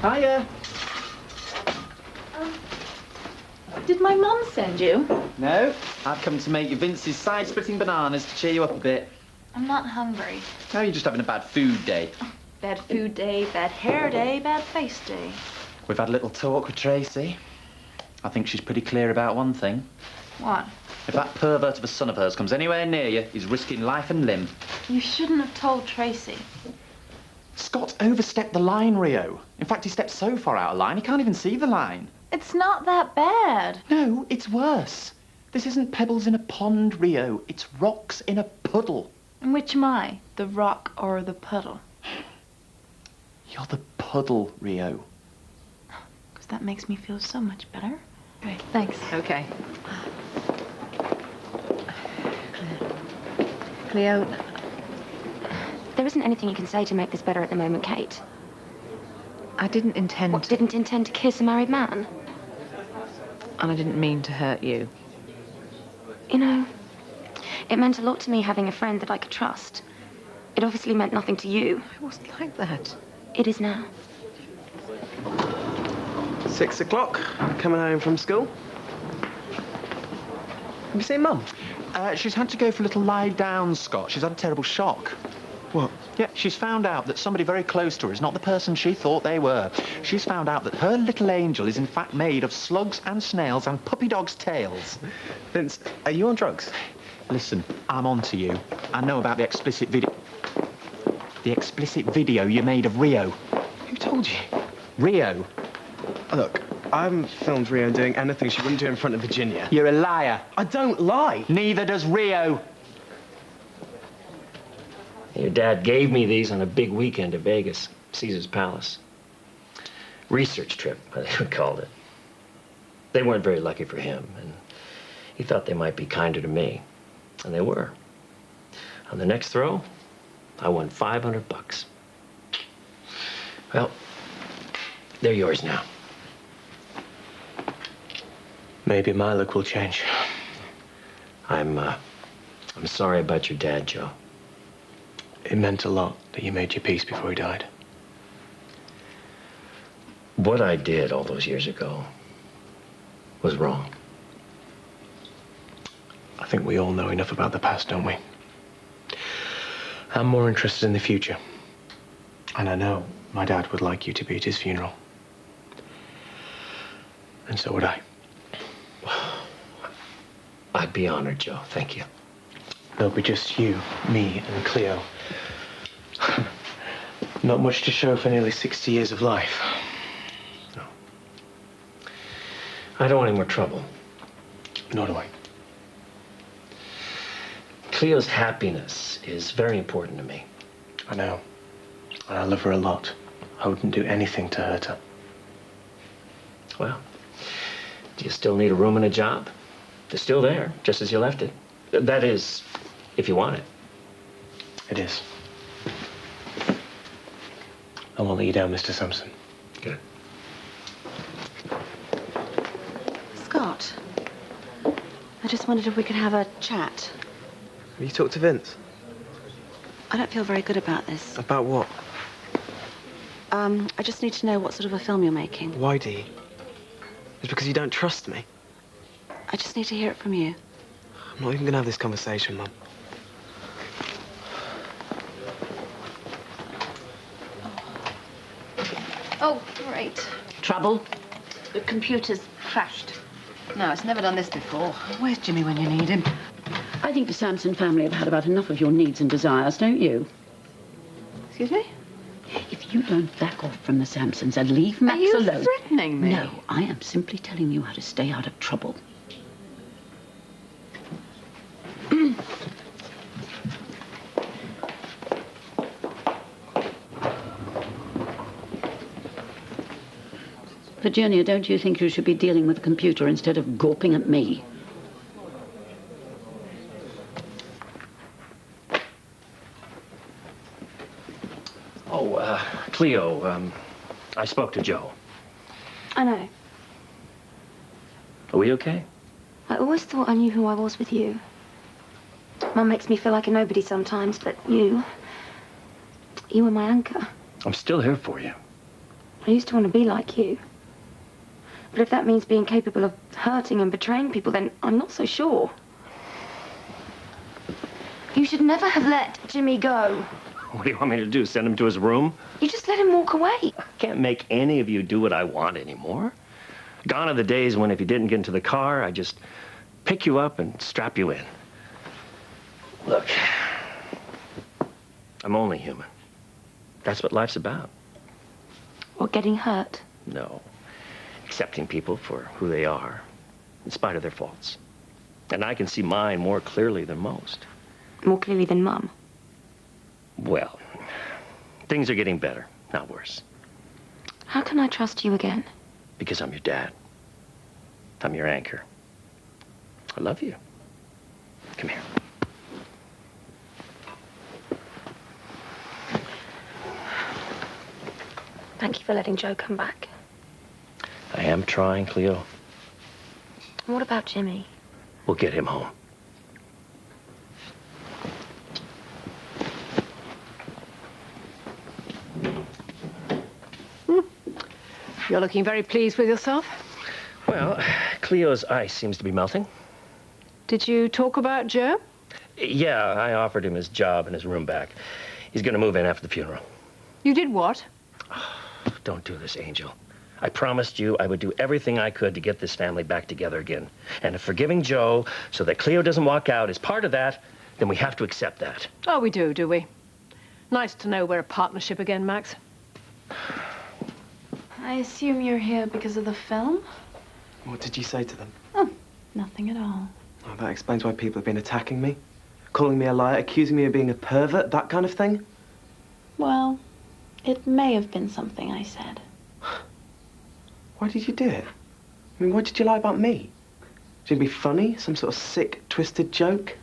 Hiya. Did my mum send you? No, I've come to make you Vince's side-splitting bananas to cheer you up a bit. I'm not hungry. No, you're just having a bad food day. Bad food day, bad hair day, bad face day. We've had a little talk with Tracy. I think she's pretty clear about one thing. What? If that pervert of a son of hers comes anywhere near you, he's risking life and limb. You shouldn't have told Tracy. Scott overstepped the line, Rio. In fact, he stepped so far out of line, he can't even see the line. It's not that bad. No, it's worse. This isn't pebbles in a pond, Rio. It's rocks in a puddle. And which am I? The rock or the puddle? You're the puddle, Rio. Because that makes me feel so much better. Okay, thanks. Okay. Cleo, There isn't anything you can say to make this better at the moment, Kate. I didn't intend... What, didn't intend to kiss a married man? And I didn't mean to hurt you. You know, it meant a lot to me having a friend that I could trust. It obviously meant nothing to you. It wasn't like that. It is now. 6 o'clock, coming home from school. Have you seen Mum? She's had to go for a little lie down, Scott. She's had a terrible shock. What? Yeah, she's found out that somebody very close to her is not the person she thought they were. She's found out that her little angel is in fact made of slugs and snails and puppy dogs' tails. Vince, are you on drugs? Listen, I'm on to you. I know about the explicit video... The explicit video you made of Rio. Who told you? Rio. Look, I haven't filmed Rio doing anything she wouldn't do in front of Virginia. You're a liar. I don't lie. Neither does Rio. Your dad gave me these on a big weekend at Vegas, Caesar's Palace. research trip, I think we called it. They weren't very lucky for him, and he thought they might be kinder to me. And they were. On the next throw, I won $500. Well, they're yours now. Maybe my luck will change. I'm sorry about your dad, Joe. It meant a lot that you made your peace before he died. What I did all those years ago was wrong. I think we all know enough about the past, don't we? I'm more interested in the future. And I know my dad would like you to be at his funeral. And so would I. I'd be honored, Joe. Thank you. There'll be just you, me, and Cleo. Not much to show for nearly 60 years of life. No. I don't want any more trouble. Nor do I. Cleo's happiness is very important to me. I know. And I love her a lot. I wouldn't do anything to hurt her. Well, do you still need a room and a job? They're still there, just as you left it. That is, if you want it. It is. I won't let you down, Mr. Sampson. Good. Scott, I just wondered if we could have a chat. Have you talked to Vince? I don't feel very good about this. About what? I just need to know what sort of a film you're making. Why, Dee? It's because you don't trust me. I just need to hear it from you. I'm not even gonna have this conversation, Mum. Oh, great. Trouble? The computer's crashed. No, it's never done this before. Where's Jimmy when you need him? I think the Sampson family have had about enough of your needs and desires, don't you? Excuse me? If you don't back off from the Sampsons and leave Max alone... Are you threatening me? No, I am simply telling you how to stay out of trouble. Virginia, don't you think you should be dealing with the computer instead of gawping at me? Oh, Cleo, I spoke to Joe. I know. Are we okay? I always thought I knew who I was with you. Mum makes me feel like a nobody sometimes, but you were my anchor. I'm still here for you. I used to want to be like you. But if that means being capable of hurting and betraying people, then I'm not so sure. You should never have let Jimmy go. What do you want me to do, send him to his room? You just let him walk away. I can't make any of you do what I want anymore. Gone are the days when if you didn't get into the car, I'd just pick you up and strap you in. Look, I'm only human. That's what life's about. Or getting hurt. No. Accepting people for who they are, in spite of their faults. And I can see mine more clearly than most. More clearly than Mum. Well, things are getting better, not worse. How can I trust you again? Because I'm your dad. I'm your anchor. I love you. Come here. Thank you for letting Joe come back. I am trying, Cleo. And what about Jimmy? We'll get him home. You're looking very pleased with yourself. Well, Cleo's ice seems to be melting. Did you talk about Joe? Yeah, I offered him his job and his room back. He's going to move in after the funeral. You did what? Don't do this, Angel. I promised you I would do everything I could to get this family back together again. And if forgiving Joe so that Cleo doesn't walk out is part of that, then we have to accept that. Oh, we do we? Nice to know we're a partnership again, Max. I assume you're here because of the film? What did you say to them? Oh, nothing at all. Oh, that explains why people have been attacking me. Calling me a liar, accusing me of being a pervert, that kind of thing. Well, it may have been something I said. Why did you do it? I mean, why did you lie about me? Should it be funny? Some sort of sick, twisted joke?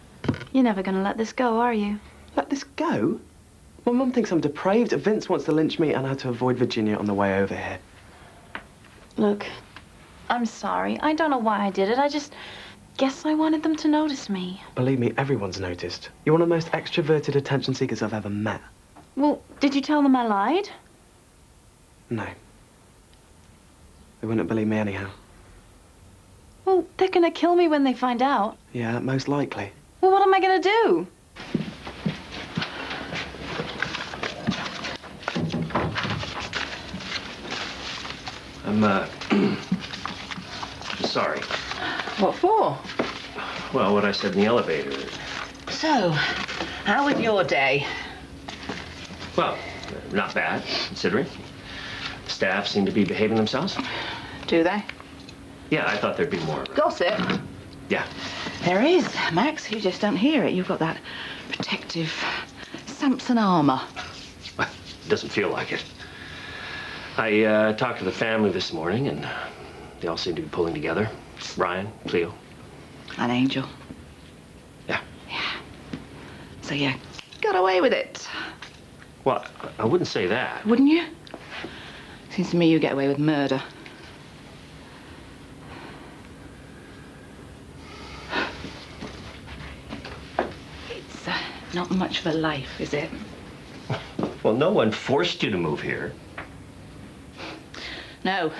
You're never going to let this go, are you? Let this go? My mum thinks I'm depraved. Vince wants to lynch me, and I had to avoid Virginia on the way over here. Look, I'm sorry. I don't know why I did it. I just guess I wanted them to notice me. Believe me, everyone's noticed. You're one of the most extroverted attention seekers I've ever met. Well, did you tell them I lied? No. They wouldn't believe me anyhow. Well, they're going to kill me when they find out. Yeah, most likely. Well, what am I going to do? I'm sorry. What for? Well, what I said in the elevator. So, how was your day? Well, not bad, considering. The staff seem to be behaving themselves. Do they? Yeah, I thought there'd be more. Gossip? Yeah. There is, Max. You just don't hear it. You've got that protective Samson armor. Well, it doesn't feel like it. I talked to the family this morning, and they all seem to be pulling together. Ryan, Cleo. An angel. Yeah. Yeah. So you got away with it. Well, I wouldn't say that. Wouldn't you? Seems to me you get away with murder. It's not much of a life, is it? Well, no one forced you to move here. No.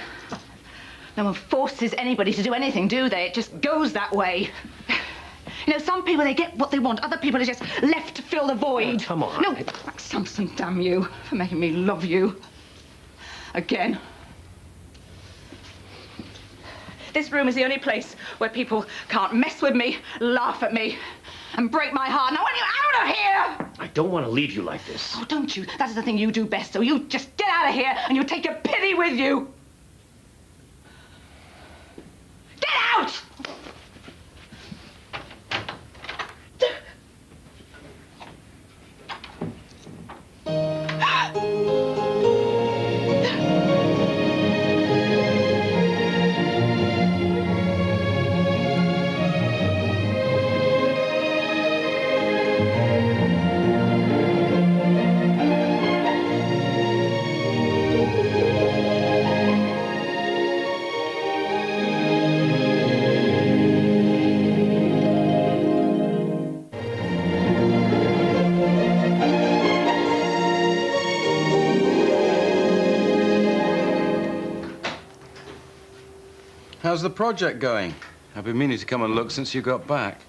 No one forces anybody to do anything, do they? It just goes that way. You know, some people, they get what they want. Other people are just left to fill the void. Oh, come on. No, Max Samson, damn you, for making me love you. Again. This room is the only place where people can't mess with me, laugh at me, and break my heart. And I want you out of here! I don't want to leave you like this. Oh, don't you? That is the thing you do best, so you just get out of here and you take your pity with you. Get out! How's the project going? I've been meaning to come and look since you got back.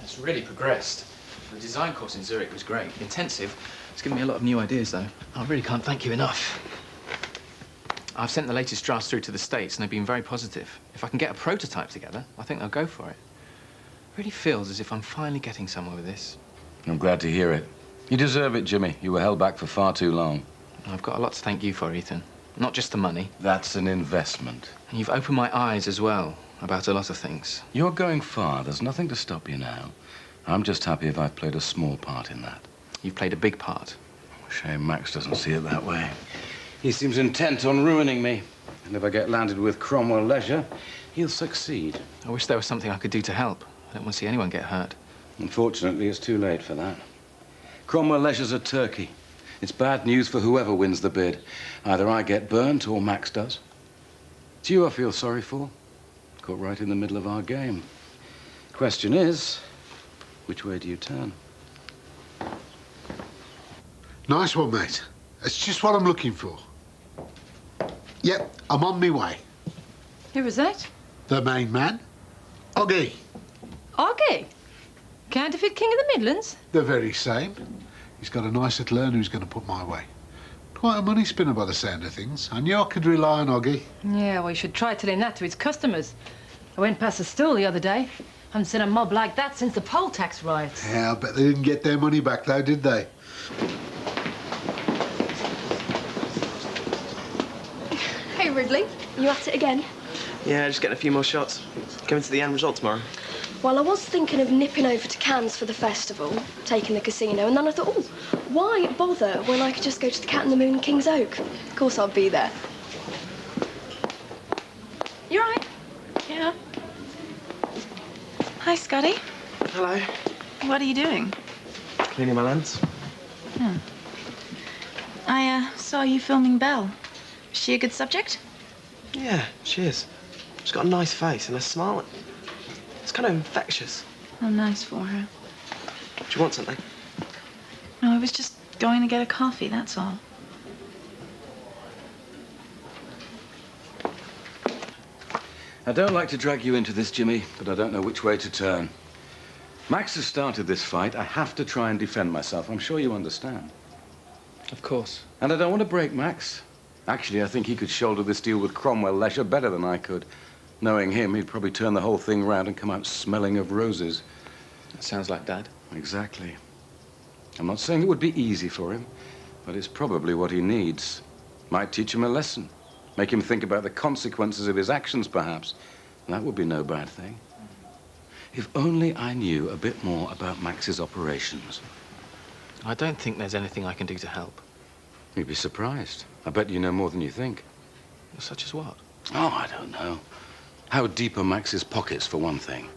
It's really progressed. The design course in Zurich was great. Intensive. It's given me a lot of new ideas, though. I really can't thank you enough. I've sent the latest drafts through to the States, and they've been very positive. If I can get a prototype together, I think they'll go for it. It really feels as if I'm finally getting somewhere with this. I'm glad to hear it. You deserve it, Jimmy. You were held back for far too long. I've got a lot to thank you for, Ethan. Not just the money. That's an investment. And you've opened my eyes as well about a lot of things. You're going far. There's nothing to stop you now. I'm just happy if I've played a small part in that. You've played a big part. Shame Max doesn't see it that way. He seems intent on ruining me. And if I get landed with Cromwell Leisure, he'll succeed. I wish there was something I could do to help. I don't want to see anyone get hurt. Unfortunately, it's too late for that. Cromwell Leisure's a turkey. It's bad news for whoever wins the bid. Either I get burnt or Max does. It's you I feel sorry for. Caught right in the middle of our game. Question is, which way do you turn? Nice one, mate. That's just what I'm looking for. Yep, I'm on my way. Who was that? The main man, Oggy. Oggy? Counterfeit King of the Midlands? The very same. He's got a nice little earner who's going to put my way. Quite a money spinner by the sound of things. I knew I could rely on Oggy. Yeah, well, you should try telling that to his customers. I went past the stall the other day. Haven't seen a mob like that since the poll tax riots. Yeah, I bet they didn't get their money back, though, did they? Hey, Ridley. You at it again? Yeah, just getting a few more shots. Coming to the end result tomorrow. Well, I was thinking of nipping over to Cannes for the festival, taking the casino, and then I thought, oh, why bother when I could just go to the Cat in the Moon, King's Oak? Of course I'll be there. You all right? Yeah. Hi, Scotty. Hello. What are you doing? Cleaning my lens. Hmm. I saw you filming Belle. Is she a good subject? Yeah, she is. She's got a nice face and a smile. It's kind of infectious. Oh, nice for her. Do you want something? No, I was just going to get a coffee, that's all. I don't like to drag you into this, Jimmy, but I don't know which way to turn. Max has started this fight. I have to try and defend myself. I'm sure you understand. Of course. And I don't want to break Max. Actually, I think he could shoulder this deal with Cromwell leisure better than I could. Knowing him, he'd probably turn the whole thing round and come out smelling of roses. That sounds like Dad. Exactly. I'm not saying it would be easy for him, but it's probably what he needs. Might teach him a lesson. Make him think about the consequences of his actions, perhaps. That would be no bad thing. If only I knew a bit more about Max's operations. I don't think there's anything I can do to help. You'd be surprised. I bet you know more than you think. Such as what? Oh, I don't know. How deep are Max's pockets, for one thing?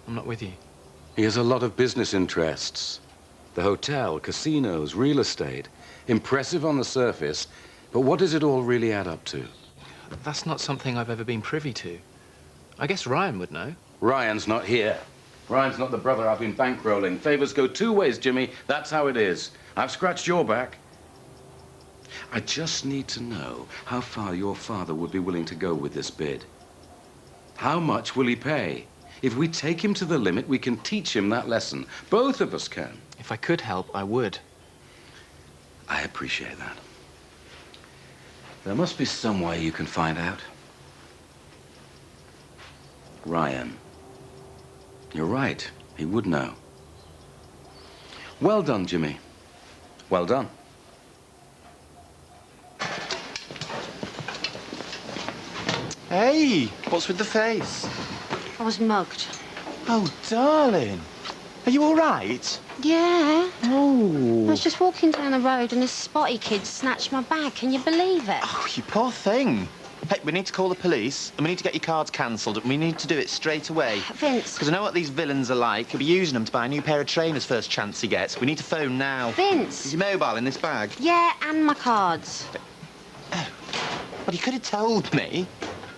I'm not with you. He has a lot of business interests. The hotel, casinos, real estate. Impressive on the surface, but what does it all really add up to? That's not something I've ever been privy to. I guess Ryan would know. Ryan's not here. Ryan's not the brother I've been bankrolling. Favors go two ways, Jimmy. That's how it is. I've scratched your back. I just need to know how far your father would be willing to go with this bid. How much will he pay? If we take him to the limit, we can teach him that lesson. Both of us can. If I could help, I would. I appreciate that. There must be some way you can find out. Ryan. You're right. He would know. Well done, Jimmy. Well done. Hey, what's with the face? I was mugged. Oh, darling. Are you all right? Yeah. Oh. I was just walking down the road and this spotty kid snatched my bag. Can you believe it? Oh, you poor thing. Hey, we need to call the police, and we need to get your cards cancelled, and we need to do it straight away. Vince. Because I know what these villains are like. He'll be using them to buy a new pair of trainers first chance he gets. We need to phone now. Vince. Is your mobile in this bag? Yeah, and my cards. Well, you could have told me.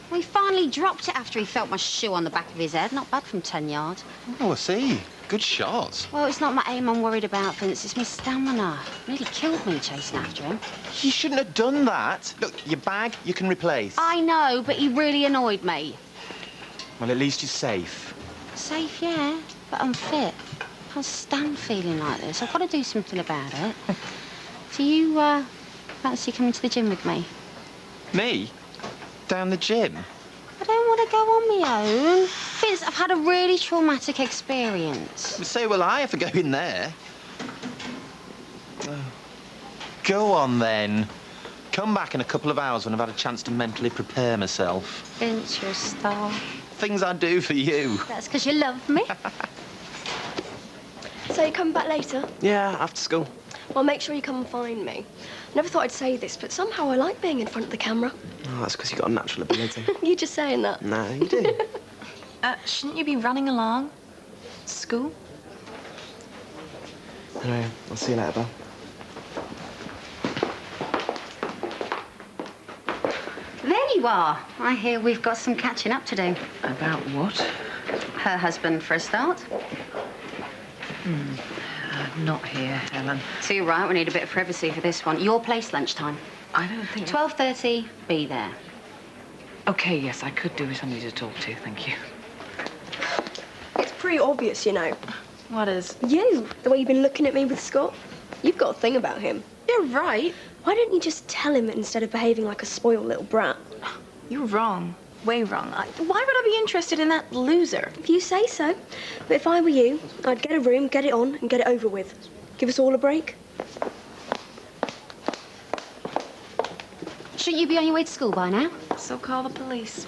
Well, he finally dropped it after he felt my shoe on the back of his head. Not bad from 10 yards. Oh, I see. Good shot. Well, it's not my aim I'm worried about, Vince. It's my stamina. Nearly killed me chasing after him. You shouldn't have done that. Look, your bag you can replace. I know, but he really annoyed me. Well, at least you're safe. Safe, yeah, but unfit. I can't stand feeling like this. I've got to do something about it. Do you, fancy coming to the gym with me? Me? Down the gym? I don't want to go on my own. Vince, I've had a really traumatic experience. So will I if I go in there. Oh. Go on, then. Come back in a couple of hours when I've had a chance to mentally prepare myself. Vince, you're a star. Things I do for you. That's because you love me. So you come back later? Yeah, after school. Well, make sure you come and find me. Never thought I'd say this, but somehow I like being in front of the camera. Oh, that's because you've got a natural ability. You just saying that. No, you do. Shouldn't you be running along? School? Anyway, I'll see you later, Belle. There you are. I hear we've got some catching up to do. About what? Her husband, for a start. Not here, Helen. So you're right, we need a bit of privacy for this one. Your place, lunchtime. I don't think... 12:30, be there. OK, yes, I could do with somebody to talk to, thank you. It's pretty obvious, you know. What is? You, the way you've been looking at me with Scott. You've got a thing about him. You're right. Why don't you just tell him instead of behaving like a spoiled little brat? You're wrong. Way wrong. Why would I be interested in that loser? If you say so. But if I were you, I'd get a room, get it on, and get it over with. Give us all a break. Shouldn't you be on your way to school by now? So call the police.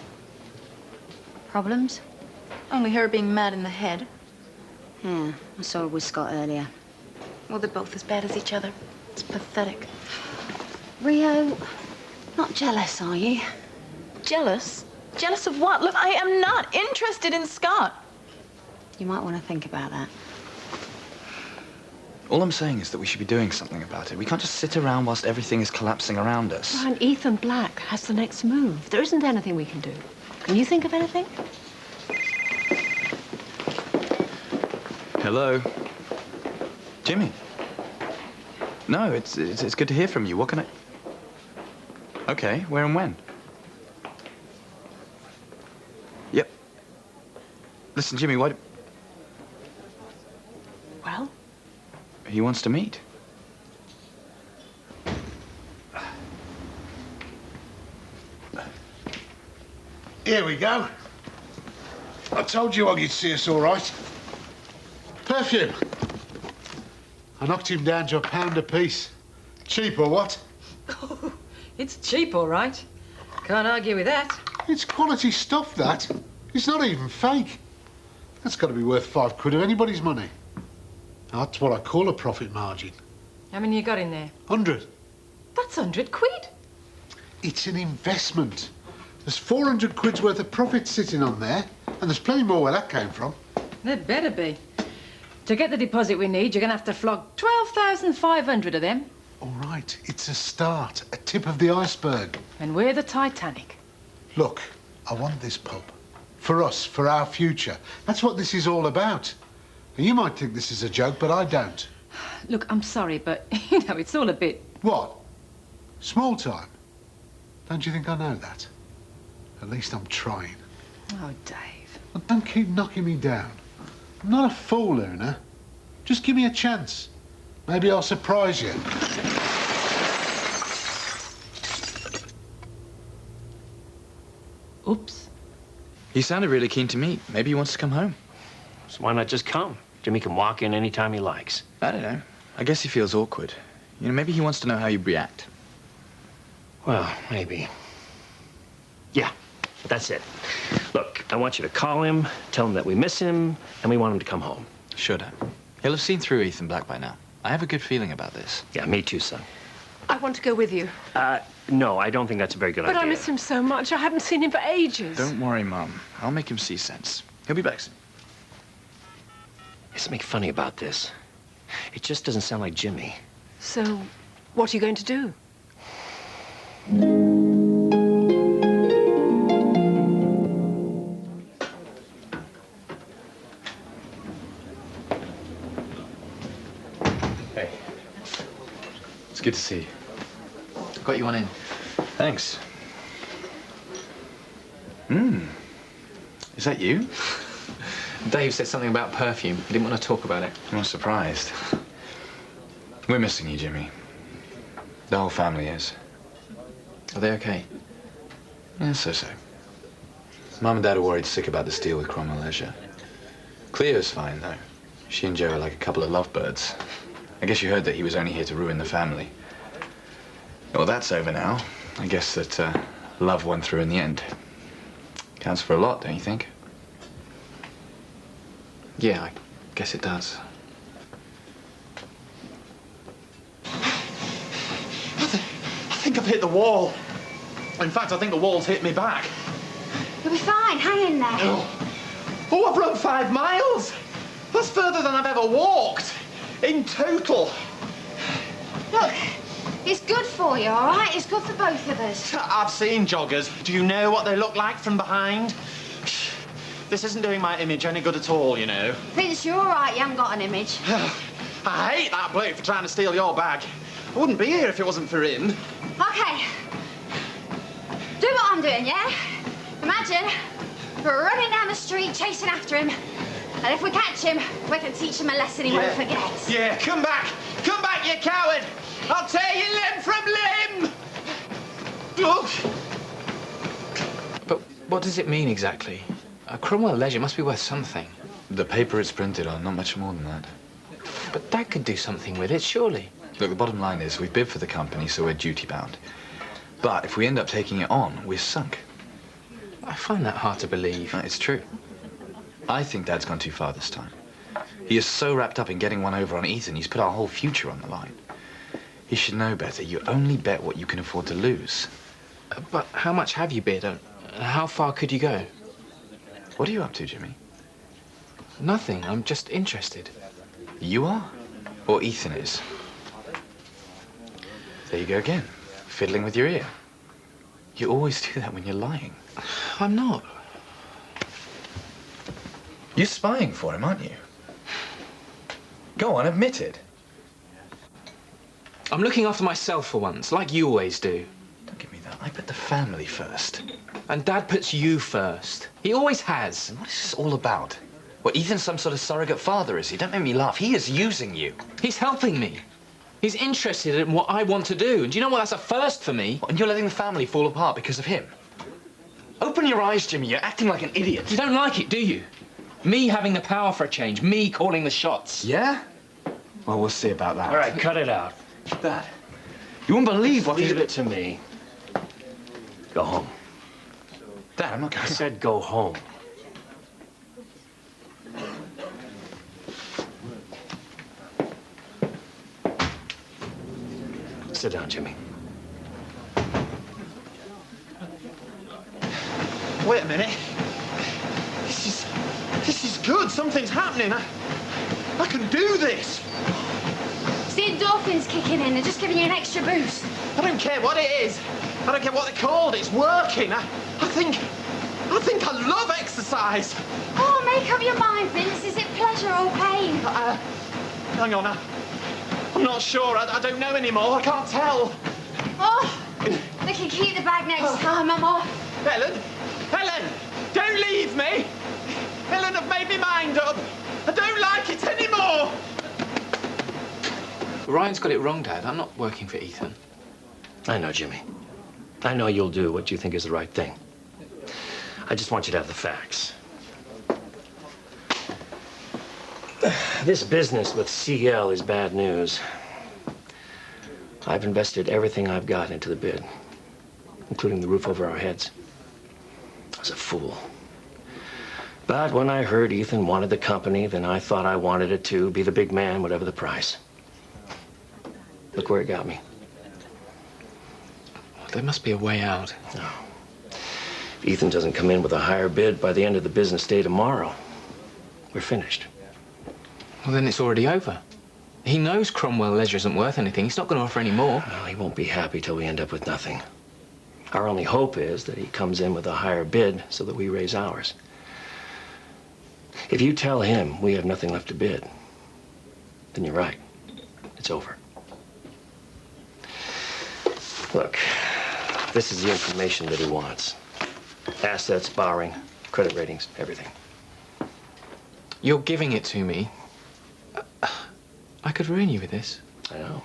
Problems? Only her being mad in the head. Yeah, I saw her with Scott earlier. Well, they're both as bad as each other. It's pathetic. Rio, not jealous, are you? Jealous? Jealous of what? Look, I am not interested in Scott. You might want to think about that. All I'm saying is that we should be doing something about it. We can't just sit around whilst everything is collapsing around us. And Ethan Black has the next move. There isn't anything we can do. Can you think of anything? Hello? Jimmy? No, it's good to hear from you. What can I... Okay, where and when? Yep. Listen, Jimmy, why... Well? He wants to meet. Here we go. I told you you'd see us all right. Perfume. I knocked him down to £1 a piece. Cheap or what? It's cheap, all right. Can't argue with that. It's quality stuff, that. It's not even fake. That's got to be worth £5 of anybody's money. That's what I call a profit margin. How many you got in there? 100. That's 100 quid. It's an investment. There's 400 quid's worth of profit sitting on there, and there's plenty more where that came from. There better be. To get the deposit we need, you're going to have to flog 12,500 of them. All right, it's a start, a tip of the iceberg. And we're the Titanic. Look, I want this pub. For us, for our future. That's what this is all about. And you might think this is a joke, but I don't. Look, I'm sorry, but, you know, it's all a bit... What? Small time? Don't you think I know that? At least I'm trying. Oh, Dave. Well, don't keep knocking me down. I'm not a fool, Una. Just give me a chance. Maybe I'll surprise you. Oops. He sounded really keen to meet. Maybe he wants to come home. So why not just come? Jimmy can walk in anytime he likes. I don't know. I guess he feels awkward. You know, maybe he wants to know how you react. Well, maybe. Yeah, that's it. Look, I want you to call him, tell him that we miss him, and we want him to come home. Sure, Dad. He'll have seen through Ethan Black by now. I have a good feeling about this. Yeah, me too, son. I want to go with you. No, I don't think that's a very good idea. But I miss him so much. I haven't seen him for ages. Don't worry, Mum. I'll make him see sense. He'll be back soon. There's something funny about this. It just doesn't sound like Jimmy. So, what are you going to do? Hey. It's good to see you. Got you one in. Thanks. Is that you? Dave said something about perfume. He didn't want to talk about it. I'm not surprised. We're missing you, Jimmy. The whole family is. Are they okay? Yeah, so-so. Mum and Dad are worried sick about this deal with Cromwell Leisure. Cleo's fine, though. She and Joe are like a couple of lovebirds. I guess you heard that he was only here to ruin the family. Well, that's over now. I guess that love won through in the end. Counts for a lot, don't you think? Yeah, I guess it does. I think I've hit the wall. In fact, I think the wall's hit me back. You'll be fine. Hang in there. Oh, I've run 5 miles. That's further than I've ever walked. In total. Look, it's good for you, all right? It's good for both of us. I've seen joggers. Do you know what they look like from behind? This isn't doing my image any good at all, you know. Vince, you're all right. You haven't got an image. I hate that bloke for trying to steal your bag. I wouldn't be here if it wasn't for him. Okay. Do what I'm doing, yeah? Imagine we're running down the street chasing after him. And if we catch him, we can teach him a lesson he won't forget. Yeah, come back. Come back, you coward. I'll tear you limb from limb. Look. But what does it mean exactly? Cromwell Leisure must be worth something. The paper it's printed on, not much more than that. But Dad could do something with it, surely. Look, the bottom line is we've bid for the company, so we're duty-bound. But if we end up taking it on, we're sunk. I find that hard to believe. It's true. I think Dad's gone too far this time. He is so wrapped up in getting one over on Ethan, he's put our whole future on the line. He should know better. You only bet what you can afford to lose. But how much have you bid? How far could you go? What are you up to, Jimmy? Nothing. I'm just interested. You are? Or Ethan is? There you go again, fiddling with your ear. You always do that when you're lying. I'm not. You're spying for him, aren't you? Go on, admit it. I'm looking after myself for once, like you always do. Don't give me that. I put the family first. And Dad puts you first. He always has. And what is this all about? Well, Ethan's some sort of surrogate father, is he? Don't make me laugh. He is using you. He's helping me. He's interested in what I want to do. And do you know what? That's a first for me. And you're letting the family fall apart because of him. Open your eyes, Jimmy. You're acting like an idiot. You don't like it, do you? Me having the power for a change. Me calling the shots. Yeah? Well, we'll see about that. All right, cut it out. Dad, you won't believe what Leave it to me. Go home. Dad, I'm not going I said go home. Sit down, Jimmy. Wait a minute. This is good. Something's happening. I can do this. It's the endorphins kicking in. They're just giving you an extra boost. I don't care what it is. I don't care what they're called. It's working. I think I love exercise. Oh, make up your mind, Vince. Is it pleasure or pain? Hang on. I'm not sure. I don't know anymore. I can't tell. Oh, we can keep the bag next time. I'm off. Helen! Don't leave me! Helen, I've made my mind up. I don't like it anymore. Ryan's got it wrong, Dad. I'm not working for Ethan. I know, Jimmy. I know you'll do what you think is the right thing. I just want you to have the facts. This business with CL is bad news. I've invested everything I've got into the bid, including the roof over our heads. I was a fool. But when I heard Ethan wanted the company, then I thought I wanted it too, be the big man, whatever the price. Look where it got me. There must be a way out. No. If Ethan doesn't come in with a higher bid by the end of the business day tomorrow, we're finished. Well, then it's already over. He knows Cromwell Leisure isn't worth anything. He's not going to offer any more. Well, he won't be happy till we end up with nothing. Our only hope is that he comes in with a higher bid so that we raise ours. If you tell him we have nothing left to bid, then you're right. It's over. Look, this is the information that he wants. Assets, borrowing, credit ratings, everything. You're giving it to me. I could ruin you with this. I know.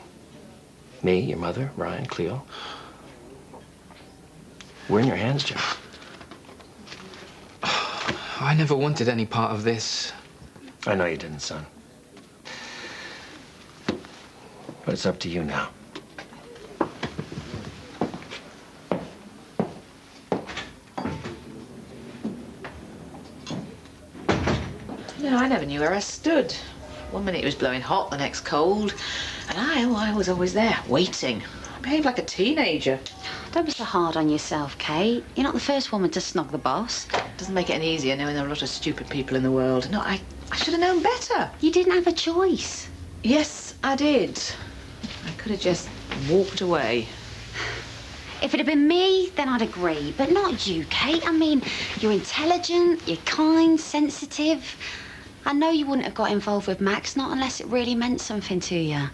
Me, your mother, Ryan, Cleo. We're in your hands, Jim. I never wanted any part of this. I know you didn't, son. But it's up to you now. No, I never knew where I stood. One minute it was blowing hot, the next cold. And I was always there, waiting. I behaved like a teenager. Don't be so hard on yourself, Kate. You're not the first woman to snog the boss. Doesn't make it any easier knowing there are a lot of stupid people in the world. No, I should have known better. You didn't have a choice. Yes, I did. I could have just walked away. If it had been me, then I'd agree. But not you, Kate. I mean, you're intelligent, you're kind, sensitive. I know you wouldn't have got involved with Max, not unless it really meant something to you.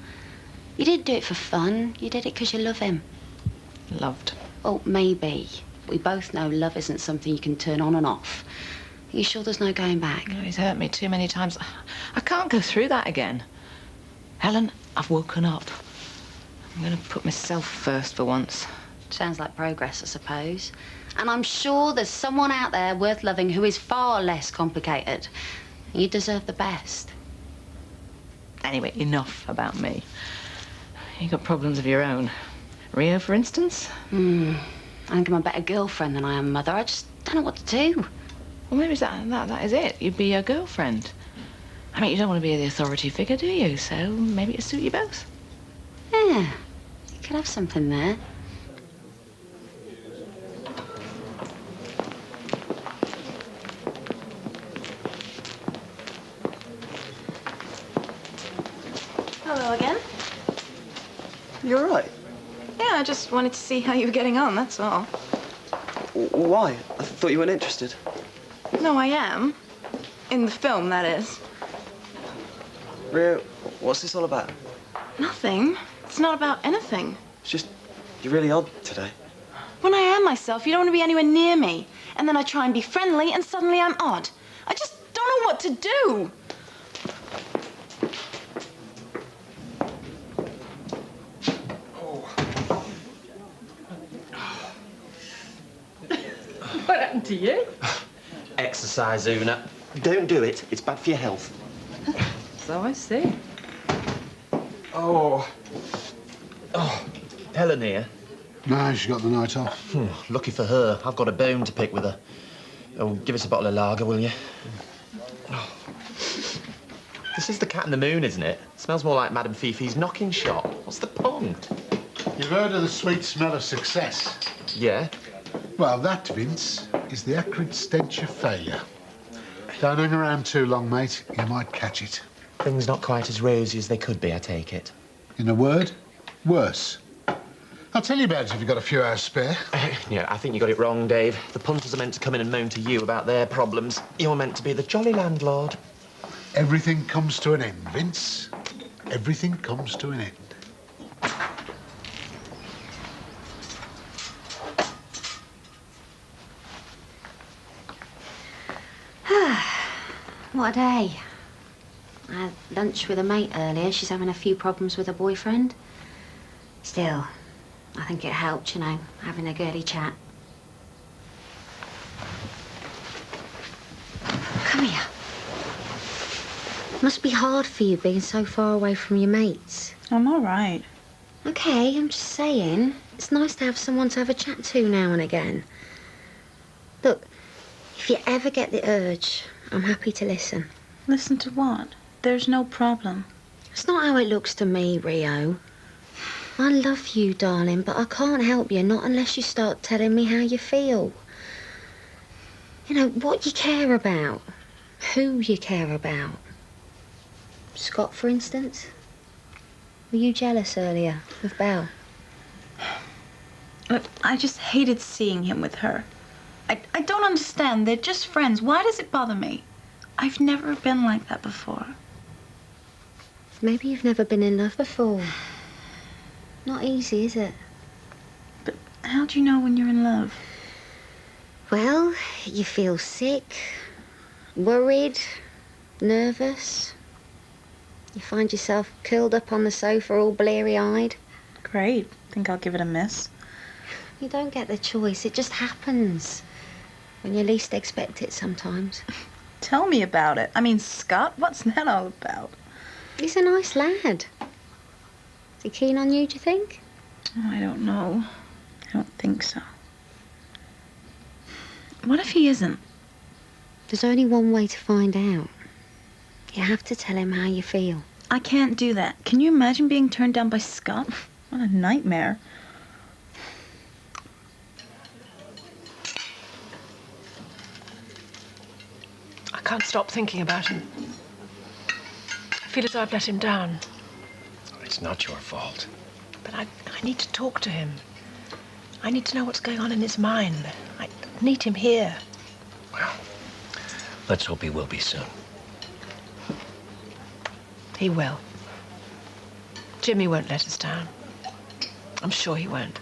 You didn't do it for fun. You did it because you love him. Loved. Oh, maybe. We both know love isn't something you can turn on and off. Are you sure there's no going back? No, he's hurt me too many times. I can't go through that again. Helen, I've woken up. I'm going to put myself first for once. Sounds like progress, I suppose. And I'm sure there's someone out there worth loving who is far less complicated. You deserve the best. Anyway, enough about me. You've got problems of your own. Rio, for instance? I think I'm a better girlfriend than I am mother. I just don't know what to do. Well, maybe that is it. You'd be a girlfriend. I mean, you don't want to be the authority figure, do you? So maybe it'd suit you both. Yeah, you could have something there. Hello again. You all right? Yeah, I just wanted to see how you were getting on, that's all. Why? I thought you weren't interested. No, I am. In the film, that is. Rio, what's this all about? Nothing. It's not about anything. It's just, you're really odd today. When I am myself, you don't want to be anywhere near me. And then I try and be friendly, and suddenly I'm odd. I just don't know what to do. What happened to you? Exercise, Una. Don't do it. It's bad for your health. So I see. Oh, Helen here. No, she got the night off. Lucky for her. I've got a bone to pick with her. Oh, give us a bottle of lager, will you? Oh. This is the Cat in the Moon, isn't it? Smells more like Madame Fifi's knocking shop. What's the point? You've heard of the sweet smell of success? Yeah? Well, that, Vince, is the acrid stench of failure. Don't hang around too long, mate. You might catch it. Things not quite as rosy as they could be, I take it. In a word, worse. I'll tell you about it if you've got a few hours spare. Yeah, I think you got it wrong, Dave. The punters are meant to come in and moan to you about their problems. You're meant to be the jolly landlord. Everything comes to an end, Vince. Everything comes to an end. What a day. I had lunch with a mate earlier. She's having a few problems with her boyfriend. Still, I think it helped, you know, having a girly chat. Come here. Must be hard for you being so far away from your mates. I'm all right. Okay, I'm just saying. It's nice to have someone to have a chat to now and again. Look, if you ever get the urge, I'm happy to listen. Listen to what? There's no problem. It's not how it looks to me, Rio. I love you, darling, but I can't help you, not unless you start telling me how you feel. You know, what you care about, who you care about. Scott, for instance. Were you jealous earlier of Belle? Look, I just hated seeing him with her. I don't understand. They're just friends. Why does it bother me? I've never been like that before. Maybe you've never been in love before. Not easy, is it? But how do you know when you're in love? Well, you feel sick, worried, nervous. You find yourself curled up on the sofa all bleary-eyed. Great. Think I'll give it a miss. You don't get the choice. It just happens. When you least expect it sometimes. Tell me about it. I mean, Scott, what's that all about? He's a nice lad. Is he keen on you, do you think? Oh, I don't know. I don't think so. What if he isn't? There's only one way to find out. You have to tell him how you feel. I can't do that. Can you imagine being turned down by Scott? What a nightmare. I can't stop thinking about him. I feel as though I've let him down. It's not your fault. But I need to talk to him. I need to know what's going on in his mind. I need him here. Well, let's hope he will be soon. He will. Jimmy won't let us down. I'm sure he won't.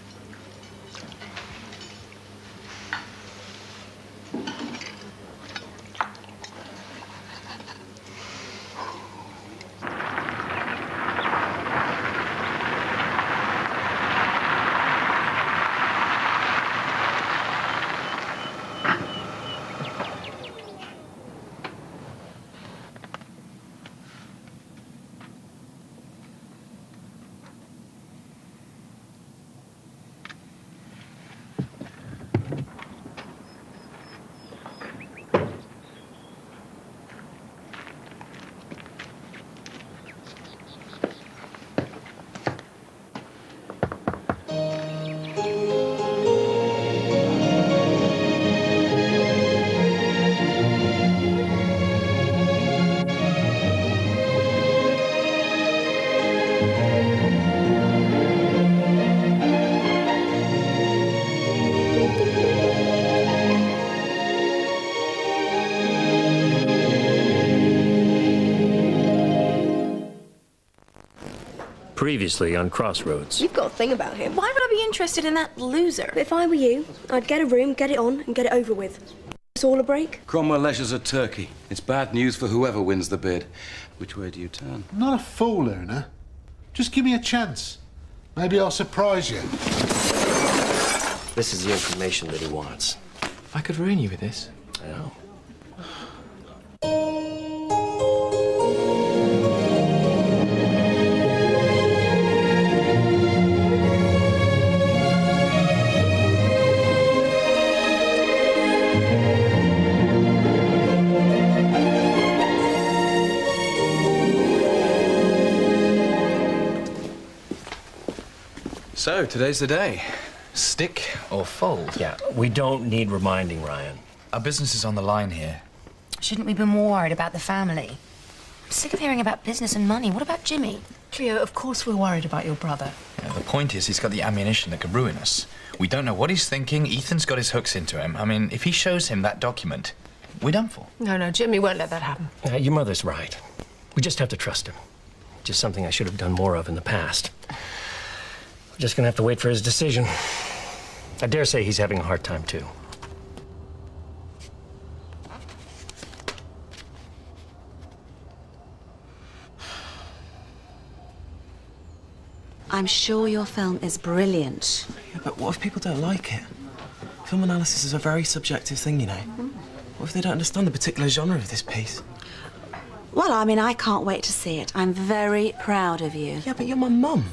Previously on Crossroads. You've got a thing about him. Why would I be interested in that loser? If I were you, I'd get a room, get it on, and get it over with. It's all a break. Cromwell Leisure's a turkey. It's bad news for whoever wins the bid. Which way do you turn? I'm not a fool, Una. Just give me a chance. Maybe I'll surprise you. This is the information that he wants. I could ruin you with this. I know. So, today's the day. Stick or fold? Yeah, we don't need reminding, Ryan. Our business is on the line here. Shouldn't we be more worried about the family? I'm sick of hearing about business and money. What about Jimmy? Cleo, of course we're worried about your brother. Yeah, the point is, he's got the ammunition that could ruin us. We don't know what he's thinking. Ethan's got his hooks into him. I mean, if he shows him that document, we're done for. No, Jimmy won't let that happen. Your mother's right. We just have to trust him. Just something I should have done more of in the past. We're just gonna have to wait for his decision. I dare say he's having a hard time, too. I'm sure your film is brilliant. Yeah, but what if people don't like it? Film analysis is a very subjective thing, you know. What if they don't understand the particular genre of this piece? Well, I mean, I can't wait to see it. I'm very proud of you. Yeah, but you're my mum.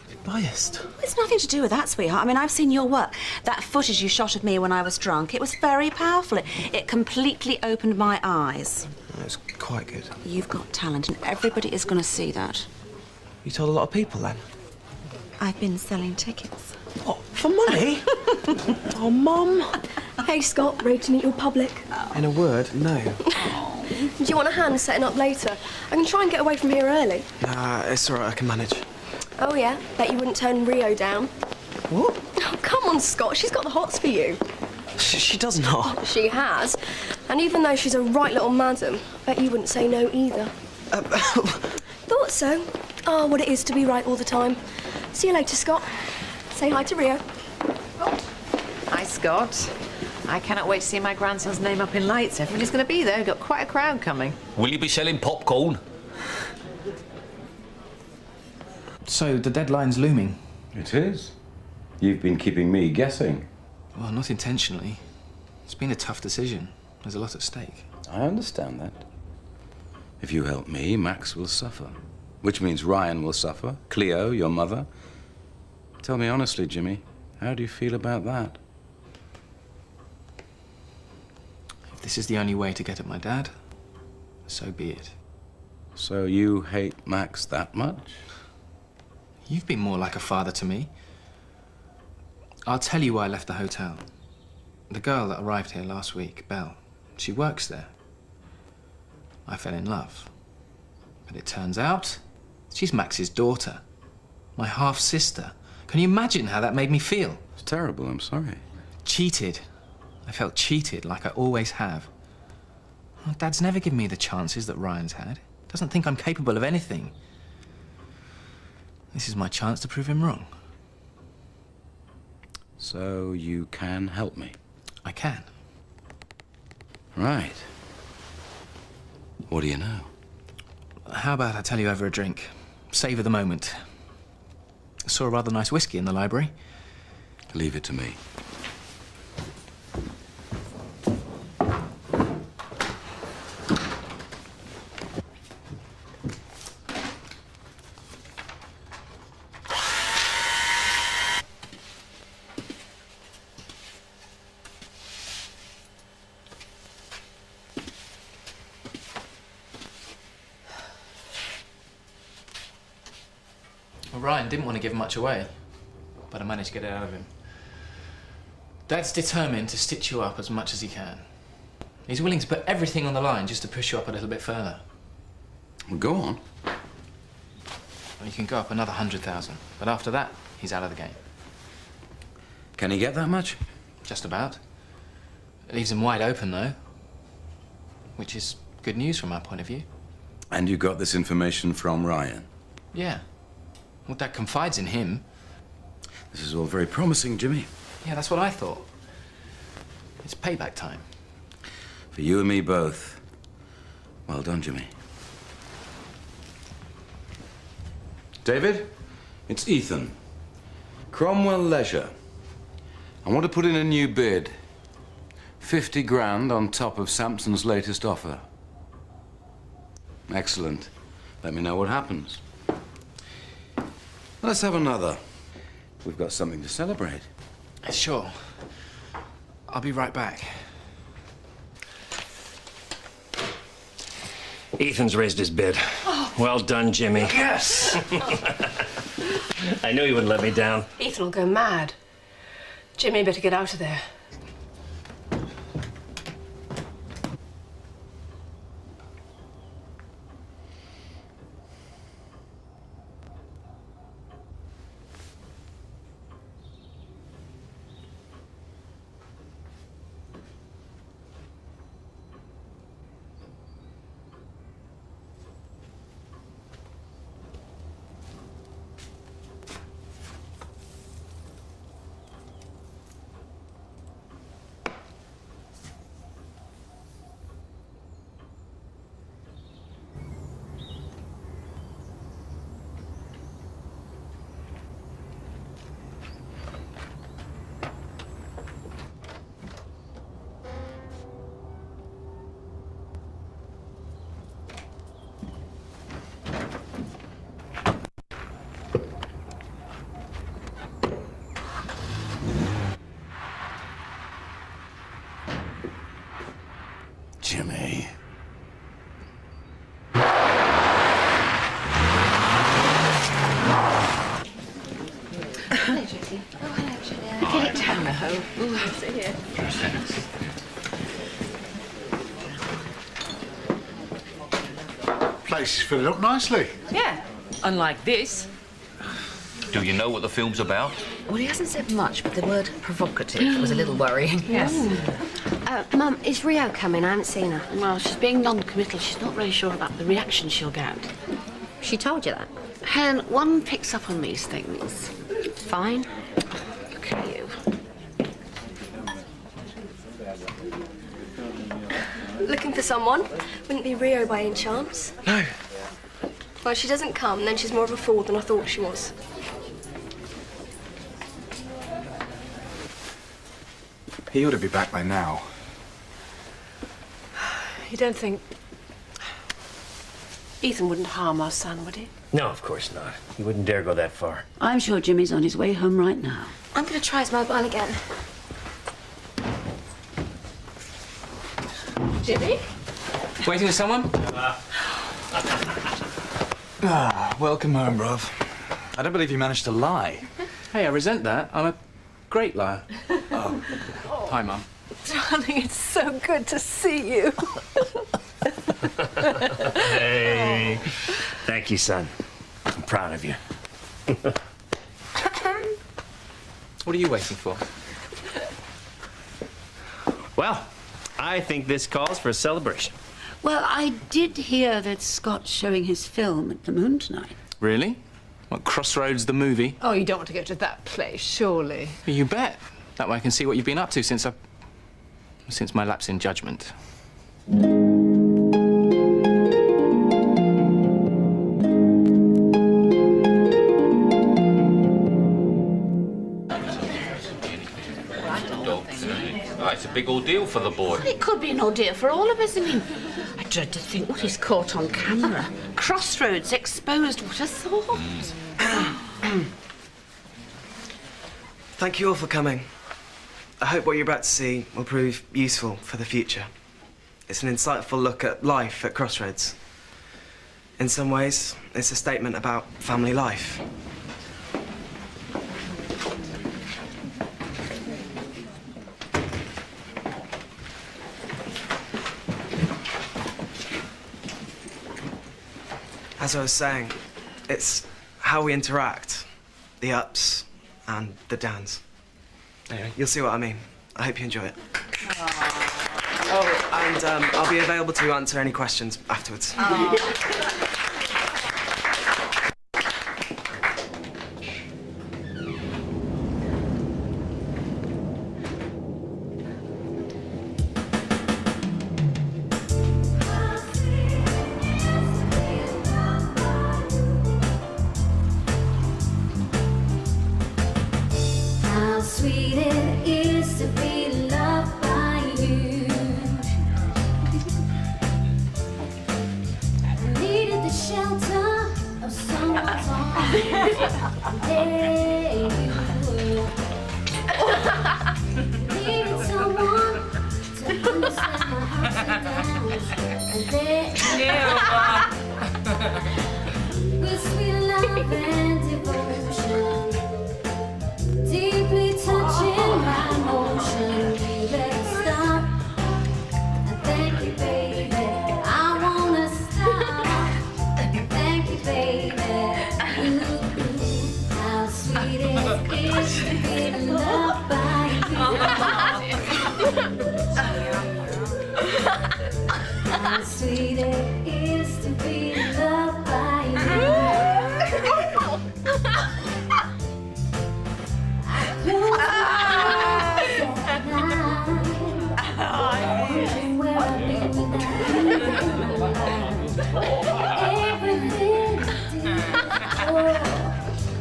You're biased. It's nothing to do with that, sweetheart. I mean, I've seen your work. That footage you shot of me when I was drunk, it was very powerful. It completely opened my eyes. It's quite good. You've got talent, and everybody is going to see that. You told a lot of people, then? I've been selling tickets. What, for money? Oh, Mum. Hey, Scott, ready to meet your public? In a word, no. Do you want a hand setting up later? I can try and get away from here early. Nah, it's all right, I can manage. Oh, yeah? Bet you wouldn't turn Rio down. What? Oh, come on, Scott. She's got the hots for you. She does not. She has. And even though she's a right little madam, I bet you wouldn't say no either. Thought so. Oh, what it is to be right all the time. See you later, Scott. Say hi to Rio. Hi, Scott. I cannot wait to see my grandson's name up in lights. Everybody's going to be there. We've got quite a crowd coming. Will you be selling popcorn? So, the deadline's looming. It is. You've been keeping me guessing. Well, not intentionally. It's been a tough decision. There's a lot at stake. I understand that. If you help me, Max will suffer. Which means Ryan will suffer, Cleo, your mother. Tell me honestly, Jimmy, how do you feel about that? If this is the only way to get at my dad, so be it. So you hate Max that much? You've been more like a father to me. I'll tell you why I left the hotel. The girl that arrived here last week, Belle, she works there. I fell in love. But it turns out, she's Max's daughter. My half-sister. Can you imagine how that made me feel? It's terrible, I'm sorry. Cheated. I felt cheated, like I always have. Well, Dad's never given me the chances that Ryan's had. Doesn't think I'm capable of anything. This is my chance to prove him wrong. So you can help me? I can. Right. What do you know? How about I tell you over a drink? Savor the moment. I saw a rather nice whiskey in the library. Leave it to me. Well, Ryan didn't want to give much away, but I managed to get it out of him. Dad's determined to stitch you up as much as he can. He's willing to put everything on the line just to push you up a little bit further. Well, go on. Well, you can go up another 100,000, but after that, he's out of the game. Can he get that much? Just about. It leaves him wide open, though, which is good news from our point of view. And you got this information from Ryan? Yeah. Well, Dad confides in him. This is all very promising, Jimmy. Yeah, that's what I thought. It's payback time. For you and me both. Well done, Jimmy. David, it's Ethan. Cromwell Leisure. I want to put in a new bid. 50 grand on top of Sampson's latest offer. Excellent. Let me know what happens. Let's have another. We've got something to celebrate. Sure. I'll be right back. Ethan's raised his bid. Oh. Well done, Jimmy. Yes! I knew he wouldn't let me down. Ethan will go mad. Jimmy better get out of there. Jimmy. Hello, Josie. Oh, hello, Julia. Get it down, I hope. Oh, sit here. Place is filling up nicely. Yeah, unlike this. Do you know what the film's about? Well, he hasn't said much, but the word provocative was a little worrying. Yes. Mum, is Rio coming? I haven't seen her. Well, she's being non-committal. She's not really sure about the reaction she'll get. She told you that? Helen, one picks up on these things. Fine. Look at you. Looking for someone? Wouldn't be Rio by any chance? No. Well, if she doesn't come, then she's more of a fool than I thought she was. He ought to be back by now. You don't think Ethan wouldn't harm our son, would he? No, of course not. He wouldn't dare go that far. I'm sure Jimmy's on his way home right now. I'm going to try his mobile again. Jimmy? Waiting for someone? Welcome home, bruv. I don't believe you managed to lie. Hey, I resent that. I'm a great liar. Oh. Hi, Mum. Darling, it's so good to see you. Hey. Thank you, son. I'm proud of you. What are you waiting for? Well, I think this calls for a celebration. Well, I did hear that Scott's showing his film at the Moon tonight. Really? What, Crossroads the movie? Oh, you don't want to go to that place, surely. You bet. That way I can see what you've been up to since my lapse in judgment. Oh, it's a big ordeal for the boy. Well, it could be an ordeal for all of us. I mean, I dread to think what he's caught on camera. Crossroads exposed. What a thought. Thank you all for coming. I hope what you're about to see will prove useful for the future. It's an insightful look at life at Crossroads. In some ways, it's a statement about family life. As I was saying, it's how we interact, the ups and the downs. Anyway, you'll see what I mean. I hope you enjoy it. Oh, and I'll be available to answer any questions afterwards. Needed someone to understand my ups and downs. And with sweet love and devotion, deeply touching my emotion. You better stop. And thank you, baby. I wanna stop. Thank you, baby. Ooh, how sweet it is to be loved by you. How sweet it is to be loved by you.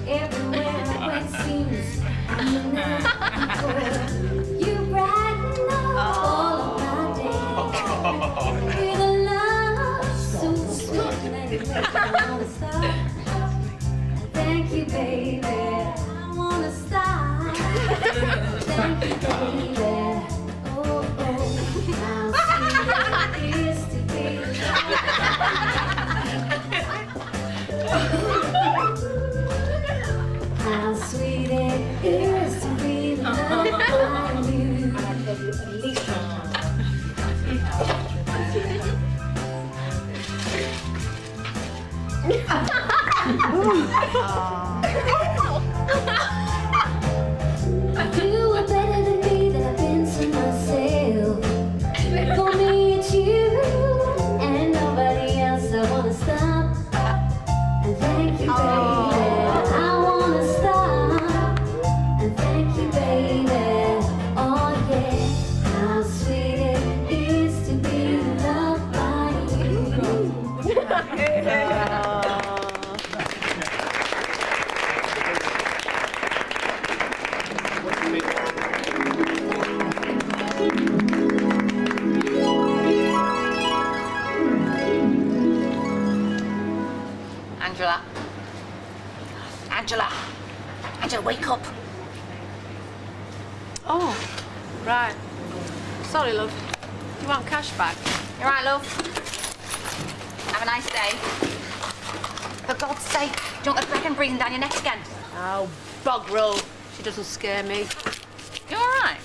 Everywhere I went seems you brighten up all of my days with a love so sweet and makes me wanna stop. Thank you, baby. I wanna stop. Thank you, baby. Oh, how sweet it is to be how sweet it is to be loved by you. You are better than me than I've been to myself. For me it's you and nobody else. I wanna stop and thank you, baby. I wanna stop and thank you, baby. Oh yeah, how sweet it is to be loved by you. Angela. Angela. Angela, wake up. Oh, right. Sorry, love. You want cash back? You're right, love. Have a nice day. For God's sake, don't get dragon breathing down your neck again. Oh, bog roll. She doesn't scare me. You all right?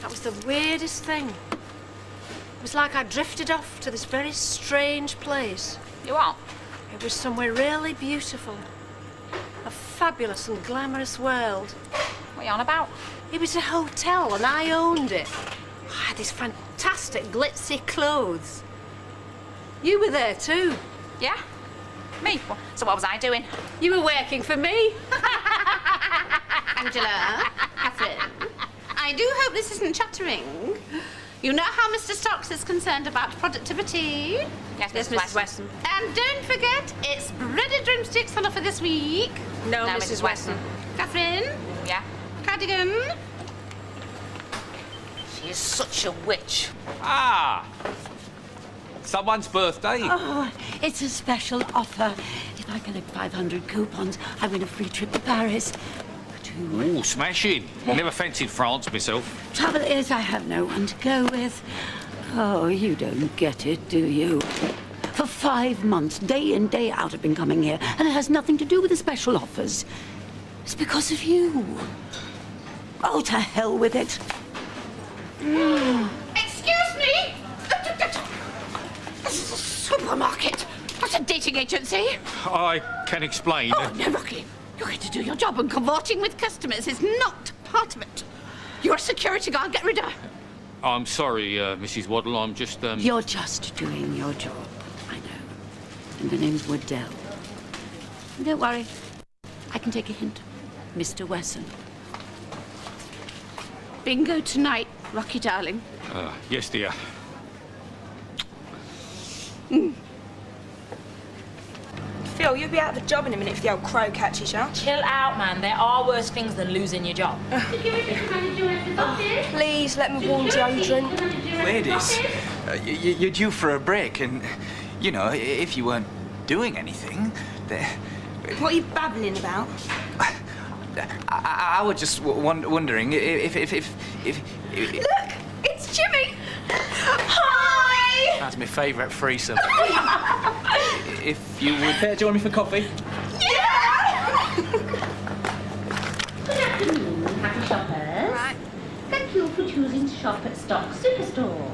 That was the weirdest thing. It was like I drifted off to this very strange place. You what? It was somewhere really beautiful. A fabulous and glamorous world. What are you on about? It was a hotel and I owned it. I had these fantastic glitzy clothes. You were there too. Yeah? Me? So what was I doing? You were working for me. Angela, Catherine, I do hope this isn't chattering. You know how Mr. Stocks is concerned about productivity? Yes, Mrs. Weston. And don't forget, it's breaded drumsticks on offer this week. No, Mrs. Weston. Catherine? Yeah? Cardigan? She is such a witch. Ah! Someone's birthday. Oh, it's a special offer. If I collect 500 coupons, I win a free trip to Paris. Ooh, smashing. Never fancied France myself. Trouble is, I have no one to go with. Oh, you don't get it, do you? For 5 months, day in, day out, I've been coming here, and it has nothing to do with the special offers. It's because of you. Oh, to hell with it. Excuse me? This is a supermarket, not a dating agency. I can explain. Oh, no, Rocky. You're here to do your job, and cavorting with customers is not part of it. You're a security guard. Get rid of her. I'm sorry, Mrs. Waddle. I'm just, You're just doing your job. I know. And the name's Waddell. Don't worry. I can take a hint. Mr. Wesson. Bingo tonight, Rocky darling. yes, dear. Phil, you'll be out of the job in a minute if the old crow catches you. Chill out, man. There are worse things than losing your job. Please let me warm deodorant. Ladies, you're due for a break, and, you know, if you weren't doing anything, What are you babbling about? I was just wondering if... Look! It's Jimmy! Hi! That's my favourite threesome. If you would join me for coffee. Yeah! Good afternoon, happy shoppers. Right. Thank you for choosing to shop at Stock Superstore.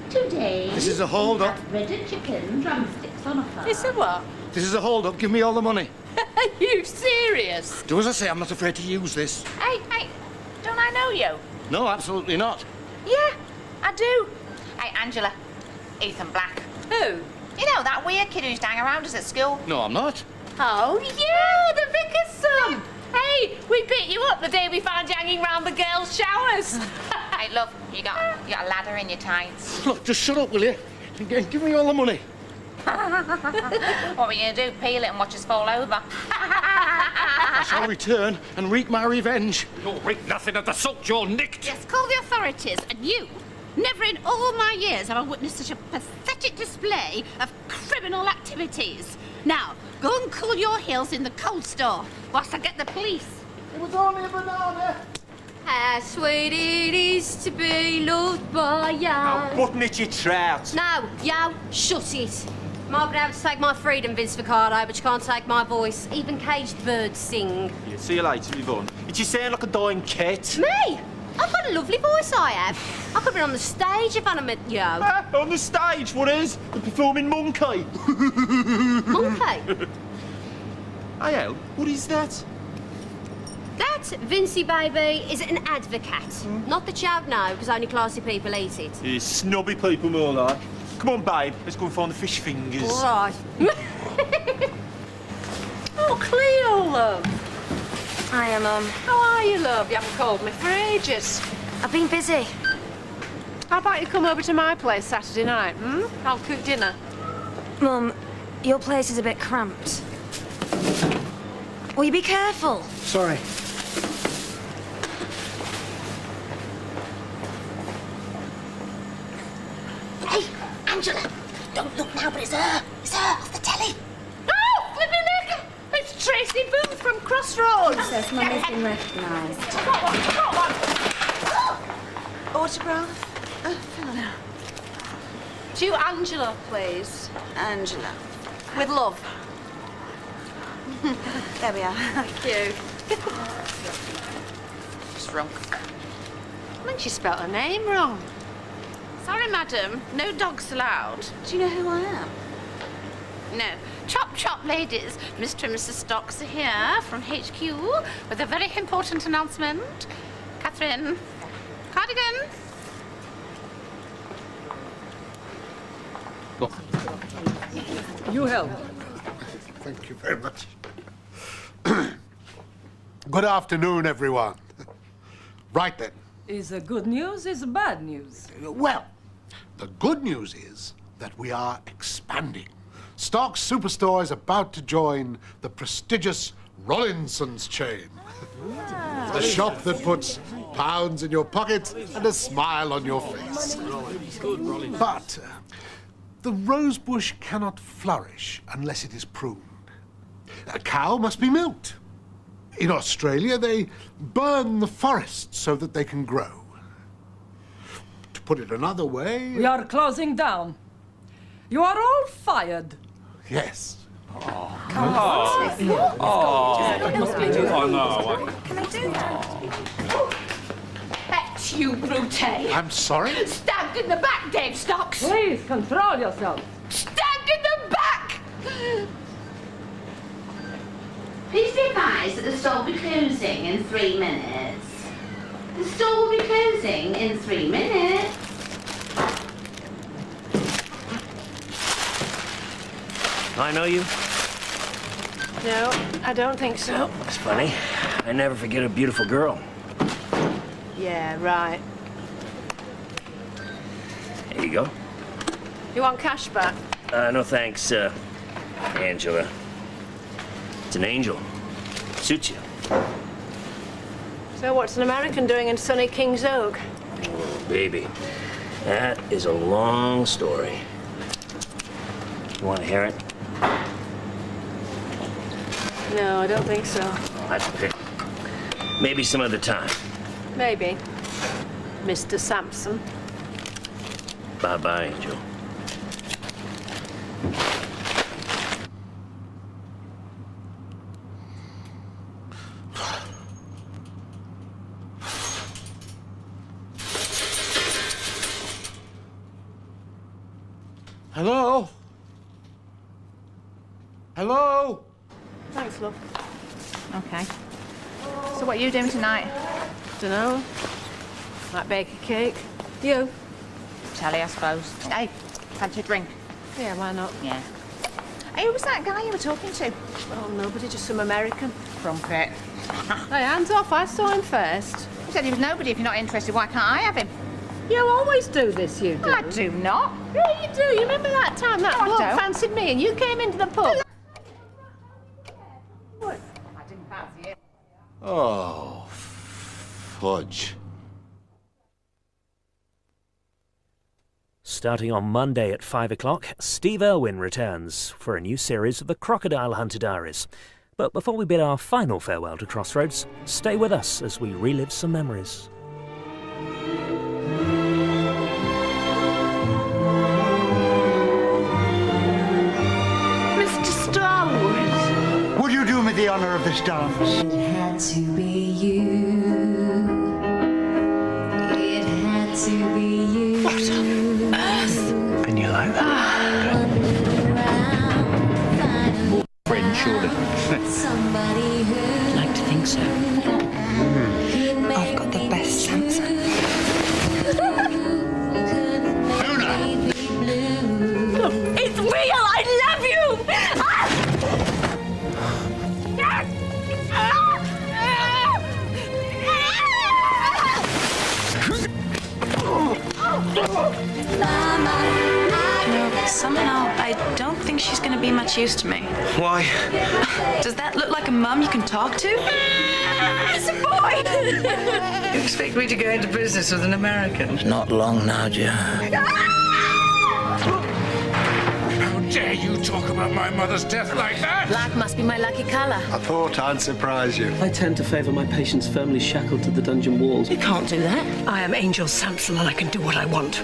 Today, This is a hold-up. breaded chicken drumsticks on offer. Is it what? This is a hold-up. Give me all the money. Are you serious? Do as I say. I'm not afraid to use this. Hey, don't I know you? No, absolutely not. Yeah, I do. Hey, Angela. Ethan Black. Who? You know, that weird kid who's hanging around us at school. No, I'm not. Oh, yeah, the vicar's son. Hey, we picked you up the day we found you hanging around the girls' showers. Hey, love, you got a ladder in your tights. Look, just shut up, will you? And give me all the money. What were you going to do, peel it and watch us fall over? I shall return and wreak my revenge. You'll wreak nothing of the sort, you're nicked. Yes, call the authorities. And you, never in all my years have I witnessed such a pathetic display of criminal activities. Now, go and cool your heels in the cold store whilst I get the police. It was only a banana. How sweet it is to be loved by you. Button it, you trout. No, yo, shut it. Might be able to take my freedom, Vince Vicardo, but you can't take my voice. Even caged birds sing. Yeah, see you later, Yvonne. Did you sound like a dying cat? Me? I've got a lovely voice, I have. I could be on the stage if I'd met you. On the stage? What is? The performing monkey. Monkey? Hey, Al, what is that? That, Vincey baby, is an advocate. Not that you know, because only classy people eat it. Yeah, snobby people, more like. Come on, babe. Let's go and find the fish fingers. All right. Oh, Cleo, love. Hiya, Mum. How are you, love? You haven't called me for ages. I've been busy. How about you come over to my place Saturday night, I'll cook dinner. Mum, your place is a bit cramped. Will you be careful? Sorry. Hey, Angela, don't look now, but it's her. It's her off the telly. Oh, flipping heck! It's Tracy Booth from Crossroads. Princess, Mummy's been recognised. Got one. Autograph? To Angela, please. Angela. With love. There we are. Thank you. What's wrong? I think she spelled her name wrong. Sorry, madam. No dogs allowed. Do you know who I am? No. Chop, chop, ladies. Mr. and Mrs. Stocks are here from HQ with a very important announcement. Catherine. Cardigan. You help. Thank you very much. Good afternoon, everyone. Right then. Is it good news? Is it bad news? Well, the good news is that we are expanding. Stark's Superstore is about to join the prestigious Rollinson's chain. The shop that puts pounds in your pocket and a smile on your face. But the rosebush cannot flourish unless it is pruned. A cow must be milked. In Australia, they burn the forests so that they can grow. To put it another way... We are closing down. You are all fired. Yes. Oh. No. Can I do that? That's you, Brute. I'm sorry? Stabbed in the back, Dave Stocks. Please, control yourself. Stabbed in the back! Please be advised that the store will be closing in 3 minutes. The store will be closing in 3 minutes. I know you. No, I don't think so. It's funny. I never forget a beautiful girl. Yeah, right. Here you go. You want cash back? No thanks, Angela. It's an angel. Suits you. So what's an American doing in sunny King's Oak? Oh, baby. That is a long story. You want to hear it? No, I don't think so. Oh, that's a pity. Maybe some other time. Maybe. Mr. Sampson. Bye-bye, Angel. Hello? Hello? Thanks, love. Okay. So what are you doing tonight? Dunno. Might bake a cake. You? Telly, I suppose. Hey, fancy a drink? Yeah, why not? Yeah. Hey, who was that guy you were talking to? Oh, nobody, just some American. Crumpet. Hey, hands off, I saw him first. You said he was nobody. If you're not interested, why can't I have him? You always do this, you do. I do not. Yeah, you do. You remember that time that bloke fancied me and you came into the pub? I didn't fancy it. Oh, fudge. Starting on Monday at 5 o'clock, Steve Irwin returns for a new series of the Crocodile Hunter Diaries. But before we bid our final farewell to Crossroads, stay with us as we relive some memories. Mr. Starwood. Would you do me the honour of this dance? It had to be you. It had to be you. What on earth? And you like that? More friend, surely. somebody who I'd like to think so. I've got the best Samson. It's real! I love you! Somehow, I don't think she's going to be much use to me. Why? Does that look like a mum you can talk to? It's a boy! You expect me to go into business with an American? Not long now, Joe. How dare you talk about my mother's death like that? Black must be my lucky colour. I thought I'd surprise you. I tend to favour my patients firmly shackled to the dungeon walls. You can't do that. I am Angel Samson and I can do what I want.